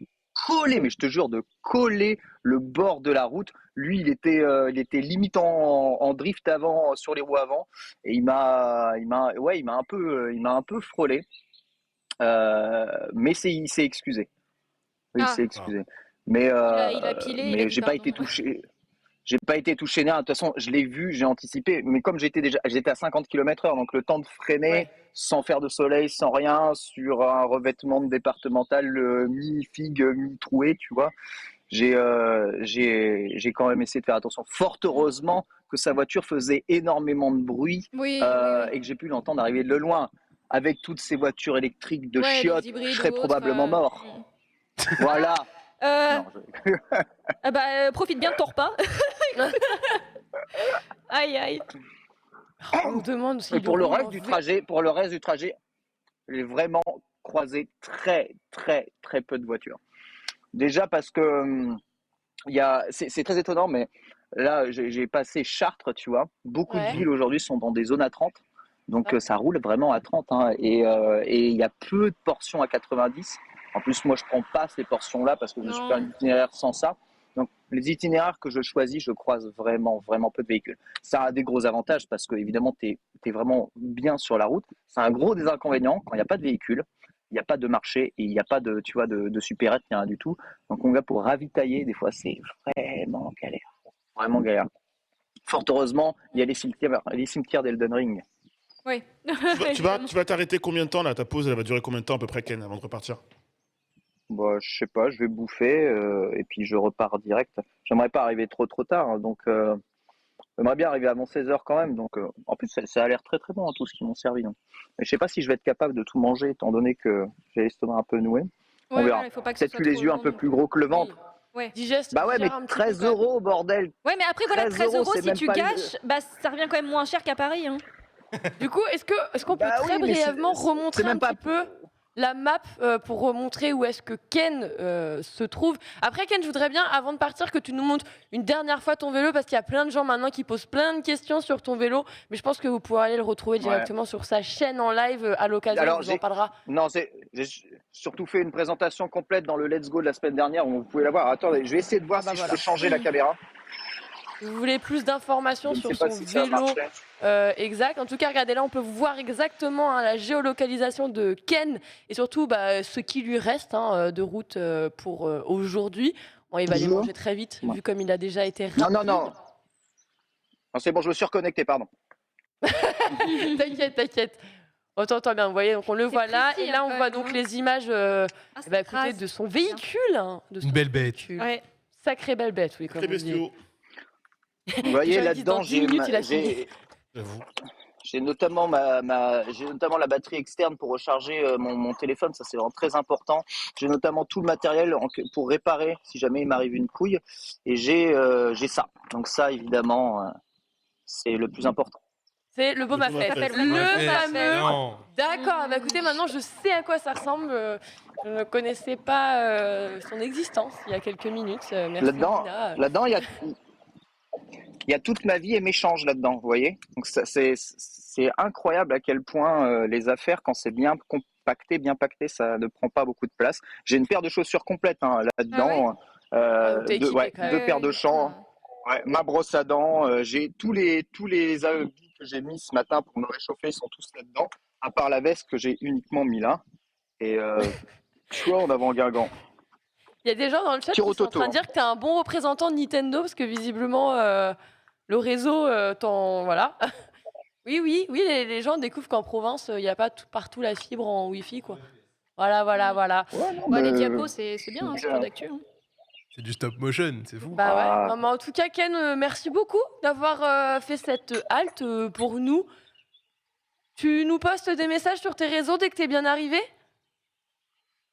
coller, mais je te jure, de coller le bord de la route. Lui, il était limite en drift avant, sur les roues avant, et il m'a un peu frôlé, mais il s'est excusé. Il Ah. s'est excusé. Mais, Il a pilé, il a mais dit j'ai pas pardon. été touché. J'ai pas été touché nerf. De toute façon, je l'ai vu, j'ai anticipé. Mais comme j'étais à 50 km/h, donc le temps de freiner Ouais. sans faire de soleil, sans rien, sur un revêtement de départemental mi-figue, mi-troué, tu vois. J'ai quand même essayé de faire attention. Fort heureusement que sa voiture faisait énormément de bruit Oui, et que j'ai pu l'entendre arriver de loin. Avec toutes ces voitures électriques de ouais, chiottes, les hybrides je serais ou autres, probablement mort. Voilà. Non, Ah bah, profite bien de ton repas. Aïe, aïe. On nous demande si Et pour le reste du trajet, j'ai vraiment croisé très très très peu de voitures. Déjà parce que c'est très étonnant, mais là j'ai passé Chartres, tu vois. Beaucoup Ouais. de villes aujourd'hui sont dans des zones à 30, donc Ouais. ça roule vraiment à 30, hein, et il y a peu de portions à 90. En plus, moi, je prends pas ces portions-là parce que je suis Non. pas un itinéraire sans ça. Donc, les itinéraires que je choisis, je croise vraiment, vraiment peu de véhicules. Ça a des gros avantages parce que, évidemment, tu es vraiment bien sur la route. C'est un gros des inconvénients quand il n'y a pas de véhicule, il n'y a pas de marché et il n'y a pas de, tu vois, de supérette, il n'y a rien du tout. Donc, on va pour ravitailler, des fois, c'est vraiment galère. Vraiment galère. Fort heureusement, il y a les cimetières d'Elden Ring. Oui. Tu vas t'arrêter combien de temps là? Ta pause, elle va durer combien de temps à peu près, Ken, avant de repartir? Bah, je sais pas, je vais bouffer et puis je repars direct. J'aimerais pas arriver trop tard, hein, donc j'aimerais bien arriver avant 16h quand même. Donc en plus ça a l'air très très bon, hein, tout ce qu'ils m'ont servi. Donc. Mais je sais pas si je vais être capable de tout manger étant donné que j'ai l'estomac un peu noué. On verra. Il faut pas que ce Peut-être soit que les trop yeux un lourd peu non plus plus. gros que le ventre. Ouais. Digeste, Bah ouais, mais digère un petit peu 13 quand même. euros, bordel. Ouais, mais après, voilà, 13 13 euros, c'est si même tu pas gâches, bah, ça revient quand même moins cher qu'à Paris. Hein. Du coup, est-ce qu'on peut Bah très oui, mais brièvement c'est remontrer même un pas. petit peu la map pour montrer où est-ce que Ken se trouve. Après, Ken, je voudrais bien, avant de partir, que tu nous montres une dernière fois ton vélo, parce qu'il y a plein de gens maintenant qui posent plein de questions sur ton vélo, mais je pense que vous pourrez aller le retrouver directement sur sa chaîne en live à l'occasion, Alors, on vous en parlera. Non, j'ai surtout fait une présentation complète dans le Let's Go de la semaine dernière, où vous pouvez la voir. Attendez, je vais essayer de voir Ah bah si voilà. je peux changer la caméra. Si vous voulez plus d'informations Je ne sur sais pas son si ça vélo marcherait. exact, en tout cas, regardez là, on peut voir exactement hein, la géolocalisation de Ken et surtout bah, ce qui lui reste hein, de route pour aujourd'hui. Bon, il va aller Bonjour. manger très vite, Ouais. vu comme il a déjà été rapide. Non, c'est bon, je me suis reconnecté, pardon. T'inquiète. On t'entend bien, vous voyez, donc on le voit là. précis, Et là, hein, on quand voit même, donc hein. les images Ah, c'est bah, à côté trace. de son véhicule. Hein, de son Une belle bête. véhicule. Ouais. Sacrée belle bête, oui, comme Très on dit. bestiaux. Vous voyez, J'aurais dit dans là-dedans, 10 minutes, il a fini. J'avoue. j'ai notamment j'ai notamment la batterie externe pour recharger mon téléphone, ça c'est vraiment très important. J'ai notamment tout le matériel pour réparer si jamais il m'arrive une couille. Et j'ai ça. Donc ça, évidemment, c'est le plus important. C'est le beau Le beau Mafet. Mafet. Le Ouais, fameux. non. D'accord, bah écoutez, maintenant je sais à quoi ça ressemble. Je ne connaissais pas son existence il y a quelques minutes. Merci Nina. Là-dedans, il y a toute ma vie et mes changes là-dedans, vous voyez. Donc c'est incroyable à quel point les affaires, quand c'est bien compacté, bien pacté, ça ne prend pas beaucoup de place. J'ai une paire de chaussures complètes hein, là-dedans, donc t'es équipé quand même. deux paires de champs, ma brosse à dents. J'ai tous les habits que j'ai mis ce matin pour me réchauffer sont tous là-dedans, à part la veste que j'ai uniquement mis là. Et tu vois, en avant Guingamp. Il y a des gens dans le chat qui sont en train de dire que tu es un bon représentant de Nintendo parce que visiblement le réseau voilà. oui, les gens découvrent qu'en province, il n'y a pas partout la fibre en Wi-Fi quoi. Voilà. Ouais, non, Bah, les mais- diapos, c'est bien, hein, c'est trop d'actu. Hein. C'est du stop motion, c'est fou. Bah Ah. ouais. Non, mais en tout cas Ken, merci beaucoup d'avoir fait cette halte pour nous. Tu nous postes des messages sur tes réseaux dès que tu es bien arrivé?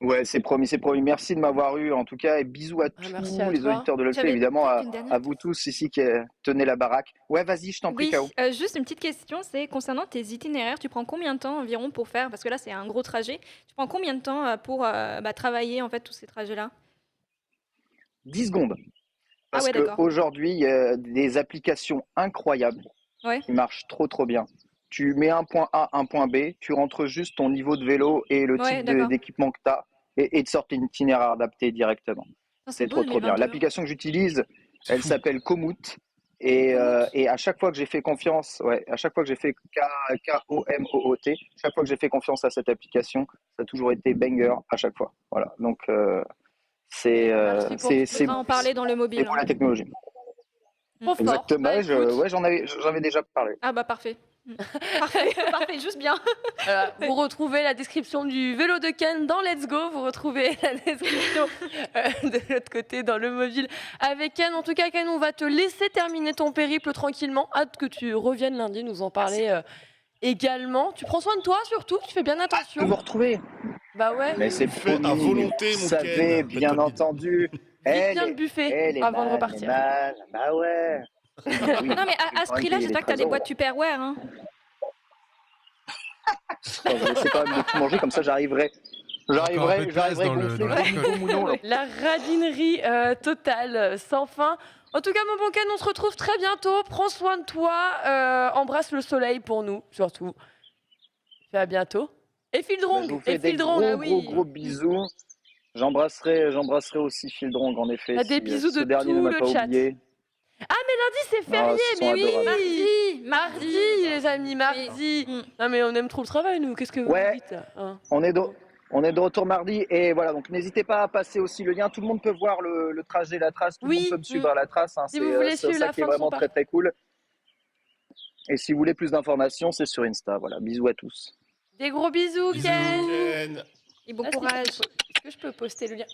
Ouais, c'est promis. Merci de m'avoir eu, en tout cas, et bisous à tous merci à les toi. auditeurs de l'Olfé, J'avais évidemment, peut-être une dernière à vous tous ici qui tenez la baraque. Ouais, vas-y, je t'en prie, Oui, K.O. juste une petite question, c'est concernant tes itinéraires, tu prends combien de temps environ pour faire, parce que là c'est un gros trajet, tu prends combien de temps pour travailler en fait tous ces trajets-là? 10 secondes. Parce ouais, d'accord. qu'aujourd'hui, il y a des applications incroyables Ouais. qui marchent trop bien. Tu mets un point A, un point B, tu rentres juste ton niveau de vélo et le Ouais, type d'accord. d'équipement que tu as, et te sortent l'itinéraire adapté directement. Non, C'est beau, trop bien. 2022. L'application que j'utilise, C'est elle fou. s'appelle Komoot. Et à chaque fois que j'ai fait confiance, à chaque fois que j'ai fait Komoot, chaque fois que j'ai fait confiance à cette application, ça a toujours été banger à chaque fois. Voilà. Donc c'est Merci pour On va en parler dans le c'est mobile. pour Hein. la technologie. Trop fort. Exactement. Bah, écoute, J'en avais déjà parlé. Ah bah parfait. Parfait, juste bien. voilà, vous retrouvez la description du vélo de Ken dans Let's Go. Vous retrouvez la description de l'autre côté dans le mobile avec Ken. En tout cas, Ken, on va te laisser terminer ton périple tranquillement. Hâte que tu reviennes lundi nous en parler également. Tu prends soin de toi surtout, tu fais bien Vous attention. me retrouvez. Bah ouais. Mais c'est Fait à promis, volonté, vous mon savez, Ken. bien Faites-toi entendu. Vite bien le buffet avant de repartir. Bah ouais. Oui, Non mais à ce prix-là, j'espère que t'as des boîtes Tupperware. Hein. J'essaie quand même de tout manger, comme ça j'arriverai Encore un peu de place dans le- gonflé dans la comme coque. un moulon, là. La radinerie totale, sans fin. En tout cas, mon bon Ken, on se retrouve très bientôt. Prends soin de toi. Embrasse le soleil pour nous, surtout. Et à bientôt. Et Je Fildrong. vous fais Et des Fildrong, gros, ah oui. gros bisous. J'embrasserai aussi Phil Drong, en effet. Des bisous ce de dernier tout ne m'a le pas chat. oublié. Lundi, c'est Ah, férié, ils sont mais oui. adorables. Mardi, les amis, mardi. Mm. Non, mais on aime trop le travail, nous. Qu'est-ce que vous Ouais. dites hein On est de retour mardi et voilà, donc n'hésitez pas à passer aussi le lien. Tout le monde peut voir le trajet, la trace, tout le monde peut me suivre à la trace. Si vous voulez C'est suivre ça la qui est fin de son vraiment très très cool. Et si vous voulez plus d'informations, c'est sur Insta. Voilà, bisous à tous. Des gros bisous, Bisous, Ken. Ken. Et bon Est-ce que- courage. Est-ce que je peux poster le lien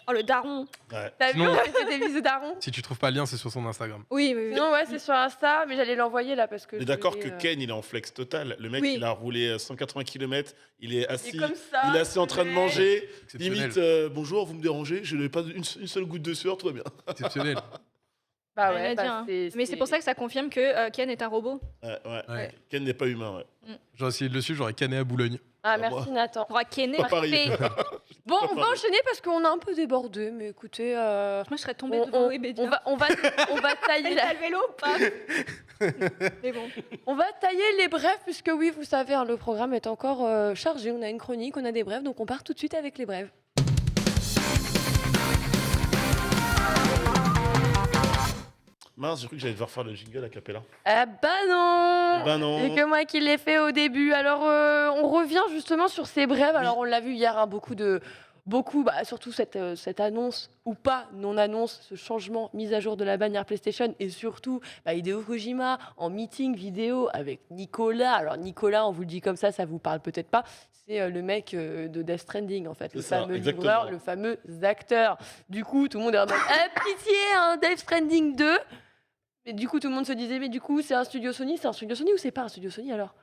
Oh, le daron. Ouais. T'as vu, Sinon- on fait des bisous d'Aaron. Si tu trouves pas le lien, c'est sur son Instagram. Oui, oui, oui. Sinon, ouais, c'est sur Insta, mais j'allais l'envoyer là parce que. On est je d'accord voulais, que Ken, il est en flex total. Le mec, Oui. il a roulé 180 km, il est assis, Il est comme ça. il est assis en train de manger. Exceptionnel. Limite, bonjour, vous me dérangez, je n'ai pas une seule goutte de sueur, tout va bien. Exceptionnel. Bah Rien ouais, à bah, dire, hein. c'est. Mais c'est pour ça que ça confirme que Ken est un robot. Ouais. Ken n'est pas humain, ouais. J'aurais essayé de le suivre, j'aurais canné à Boulogne. Ah, Moi. merci Nathan. On va Kenner. Pas Paris. Bon, Pas on va pareil. enchaîner parce qu'on a un peu débordé, mais écoutez. Moi, je serais tombée On, devant on- Webedia. on va tailler Elle la- a le vélo, pas. Mais bon. on va tailler les brèves puisque oui, vous savez, hein, le programme est encore chargé. On a une chronique, on a des brèves, donc on part tout de suite avec les brèves. Mince, j'ai cru que j'allais devoir faire le jingle à Capella. Ah bah non Bah non. C'est que moi qui l'ai fait au début. Alors, on revient justement sur ces brèves. Alors, on l'a vu hier, hein, surtout cette annonce ou pas non-annonce, ce changement, mise à jour de la bannière PlayStation et surtout Hideo Kojima en meeting vidéo avec Nicolas. Alors, Nicolas, on vous le dit comme ça vous parle peut-être pas. C'est le mec de Death Stranding, en fait, le C'est ça, fameux exactement. livreur, le fameux acteur. Du coup, tout le monde est en mode pitié, hein, Death Stranding 2. Mais du coup, tout le monde se disait, mais du coup, c'est un studio Sony ou c'est pas un studio Sony alors?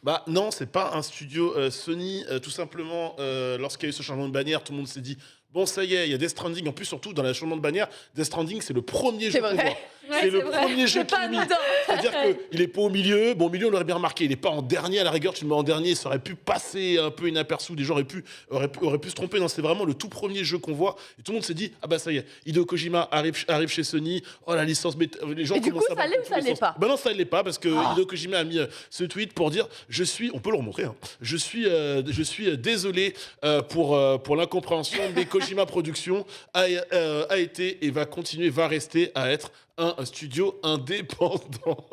Bah non, c'est pas un studio Sony. Tout simplement, lorsqu'il y a eu ce changement de bannière, tout le monde s'est dit bon, ça y est, il y a Death Stranding. En plus, surtout dans le changement de bannière, Death Stranding, c'est le premier jeu qu'on vrai. voit. Ouais, C'est le c'est vrai. premier jeu C'est qui pas est mis. dedans. C'est-à-dire qu'il n'est pas au milieu. Bon, au milieu, on l'aurait bien remarqué. Il n'est pas en dernier. À la rigueur, tu le mets en dernier, ça aurait pu passer un peu inaperçu. Des gens auraient pu se tromper. Non, c'est vraiment le tout premier jeu qu'on voit. Et tout le monde s'est dit ah bah ça y est, Hideo Kojima arrive chez Sony. Oh, la licence. Les gens Et du commencent coup, à voir ça l'est ou toutes ça les l'est licences. pas Bah non, ça l'est pas parce que Hideo Kojima a mis ce tweet pour dire on peut le remontrer. Hein, je suis désolé pour l'incompréhension, mais Kojima Productions a été et va rester à être un studio indépendant.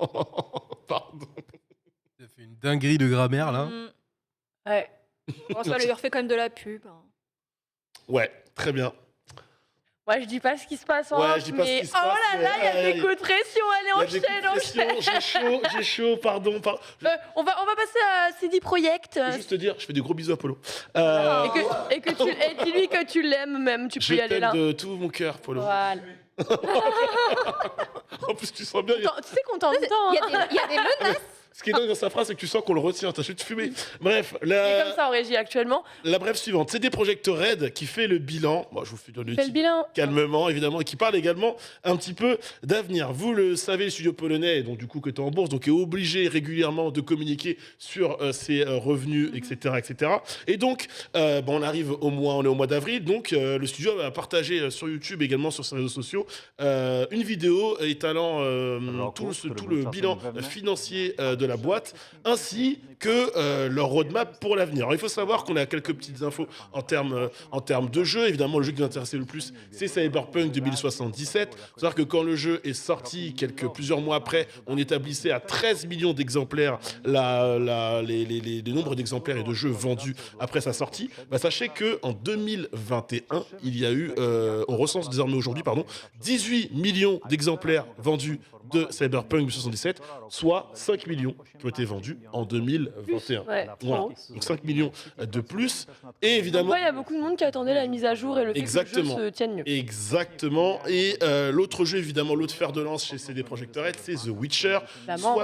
Pardon. Il a fait une dinguerie de grammaire là. Ouais. Bon, ça lui refait quand même de la pub. hein. Ouais, très bien. Moi, je dis pas ce qui se passe en Ouais, off, je dis pas ce mais qui se oh passe, là là, il y a mais des coups de pression. Allez, Il y a des coups de enchaîne. pression, j'ai chaud, pardon. On va passer à CD Projekt. Je veux juste te dire, je fais des gros bisous à Polo. Et dis-lui que tu l'aimes même. Tu peux Je y aller t'aime là. de tout mon cœur, Polo. Voilà. En plus, tu sens bien. Tu sais qu'on t'entend. Il y Hein. a des menaces. Ce qui est dingue dans sa phrase, c'est que tu sens qu'on le retient. T'as juste fumé. Bref, C'est comme ça en régie actuellement. la brève suivante. CD Projekt Red qui fait le bilan. Moi, je vous fais donner le Fais le titre bilan. calmement, évidemment, et qui parle également un petit peu d'avenir. Vous le savez, le studio polonais, donc du coup, que tu es en bourse, donc est obligé régulièrement de communiquer sur ses revenus, etc., etc. Et donc, on on est au mois d'avril, donc le studio a partagé sur YouTube, également sur ses réseaux sociaux, une vidéo étalant tout le bilan financier de la boîte, ainsi que leur roadmap pour l'avenir. Alors, il faut savoir qu'on a quelques petites infos en termes de jeu. Évidemment, le jeu qui nous intéressait le plus, c'est Cyberpunk 2077. Il faut savoir que quand le jeu est sorti, plusieurs mois après, on établissait à 13 millions d'exemplaires les nombres d'exemplaires et de jeux vendus après sa sortie. Bah, sachez qu'en 2021, il y a eu, on recense désormais aujourd'hui, 18 millions d'exemplaires vendus de Cyberpunk 2077, soit 5 millions qui ont été vendus en 2021. Ouais, Voilà. trop. Donc 5 millions de plus. Et Donc, évidemment, ouais, il y a beaucoup de monde qui attendait la mise à jour et le fait Exactement. que le jeu se tienne mieux. Exactement. Et l'autre jeu, évidemment, l'autre fer de lance chez CD Projekt Red, c'est The Witcher. Évidemment.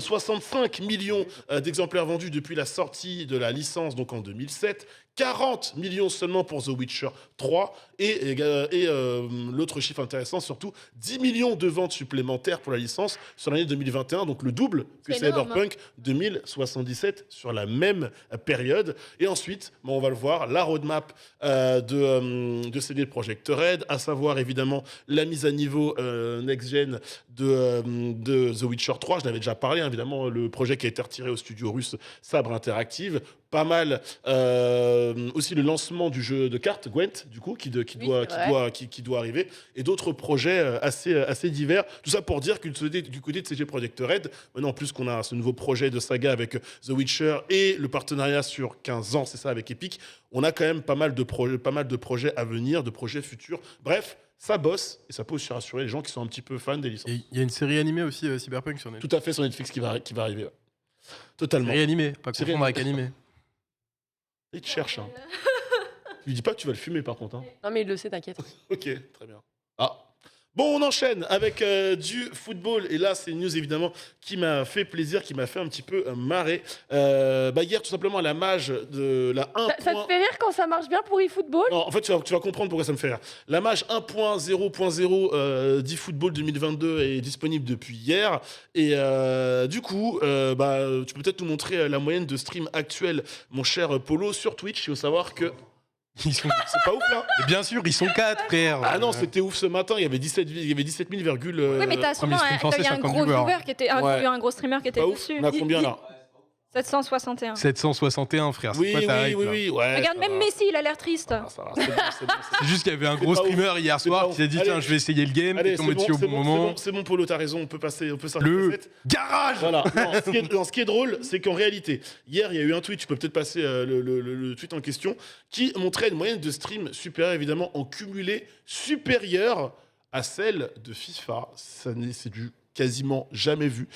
65 millions d'exemplaires vendus depuis la sortie de la licence, donc en 2007. 40 millions seulement pour The Witcher 3. Et l'autre chiffre intéressant, surtout, 10 millions de ventes supplémentaires pour la licence sur l'année 2021, donc le double que C'est énorme. Cyberpunk 2077 sur la même période. Et ensuite, on va le voir, la roadmap de CD Projekt Red, à savoir évidemment la mise à niveau next-gen de The Witcher 3. Je l'avais déjà parlé, hein, évidemment, le projet qui a été retiré au studio russe Sabre Interactive. pas mal aussi le lancement du jeu de cartes Gwent, du coup, qui doit arriver, et d'autres projets assez divers. Tout ça pour dire que du côté de CG Projekt Red, maintenant en plus qu'on a ce nouveau projet de saga avec The Witcher et le partenariat sur 15 ans, c'est ça, avec Epic, on a quand même pas mal de projets à venir, de projets futurs. Bref, ça bosse et ça peut aussi rassurer les gens qui sont un petit peu fans des licences. Et il y a une série animée aussi, Cyberpunk, sur Netflix. Tout à fait, sur Netflix qui va arriver. Ouais. Totalement. Série animée, pas Série confondre avec animé. Il te cherche. Hein. Tu lui dis pas que tu vas le fumer par contre. Hein. Non, mais il le sait, t'inquiète. Ok, très bien. Ah. Bon, on enchaîne avec du football. Et là, c'est une news évidemment qui m'a fait plaisir, qui m'a fait un petit peu marrer. Hier, tout simplement, la mage de la 1. Ça te fait rire quand ça marche bien pour eFootball? Non, en fait, tu vas comprendre pourquoi ça me fait rire. La mage 1.0.0 d'eFootball 2022 est disponible depuis hier. Et du coup, tu peux peut-être nous montrer la moyenne de stream actuelle, mon cher Polo, sur Twitch. Il faut savoir que. C'est pas ouf là. Et bien sûr, ils sont 4, frère. Ah non, c'était ouf ce matin. Il y avait 17 000, Oui, mais t'as sûrement stream français, il y a un 50 gros viewers. viewer qui était, un gros streamer qui était pas ouf. dessus. On a combien là? 761. 761, frère. C'est quoi ta hype, là Ouais, Regarde, ça même va. Messi, il a l'air triste. Ah, ça va, c'est bon, c'est bon. C'est juste qu'il y avait un C'est gros pas ouf. streamer hier C'est soir pas qui s'est ouf. dit Allez. tiens, je vais essayer le game, Allez, t'es tombé dessus au bon moment. c'est bon, Polo, t'as raison, on peut passer sur Le cassette. garage. Voilà. Non, ce qui est drôle, c'est qu'en réalité, hier, il y a eu un tweet, tu peux peut-être passer le tweet en question, qui montrait une moyenne de stream supérieure, évidemment, en cumulé, supérieure à celle de FIFA. C'est du quasiment jamais vu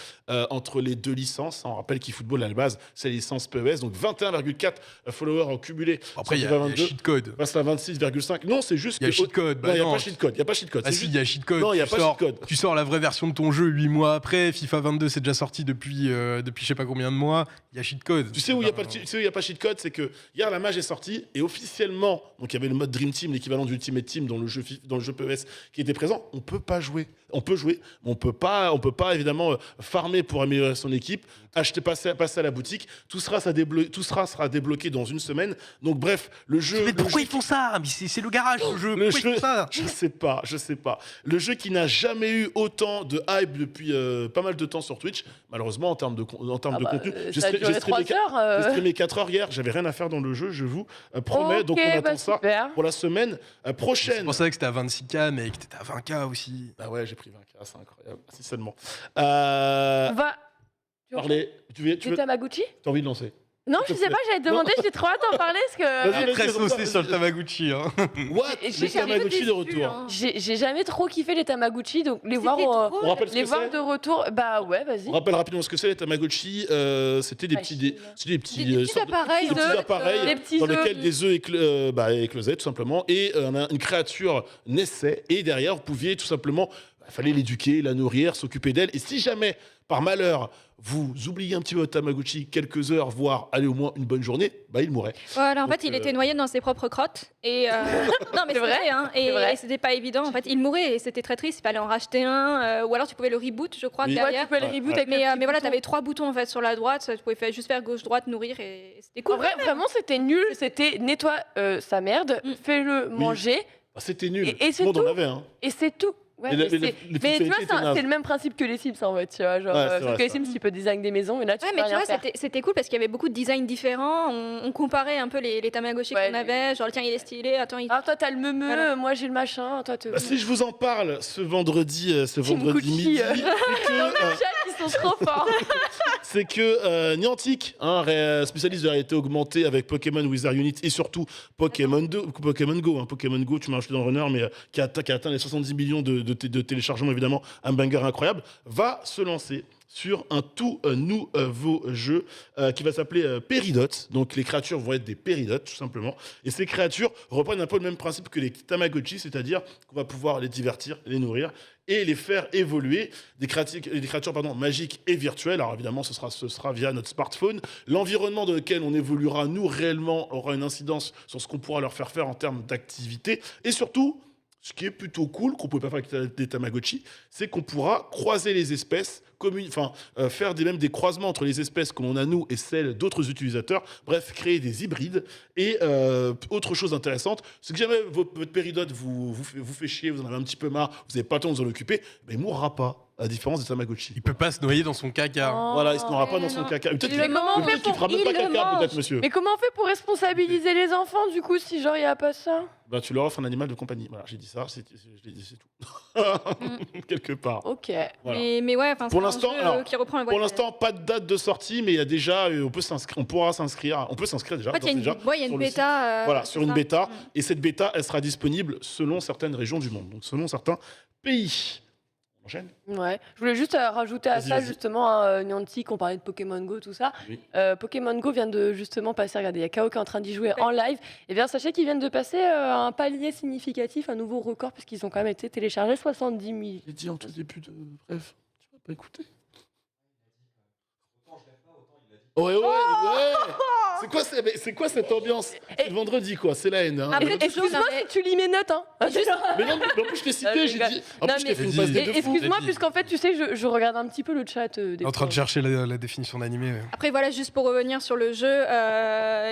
entre les deux licences. On rappelle qu'eFootball, à la base, c'est la licence PES, donc 21,4 followers en cumulé. Après, il y a FIFA 22, cheatcode. passe à 26,5. Non, c'est juste Il y a que... cheatcode. Non, Bah il n'y a non. pas cheatcode. Il n'y a pas cheatcode. Ah C'est si, juste- il y a cheatcode. Non, il y a Tu pas sors- cheatcode. Tu sors la vraie version de ton jeu 8 mois après. FIFA 22, c'est déjà sorti depuis je sais pas combien de mois. Il y a cheatcode. Tu sais où il n'y a pas cheatcode, c'est que hier la mage est sortie et officiellement, donc il y avait le mode Dream Team, l'équivalent du Ultimate Team dans le jeu PES qui était présent. On peut pas jouer. On peut jouer, mais on peut pas évidemment farmer pour améliorer son équipe, passer à la boutique. Tout sera débloqué dans une semaine. Donc bref, le jeu. Mais pourquoi ils font ça? Mais c'est le garage, le jeu. Le Pourquoi jeu, ils font ça? je sais pas. Le jeu qui n'a jamais eu autant de hype depuis pas mal de temps sur Twitch, malheureusement en termes de contenu. Ça a duré 3 heures. J'ai streamé 4 heures hier, j'avais rien à faire dans le jeu, je vous promets. Donc Ok, on attend ça super. pour la semaine C'est prochaine. pour ça que c'était à 26K, mec. T'étais à 20K aussi. Bah ouais, j'ai pris 20K, c'est incroyable. Si seulement. On va. Parler. Tu Des Tamagotchi? as envie de lancer? Non, je sais pas, j'allais te demander, j'ai trop hâte d'en parler parce Vas-y, que. Très vas-y, saucé vas-y. sur le Tamagotchi. Hein. What? J'ai Les jamais Tamagotchi de déçu, retour. hein. J'ai jamais trop kiffé les Tamagotchi, donc les voir, On rappelle ce les que voir c'est. de retour. Bah ouais, vas-y. On rappelle rapidement ce que c'est les Tamagotchi. C'était des petits, Machine. c'était des petits, Des petits sortes de- appareils des petits d'œufs, appareils des petits dans œufs. lesquels des œufs éclosaient tout simplement, et une créature naissait. Et derrière, vous pouviez tout simplement, il fallait l'éduquer, la nourrir, s'occuper d'elle. Et si jamais, par malheur, vous oubliez un petit peu votre Tamagotchi quelques heures, voire aller au moins une bonne journée, bah il mourrait. Voilà, en Donc, fait, il était noyé dans ses propres crottes. Et non, mais C'est vrai, hein. c'est vrai. Et c'était pas évident. En fait, il mourait et c'était très triste. Il fallait en racheter un. Ou alors, tu pouvais le reboot, je crois, Oui. Ouais, derrière. tu peux le Ouais, reboot ouais. avec le petit Mais voilà, bouton. t'avais 3 boutons en fait sur la droite. Tu pouvais juste faire gauche-droite, nourrir et c'était cool. En vrai, vraiment, c'était nul. C'était nettoie sa merde, Mm. fais-le manger, Ah, c'était nul. Et Tout c'est le monde en tout. avait. Hein. et c'est tout. Ouais, Mais mais les c'est- mais tu vois, fonctionnalités étaient nazes. c'est le même principe que les Sims en fait, tu vois. Genre, Ouais, c'est sauf vrai, que les c'est Sims, tu peux design des maisons, mais là, tu Ouais, peux mais tu rien vois, faire. c'était cool parce qu'il y avait beaucoup de designs différents. On comparait un peu les Tamagotchi Ouais, qu'on avait. Genre, tiens, il est stylé. Attends, il. Ah, toi, t'as le meumeu, Voilà. moi, j'ai le machin, toi, Bah, si je vous en parle ce vendredi Team Gucci. midi, c'est que, Non, mais chat, ils sont trop forts. c'est que Niantic, spécialiste de la réalité augmentée avec Pokémon Wizard Unit et surtout Pokémon Go, Pokémon Go, tu m'as rajouté dans le runner, mais qui a atteint les 70 millions de téléchargements, évidemment, un banger incroyable, va se lancer sur un tout nouveau jeu qui va s'appeler Peridot. Donc les créatures vont être des Peridots, tout simplement. Et ces créatures reprennent un peu le même principe que les Tamagotchi, c'est-à-dire qu'on va pouvoir les divertir, les nourrir et les faire évoluer. Des créatures magiques et virtuelles. Alors évidemment, ce sera via notre smartphone. L'environnement dans lequel on évoluera, nous, réellement, aura une incidence sur ce qu'on pourra leur faire en termes d'activité. Et surtout, ce qui est plutôt cool, qu'on ne peut pas faire avec des Tamagotchi, c'est qu'on pourra croiser les espèces, faire même des croisements entre les espèces que l'on a nous et celles d'autres utilisateurs. Bref, créer des hybrides. Et autre chose intéressante, c'est que jamais votre péridote vous fait chier, vous en avez un petit peu marre, vous n'avez pas le temps de vous en occuper, mais il ne mourra pas. à la différence des Tamagotchi. Il peut pas se noyer dans son caca. Oh. Voilà, il se n'aura pas dans non. son caca. Peut-être Mais comment on fait qu'il pour- fera même il pas le caca, mange. peut-être, monsieur. Mais comment on fait pour responsabiliser les enfants du coup si genre il y a pas ça? Bah, tu leur offres un animal de compagnie. Voilà, j'ai dit ça, je l'ai dit, c'est tout. Quelque part. Ok. Voilà. Mais ouais, enfin, Pour c'est un l'instant, jeu, alors, qui reprend le Pour l'instant, pas de date de sortie, mais il y a déjà, on pourra s'inscrire. On peut s'inscrire déjà. En fait, il y a déjà, une sur le site. bêta. Voilà, c'est sur une ça. bêta. Mm. Et cette bêta, elle sera disponible selon certaines régions du monde, donc selon certains pays. On enchaîne. Ouais. Je voulais juste rajouter à Vas-y, ça vas-y. justement, Niantic, on parlait de Pokémon Go, tout ça. Oui. Pokémon Go vient de justement passer, regardez, il y a Kao qui est en train d'y jouer en live. Et bien sachez qu'ils viennent de passer un palier significatif, un nouveau record, puisqu'ils ont quand même été téléchargés 70 000. J'ai dit en tout début de. Bref, tu vas pas écouter. Ouais. C'est quoi cette ambiance? C'est le vendredi, quoi. C'est la haine. Hein. Après, tu Excuse-moi Non, mais- si tu lis mes notes, hein. Mais non, mais en plus, je t'ai cité, j'ai dit. En Non, plus, je t'ai mais- fait une passe Et- de fou. Excuse-moi, Vas-y. puisqu'en fait, tu sais, je regarde un petit peu le chat. Des En train de fois. chercher la définition d'animé. Après, voilà, juste pour revenir sur le jeu,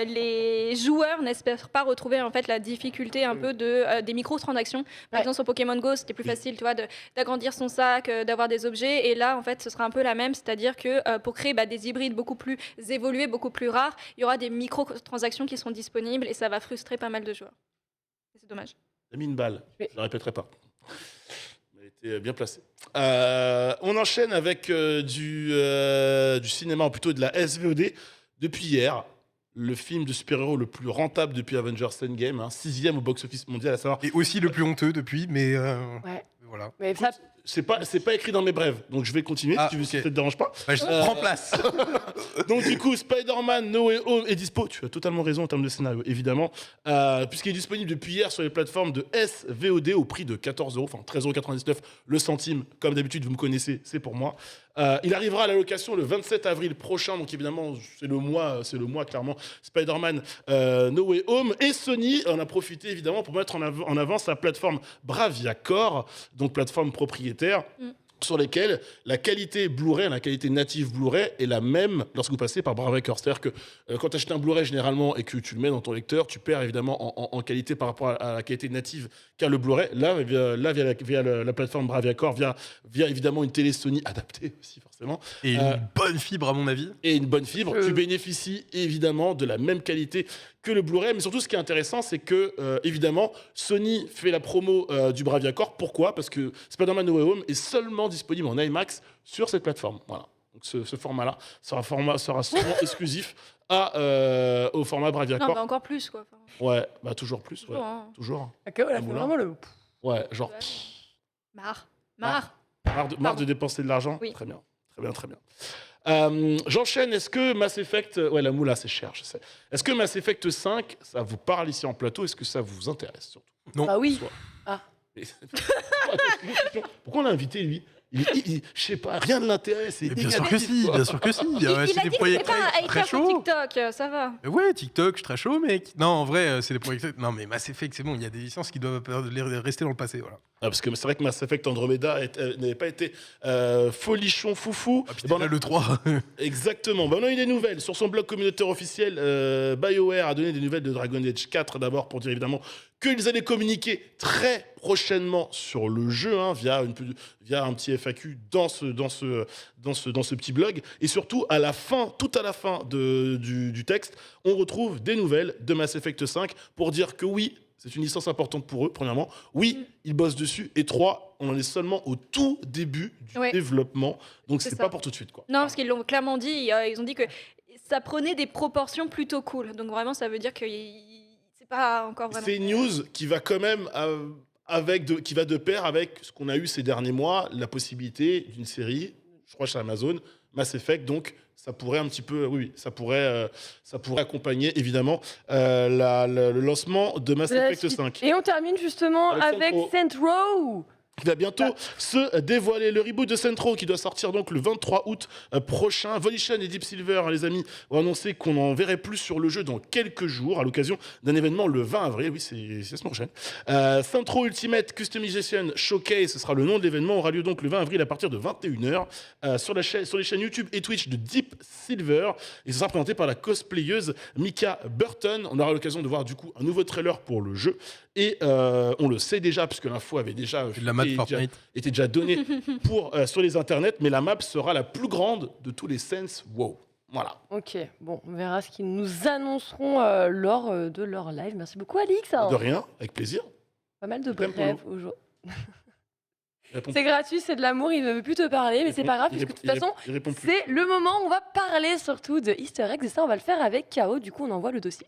les joueurs n'espèrent pas retrouver en fait la difficulté un peu des microtransactions. Par Ouais. exemple, sur Pokémon Go, c'était plus facile, tu vois, d'agrandir son sac, d'avoir des objets. Et là, en fait, ce sera un peu la même, c'est-à-dire que pour créer des hybrides beaucoup plus évolués, beaucoup plus rares, il y aura des microtransactions qui seront disponibles et ça va frustrer pas mal de joueurs. Et c'est dommage. J'ai mis une balle. Oui. Je ne la répéterai pas. Elle était bien placée. On enchaîne avec du cinéma, ou plutôt de la SVOD. Depuis hier, le film de super-héros le plus rentable depuis Avengers Endgame, 6e au box-office mondial, à savoir. Et aussi le plus honteux depuis, mais Ouais. voilà. Mais ça, C'est pas écrit dans mes brèves, donc je vais continuer Ah, si ok. ça te dérange pas. Bah, je prends place. Donc du coup, Spider-Man No Way Home est dispo. Tu as totalement raison en termes de scénario, évidemment, puisqu'il est disponible depuis hier sur les plateformes de SVOD au prix de 14 €, enfin 13,99 € le centime. Comme d'habitude, vous me connaissez, c'est pour moi. Il arrivera à la location le 27 avril prochain, donc évidemment, c'est le mois clairement. Spider-Man No Way Home, et Sony en a profité évidemment pour mettre en avant sa plateforme Bravia Core, donc plateforme propriétaire. Sur lesquels la qualité Blu-ray, la qualité native Blu-ray est la même lorsque vous passez par Bravia Core. C'est-à-dire que quand tu achètes un Blu-ray généralement et que tu le mets dans ton lecteur, tu perds évidemment en qualité par rapport à la qualité native qu'a le Blu-ray. Là, via la plateforme Bravia Core, via évidemment une télé Sony adaptée aussi forcément, Et une bonne fibre, à mon avis. et une bonne fibre, tu bénéficies évidemment de la même qualité que le Blu-ray. Mais surtout, ce qui est intéressant, c'est que, évidemment, Sony fait la promo du Bravia Core. Pourquoi ? Parce que Spider-Man No Way Home est seulement disponible en IMAX sur cette plateforme. Voilà. Donc ce format-là sera sûrement exclusif au format Bravia Non, Core. mais encore plus, quoi. Enfin, Ouais, bah toujours plus. Ouais. toujours, hein. Toujours. Ok, voilà, Ah, c'est moulin. vraiment le. Ouais, genre, Marre. marre de Pardon. dépenser de l'argent. Oui. Très bien. J'enchaîne. Est-ce que Mass Effect... Ouais, la moula, c'est cher, je sais. Est-ce que Mass Effect 5, ça vous parle ici en plateau? Est-ce que ça vous intéresse, surtout? Non. Ah oui. Soit. Ah. Mais- Pourquoi on l'a invité, lui? Je sais pas, rien ne l'intéresse. c'est Mais bien sûr que négatif, si, quoi. bien sûr que si. Il a C'est dit des que projets c'était pas un très hater sur chauds. TikTok, ça va. Mais ouais, TikTok, je suis très chaud, mec. Non, en vrai, c'est des projets. Non, mais Mass Effect, c'est bon, il y a des licences qui doivent rester dans le passé, voilà. Ah, parce que c'est vrai que Mass Effect Andromeda n'avait pas été folichon foufou. Ah, puis Eh ben, déjà, le 3. Exactement. Ben, on a eu des nouvelles. Sur son blog communautaire officiel, BioWare a donné des nouvelles de Dragon Age 4 d'abord pour dire évidemment qu'ils allaient communiquer très prochainement sur le jeu via un petit FAQ dans ce petit blog. Et surtout, tout à la fin du texte, on retrouve des nouvelles de Mass Effect 5 pour dire que oui, c'est une licence importante pour eux, premièrement. Oui, ils bossent dessus. Et 3, on en est seulement au tout début du Ouais. développement. Donc, C'est c'est ça. pas pour tout de suite, quoi. Non, parce qu'ils l'ont clairement dit, ils ont dit que ça prenait des proportions plutôt cool. Donc vraiment, ça veut dire que c'est pas encore vraiment... C'est une news qui va quand même qui va de pair avec ce qu'on a eu ces derniers mois, la possibilité d'une série, je crois chez Amazon, Mass Effect. Donc ça pourrait un petit peu, oui, ça pourrait accompagner évidemment le lancement de Mass Effect 5. Et on termine justement Avec avec Saints Row. Qui va bientôt se dévoiler. Le reboot de Saints Row qui doit sortir donc le 23 août prochain. Volition et Deep Silver, les amis, ont annoncé qu'on en verrait plus sur le jeu dans quelques jours à l'occasion d'un événement le 20 avril. Oui, c'est la semaine prochaine. Saints Row Ultimate Customization Showcase, ce sera le nom de l'événement, aura lieu donc le 20 avril à partir de 21h sur les chaînes YouTube et Twitch de Deep Silver. Et ce sera présenté par la cosplayeuse Mika Burton. On aura l'occasion de voir du coup un nouveau trailer pour le jeu. Et on le sait déjà, puisque l'info avait déjà C'est de la fuité de Fortnite. était déjà donné sur les internets, mais la map sera la plus grande de tous les Saints. Wow. Voilà. Ok, bon, on verra ce qu'ils nous annonceront lors de leur live. Merci beaucoup, Alix. De rien, avec plaisir. Pas mal de Même brefs aujourd'hui. C'est gratuit, c'est de l'amour, il ne veut plus te parler, mais c'est pas grave, puisque de toute façon, c'est le moment où on va parler surtout de Easter eggs, et ça, on va le faire avec K.O. Du coup, on envoie le dossier.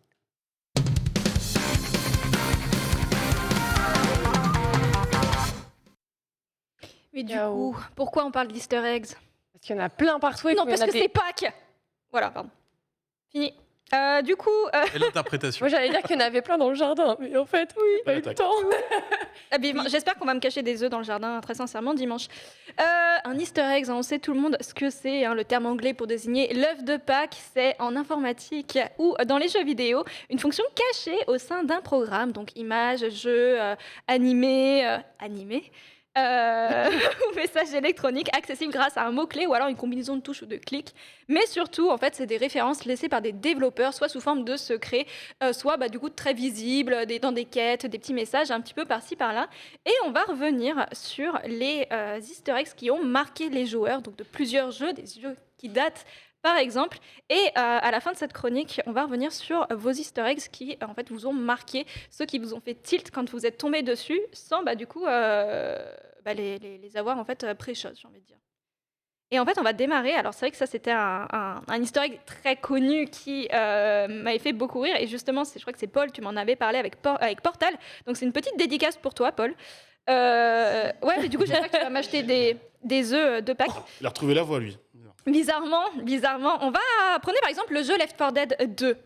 Mais du coup, pourquoi on parle d'Easter eggs? Parce qu'il y en a plein partout. Et non, parce que c'est Pâques. Voilà, pardon. Fini. Du coup... Et l'interprétation. Moi, j'allais dire qu'il y en avait plein dans le jardin, mais en fait, oui, pas eu le temps. J'espère qu'on va me cacher des œufs dans le jardin, très sincèrement, dimanche. Un Easter egg, on sait tout le monde ce que c'est, le terme anglais pour désigner l'œuf de Pâques, c'est en informatique ou dans les jeux vidéo, une fonction cachée au sein d'un programme, donc images, jeux, animés, ou message électronique accessible grâce à un mot-clé ou alors une combinaison de touches ou de clics. Mais surtout, en fait, c'est des références laissées par des développeurs, soit sous forme de secrets, soit du coup très visibles, dans des quêtes, des petits messages un petit peu par-ci par-là. Et on va revenir sur les Easter eggs qui ont marqué les joueurs, donc de plusieurs jeux, des jeux qui datent par exemple. Et à la fin de cette chronique, on va revenir sur vos Easter eggs qui, en fait, vous ont marqué, ceux qui vous ont fait tilt quand vous êtes tombé dessus, sans, du coup, les avoir, en fait, pré-shot, j'ai envie de dire. Et en fait, on va démarrer. Alors, c'est vrai que ça, c'était un Easter egg très connu qui m'avait fait beaucoup rire. Et justement, je crois que c'est Paul, tu m'en avais parlé avec Portal. Donc, c'est une petite dédicace pour toi, Paul. Ouais, mais du coup, j'espère que tu vas m'acheter des œufs de Pâques. Il a retrouvé la voie, lui. Bizarrement, on va... Prenez par exemple le jeu Left 4 Dead 2.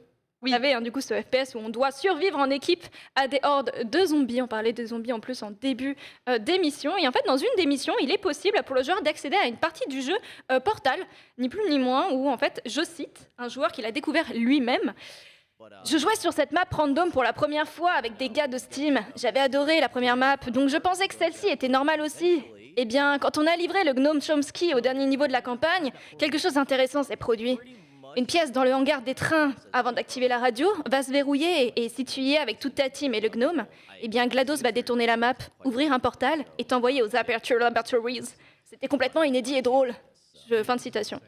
Vous savez, du coup, ce FPS où on doit survivre en équipe à des hordes de zombies. On parlait des zombies en plus en début d'émission. Et en fait, dans une des missions, il est possible pour le joueur d'accéder à une partie du jeu Portal, ni plus ni moins, où en fait, je cite, un joueur qui l'a découvert lui-même. Je jouais sur cette map random pour la première fois avec des gars de Steam. J'avais adoré la première map, donc je pensais que celle-ci était normale aussi. Eh bien, quand on a livré le gnome Chomsky au dernier niveau de la campagne, quelque chose d'intéressant s'est produit. Une pièce dans le hangar des trains, avant d'activer la radio, va se verrouiller et si tu y es avec toute ta team et le gnome, eh bien GLaDOS va détourner la map, ouvrir un portal et t'envoyer aux Aperture Laboratories. C'était complètement inédit et drôle. Fin de citation.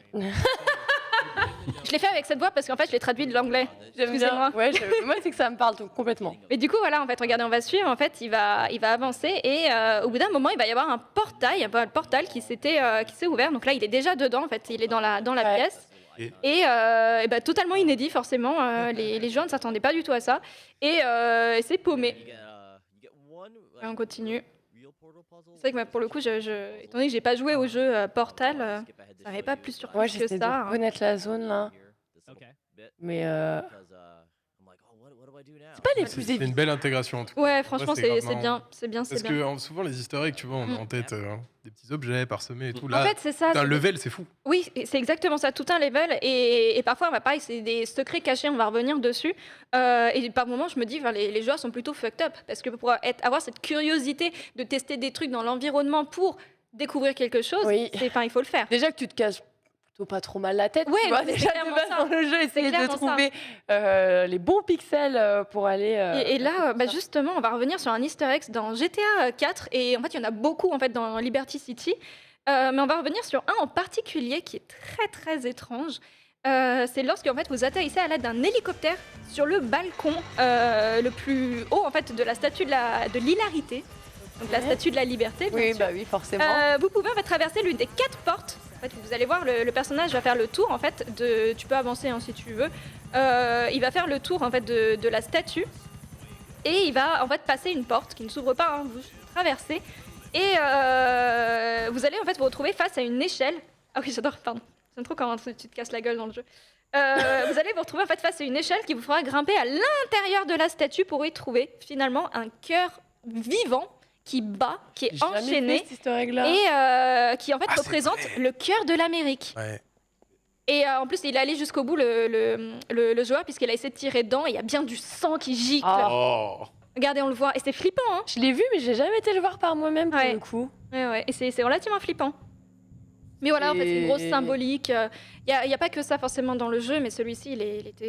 Je l'ai fait avec cette voix parce qu'en fait, je l'ai traduit de l'anglais. Excusez-moi. Ouais, moi, c'est que ça me parle complètement. Mais du coup, voilà, en fait, regardez, on va suivre. En fait, il va avancer et au bout d'un moment, il va y avoir un portal qui s'est ouvert. Donc là, il est déjà dedans. En fait, il est dans la pièce. Et totalement inédit, forcément. Les joueurs ne s'attendaient pas du tout à ça. Et c'est paumé. Et on continue. C'est vrai que pour le coup, étant donné que j'ai pas joué au jeu Portal, ça m'avait pas plus surpris que j'essaie ça. de connaître la zone là. Mais c'est pas les plus évidents. C'est une belle intégration en tout cas. Ouais, franchement, c'est bien. Parce que souvent les Easter eggs, tu vois, on a en tête des petits objets parsemés et tout. Là, en fait, c'est ça. un level, c'est fou. Oui, c'est exactement ça, tout un level. Et parfois, pareil, c'est des secrets cachés, on va revenir dessus. Et par moments, je me dis, les joueurs sont plutôt fucked up. Parce que pour avoir cette curiosité de tester des trucs dans l'environnement pour découvrir quelque chose, il faut le faire. Déjà que tu te casses pas trop mal la tête. Ouais, tu vois, c'est déjà de base dans le jeu, essayer de trouver les bons pixels pour aller. Et là, justement, on va revenir sur un Easter egg dans GTA 4 et en fait, il y en a beaucoup en fait dans Liberty City, mais on va revenir sur un en particulier qui est très très étrange. C'est lorsque en fait vous atterrissez à l'aide d'un hélicoptère sur le balcon le plus haut en fait de la statue de l'hilarité, donc la statue de la liberté. Oui, oui, forcément. Vous pouvez en fait traverser l'une des 4 portes. En fait, vous allez voir, le personnage va faire le tour en fait tu peux avancer si tu veux. Il va faire le tour en fait de la statue et il va en fait passer une porte qui ne s'ouvre pas. Vous traversez et vous allez en fait vous retrouver face à une échelle. Ah oui, j'adore. Pardon. J'aime trop quand tu te casses la gueule dans le jeu. Vous allez vous retrouver en fait face à une échelle qui vous fera grimper à l'intérieur de la statue pour y trouver finalement un cœur vivant qui bat, qui est enchaîné et qui en fait représente le cœur de l'Amérique. Ouais. Et en plus, il est allé jusqu'au bout, le joueur, puisqu'il a essayé de tirer dedans et il y a bien du sang qui gicle. Oh. Regardez, on le voit. Et c'est flippant, hein. Je l'ai vu, mais j'ai jamais été le voir par moi-même pour le coup. Ouais. Et c'est relativement flippant. Mais voilà, en fait, c'est une grosse Et- symbolique. Il n'y a pas que ça forcément dans le jeu, mais celui-ci,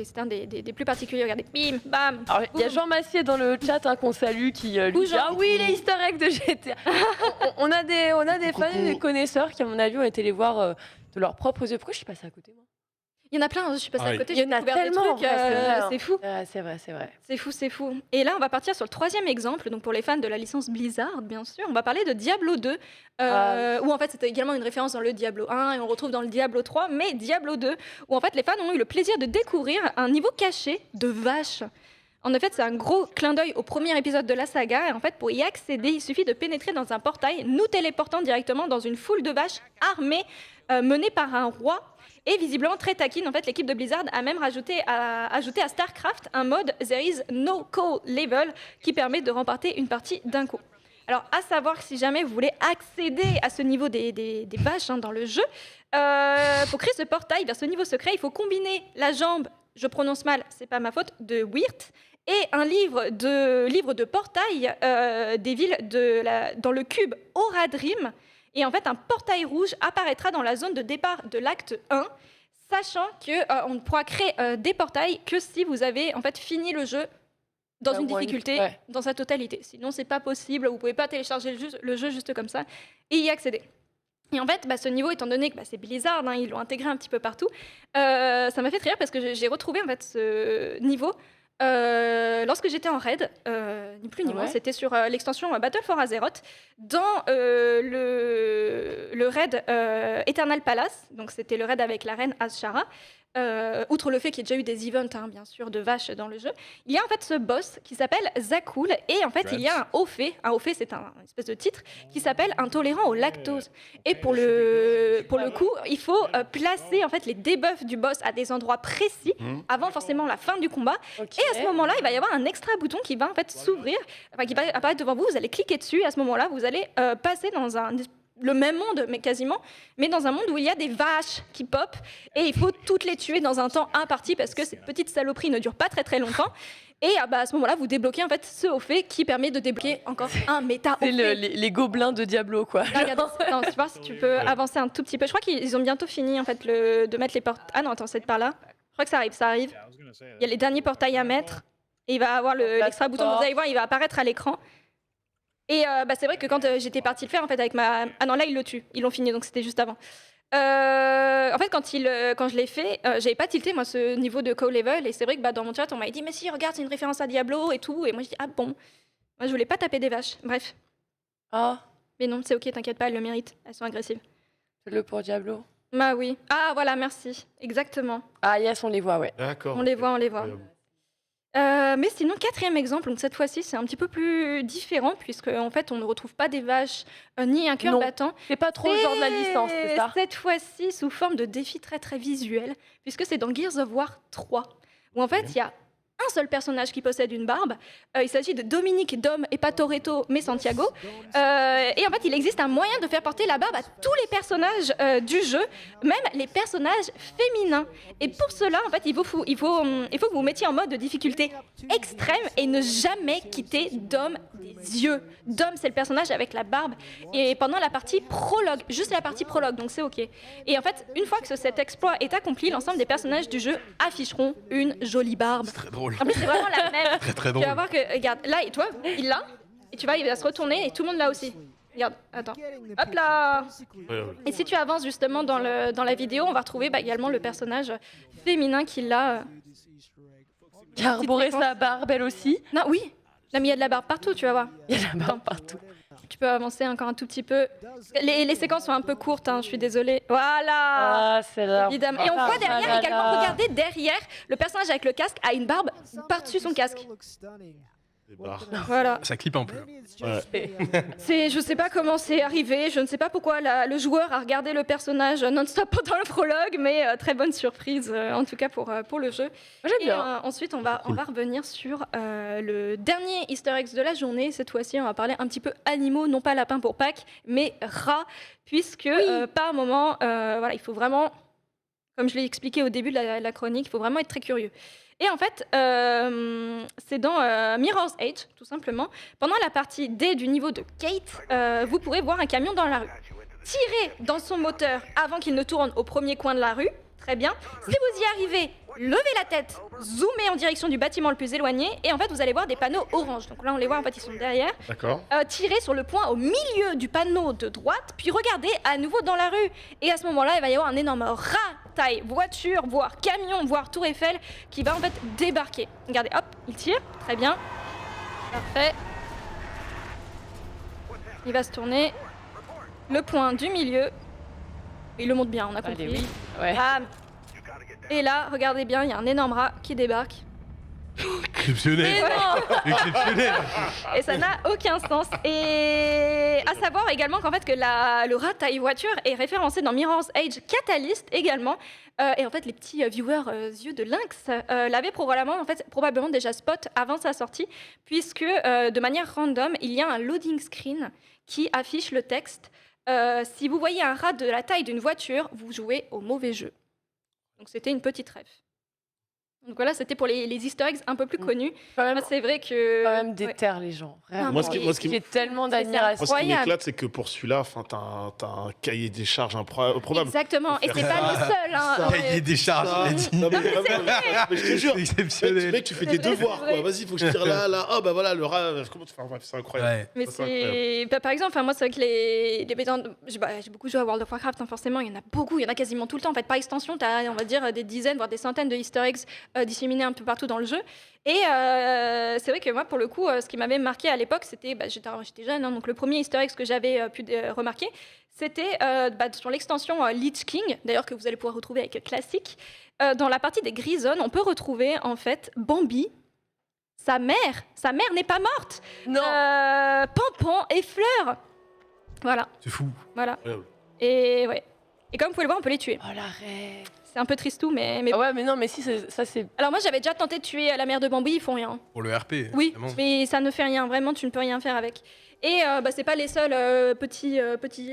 c'était un des plus particuliers. Regardez, bim, bam. Alors, il y a boum. Jean Massier dans le chat qu'on salue qui lui Ou dit Jean. ah oui les Easter eggs de GTA. on a des fans, Coucou. des connaisseurs qui à mon avis ont été les voir de leurs propres yeux. Pourquoi je suis passée à côté moi? Il y en a plein, je suis passée Ah à oui. côté, Il y j'ai en a découvert des tellement, trucs, ouais, c'est vrai, hein. c'est fou. C'est vrai, c'est vrai. C'est fou, c'est fou. Et là, on va partir sur le 3e exemple. Donc, pour les fans de la licence Blizzard, bien sûr, on va parler de Diablo 2, où en fait, c'était également une référence dans le Diablo 1 et on retrouve dans le Diablo 3, mais Diablo 2, où en fait, les fans ont eu le plaisir de découvrir un niveau caché de vaches. En effet, c'est un gros clin d'œil au premier épisode de la saga. Et en fait, pour y accéder, il suffit de pénétrer dans un portail, nous téléportant directement dans une foule de vaches armées, menées par un roi. Et visiblement très taquine, en fait, l'équipe de Blizzard a même ajouté à StarCraft un mode There is no call level qui permet de remporter une partie d'un coup. Alors, à savoir que si jamais vous voulez accéder à ce niveau des vaches dans le jeu, pour créer ce portail vers ce niveau secret, il faut combiner la jambe, je prononce mal, c'est pas ma faute, de Wirt et un livre de portail des villes dans le cube Oradrim. Et en fait, un portail rouge apparaîtra dans la zone de départ de l'acte 1, sachant qu'on ne pourra créer des portails que si vous avez en fait fini le jeu dans une difficulté, ouais. dans sa totalité. Sinon, c'est pas possible, vous pouvez pas télécharger le jeu juste comme ça et y accéder. Et en fait, ce niveau, étant donné que c'est Blizzard, ils l'ont intégré un petit peu partout, ça m'a fait rire parce que j'ai retrouvé en fait ce niveau lorsque j'étais en raid, ni plus ni moins, Ouais. c'était sur l'extension Battle for Azeroth, dans le raid Eternal Palace, donc c'était le raid avec la reine Azshara. Outre le fait qu'il y ait déjà eu des events, bien sûr, de vaches dans le jeu, il y a en fait ce boss qui s'appelle Zakul, et en fait il y a un haut fait c'est une espèce de titre, qui s'appelle intolérant au lactose. Et pour le coup, il faut placer en fait les debuffs du boss à des endroits précis, avant forcément la fin du combat, Ok. et à ce moment-là, il va y avoir un extra bouton qui va en fait s'ouvrir, enfin, qui va apparaître devant vous, vous allez cliquer dessus, et à ce moment-là, vous allez passer dans le même monde, mais quasiment, mais dans un monde où il y a des vaches qui pop, et il faut toutes les tuer dans un temps imparti, parce que cette petite saloperie ne dure pas très très longtemps. Et à ce moment-là, vous débloquez en fait ce haut fait qui permet de débloquer encore un méta haut C'est fait. les gobelins de Diablo quoi. Là, regarde, attends, tu vois si tu peux avancer un tout petit peu. Je crois qu'ils ont bientôt fini en fait de mettre les portes. Ah non, attends, c'est par là. Je crois que ça arrive. Il y a les derniers portails à mettre et il va avoir l'extra bouton. Vous allez voir, il va apparaître à l'écran. Et c'est vrai que quand j'étais partie le faire en fait avec ma... Ah non, là ils le tuent. Ils l'ont fini, donc c'était juste avant. En fait, quand je l'ai fait, j'avais pas tilté moi ce niveau de call level, et c'est vrai que dans mon chat on m'a dit mais si regarde c'est une référence à Diablo et tout, et moi je dis ah bon, moi je voulais pas taper des vaches, bref, Ah, mais non c'est ok, t'inquiète pas, elles le méritent, elles sont agressives. fais-le pour Diablo. Bah oui, ah voilà merci, exactement, Ah yes, on les voit ouais. D'accord. on les voit. Incroyable. Mais sinon 4e exemple, donc cette fois-ci c'est un petit peu plus différent puisque en fait on ne retrouve pas des vaches ni un cœur Non. battant. C'est pas trop le genre de la licence, c'est ça? Cette fois-ci sous forme de défi très très visuel, puisque c'est dans Gears of War 3, où en fait il y a un seul personnage qui possède une barbe. Il s'agit de Dominique Dom et pas Toretto, mais Santiago. Et en fait, il existe un moyen de faire porter la barbe à tous les personnages du jeu, même les personnages féminins. Et pour cela, en fait, il faut que vous mettiez en mode de difficulté extrême et ne jamais quitter Dom des yeux. Dom, c'est le personnage avec la barbe. Et pendant la partie prologue, juste la partie prologue, donc c'est ok. Et en fait, une fois que cet exploit est accompli, l'ensemble des personnages du jeu afficheront une jolie barbe. C'est très drôle. En plus, c'est vraiment la même. Très très Tu vas drôle. voir que, regarde, là, et toi, il l'a, et tu vois, il va se retourner, et tout le monde l'a aussi. Regarde, attends. Hop là. Incroyable. Et si tu avances justement dans la vidéo, on va retrouver également le personnage féminin qui l'a. Qui a arboré sa barbe elle aussi. Non, oui. Là, mais il y a de la barbe partout, tu vas voir. Il y a la barbe partout. Tu peux avancer encore un tout petit peu. Les séquences sont un peu courtes, je suis désolée. Voilà. Ah, c'est là. Évidemment. Et on voit derrière également, regardez, derrière, le personnage avec le casque a une barbe par-dessus son casque. Des barres. Voilà. Ça clip un peu. Je sais pas comment c'est arrivé, je ne sais pas pourquoi le joueur a regardé le personnage non-stop pendant le prologue, mais très bonne surprise en tout cas pour le jeu. Moi, j'aime Et bien. ensuite, on va revenir sur le dernier Easter egg de la journée. Cette fois-ci, on va parler un petit peu animaux, non pas lapin pour Pâques, mais rats, puisque par moment, voilà, il faut vraiment, comme je l'ai expliqué au début de la chronique, il faut vraiment être très curieux. Et en fait, c'est dans Mirror's Edge, tout simplement. Pendant la partie D du niveau de Kate, vous pourrez voir un camion dans la rue. tirez dans son moteur avant qu'il ne tourne au premier coin de la rue. Très bien. Si vous y arrivez, levez la tête, zoomez en direction du bâtiment le plus éloigné et en fait vous allez voir des panneaux orange. Donc là on les voit en fait ils sont derrière. D'accord. Tirez sur le point au milieu du panneau de droite puis regardez à nouveau dans la rue. Et à ce moment-là il va y avoir un énorme rat taille voiture, voire camion, voire tour Eiffel qui va en fait débarquer. Regardez, hop, il tire, très bien. Parfait. Il va se tourner. Le point du milieu. Il le monte bien, on a compris. Allez, oui. Ouais. Bam. Et là, regardez bien, il y a un énorme rat qui débarque. Exceptionnel. Exceptionnel. Et ça n'a aucun sens. Et à savoir également qu'en fait que le rat taille voiture est référencé dans Mirror's Edge Catalyst également. Et en fait, les petits viewers yeux de lynx l'avaient probablement déjà spot avant sa sortie, puisque de manière random, il y a un loading screen qui affiche le texte. Si vous voyez un rat de la taille d'une voiture, vous jouez au mauvais jeu. Donc c'était une petite ref. Donc voilà, c'était pour les easter eggs un peu plus connus. Quand même, Moi, c'est vrai que... quand même déterre les gens. Vraiment. Moi, ce qui J'ai tellement C'est ça. d'admiration. Moi, ce qui Incroyable. m'éclate, c'est que pour celui-là, t'as un cahier des charges improbable. Exactement, et c'est Faire pas le seul. Hein. ça. Cahier des charges, il a dit. Non, mais vraiment, mais je te jure, C'est exceptionnel. mec, tu fais tes C'est vrai, devoirs, c'est quoi. vrai. Vas-y, faut que je tire là. Oh, bah voilà, le rat. Comment tu fais? Bref, c'est incroyable. Ouais. Mais Ça, incroyable. c'est... Bah, par exemple, moi, c'est vrai que j'ai beaucoup joué à World of Warcraft, hein, forcément, il y en a beaucoup, il y en a quasiment tout le temps. En fait, par extension, tu as, on va dire, des dizaines, voire des centaines de easter eggs disséminés un peu partout dans le jeu. Et c'est vrai que moi, pour le coup, ce qui m'avait marqué à l'époque, c'était, j'étais jeune, hein, donc le premier easter egg que j'avais pu remarquer, c'était sur l'extension Lich King, d'ailleurs que vous allez pouvoir retrouver avec Classic. Dans la partie des Grizones, on peut retrouver en fait Bambi. Sa mère n'est pas morte. Non. Pampan et Fleur. Voilà, C'est fou. voilà. Incroyable. Et ouais. Et comme vous pouvez le voir, on peut les tuer. Oh l'arrêt. C'est un peu tristou, mais... Ah ouais, mais non, mais si, ça c'est. Alors moi, j'avais déjà tenté de tuer la mère de Bambi, ils font rien. Pour le RP. Oui, évidemment. mais ça ne fait rien. Vraiment, tu ne peux rien faire avec. Et c'est pas les seuls petits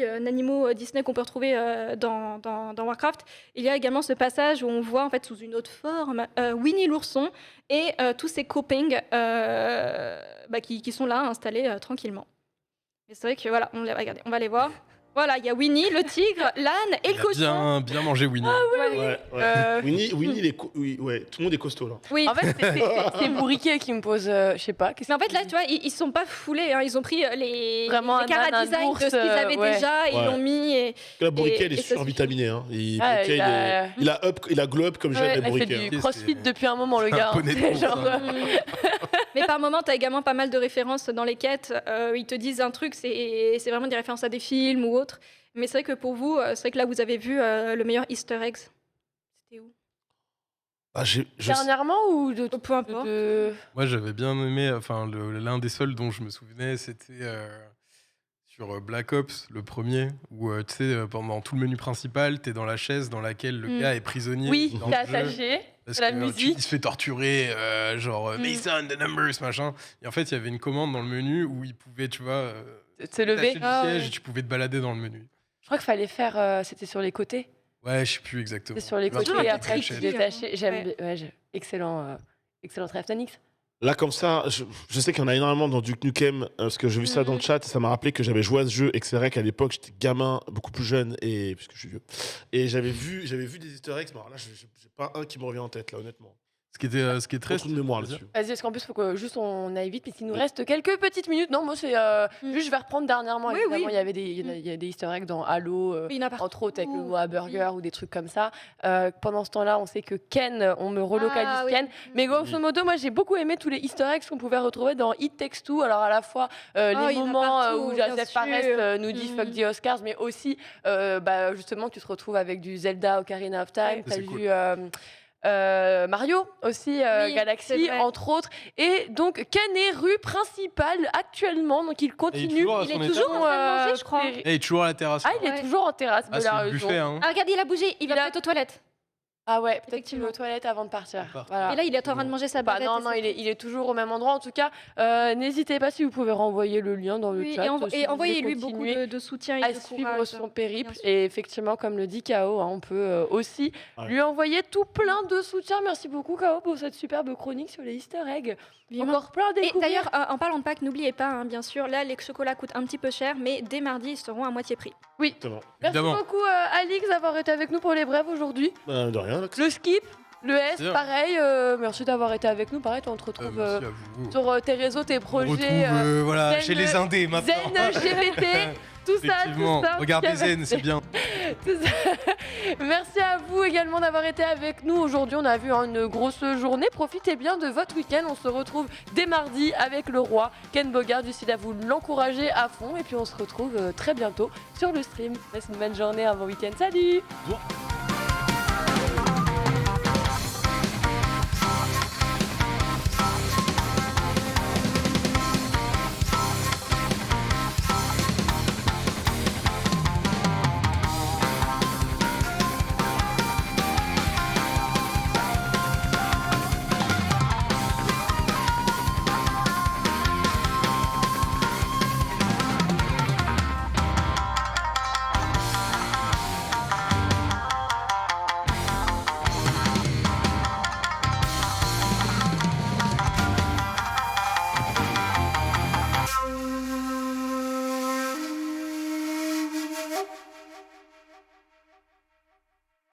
animaux Disney qu'on peut retrouver dans Warcraft. Il y a également ce passage où on voit en fait sous une autre forme Winnie l'ourson et tous ses copings qui sont là installés tranquillement. Et c'est vrai que voilà, regardez, on va les voir. Voilà, il y a Winnie, le tigre, l'âne et Il le a cochon. bien mangé Winnie. Ouais. Ouais. Euh, Winnie, oui, ouais, tout le monde est costaud là. Oui. En fait, c'est Bourriquet qui me pose, je sais pas. Mais en fait, là, tu vois, ils sont pas foulés. Hein. Ils ont pris les Vraiment un chara-design ours, de ce qu'ils avaient ouais. déjà, ils Ouais. l'ont mis. Et... La Bourriquet, elle et est ça survitaminé. Hein. Ah, Bourriquet, il a glow up comme j'aime Ouais, les Il fait Bourriquets. du hein. crossfit c'est- depuis un moment, le gars. Un poney de C'est course, genre, hein. Mais par moment, tu as également pas mal de références dans les quêtes. Ils te disent un truc, c'est vraiment des références à des films ou autres. Mais c'est vrai que pour vous, c'est vrai que là, vous avez vu le meilleur Easter eggs. C'était où Ah, Dernièrement ou de Peu importe. Moi, j'avais bien aimé, enfin, l'un des seuls dont je me souvenais, c'était sur Black Ops, le premier, où tu sais, pendant tout le menu principal, t'es dans la chaise dans laquelle le gars est prisonnier. Oui, dans t'es le jeu, attaché. parce la que, musique. il se fait torturer, Mason, the numbers, machin. Et en fait, il y avait une commande dans le menu où il pouvait, tu vois, Se lever. détacher du Ah, siège ouais. et tu pouvais te balader dans le menu. Je crois qu'il fallait faire. C'était sur les côtés. Ouais, je sais plus exactement. C'est sur les Plein de côtés trucs et qui après tu trichent. détaches. J'aime. Ouais. Ouais, excellent rêve, Tanix. Là, comme ça, je sais qu'il y en a énormément dans Duke Nukem, parce que j'ai vu ça dans le chat, et ça m'a rappelé que j'avais joué à ce jeu, et que c'est vrai qu'à l'époque, j'étais gamin, beaucoup plus jeune, et puisque je suis vieux. Et j'avais vu des easter eggs, mais alors là, j'ai pas un qui me revient en tête, là, honnêtement. Ce qui est très Trop de mémoire là-dessus. Vas-y, parce qu'en plus, il faut que juste on aille vite, puisqu'il nous reste quelques petites minutes. Non, moi, c'est juste, je vais reprendre dernièrement. Oui, Évidemment, oui. il y avait il y a des easter eggs dans Halo. Il y en a partout. Entre autres avec le mot burger ou des trucs comme ça. Pendant ce temps-là, on sait que Ken, on me relocalise Ah, oui. Ken. Mais grosso modo, moi j'ai beaucoup aimé tous les easter eggs qu'on pouvait retrouver dans It Takes Two. Alors à la fois il y les en a moments partout, où bien Joseph sûr. Fares nous dit Mhm. fuck the Oscars, mais aussi justement tu te retrouves avec du Zelda Ocarina of Time. Ouais. T'as C'est vu cool. Mario aussi, Oui, Galaxy c'est vrai. entre autres. Et donc Ken est rue principale actuellement, donc il continue. toujours à Il son est étage. toujours en train de manger, je crois. Et il est toujours à la terrasse. Ah, il est Ouais. toujours en terrasse, Ah, mais c'est il a le raison. buffet, hein. Ah, regardez, il a bougé. Il va Il a- peut-être aux toilettes. Ah ouais, peut-être qu'il Effectivement. va aux toilettes avant de partir. Part. Voilà. Et là, il est en train de manger sa Bah bavette. non, et non, c'est il est toujours au même endroit. En tout cas, n'hésitez pas si vous pouvez renvoyer le lien dans le Oui, chat. et, si vous voulez envoyez-lui beaucoup continuer de soutien et à de suivre courage. son périple. bien sûr. Et effectivement, comme le dit K.O., on peut aussi Ouais. lui envoyer tout plein de soutien. Merci beaucoup, K.O., pour cette superbe chronique sur les Easter eggs. Vivement. Encore plein à Et découvrir. d'ailleurs, en parlant de Pâques, n'oubliez pas, hein, bien sûr, là, les chocolats coûtent un petit peu cher, mais dès mardi, ils seront à moitié prix. Exactement. Merci Évidemment. beaucoup, Alix, d'avoir été avec nous pour les brèves aujourd'hui. De rien, Alex. Le skip, le S, Bien. pareil. Merci d'avoir été avec nous. Pareil, on te retrouve Merci à vous. sur tes réseaux, tes On projets. retrouve voilà, Zen- chez les Indés maintenant. Zen, LGBT, tout ça, Effectivement, tout ça. regardez Qui avait- Zen, c'est bien. tout ça. Merci à vous également d'avoir été avec nous. Aujourd'hui, on a vu une grosse journée. Profitez bien de votre week-end. On se retrouve dès mardi avec le roi Ken Bogard. D'ici là, vous l'encouragez à fond. Et puis, on se retrouve très bientôt sur le stream. Passez une bonne journée, un bon week-end. Salut! Bon.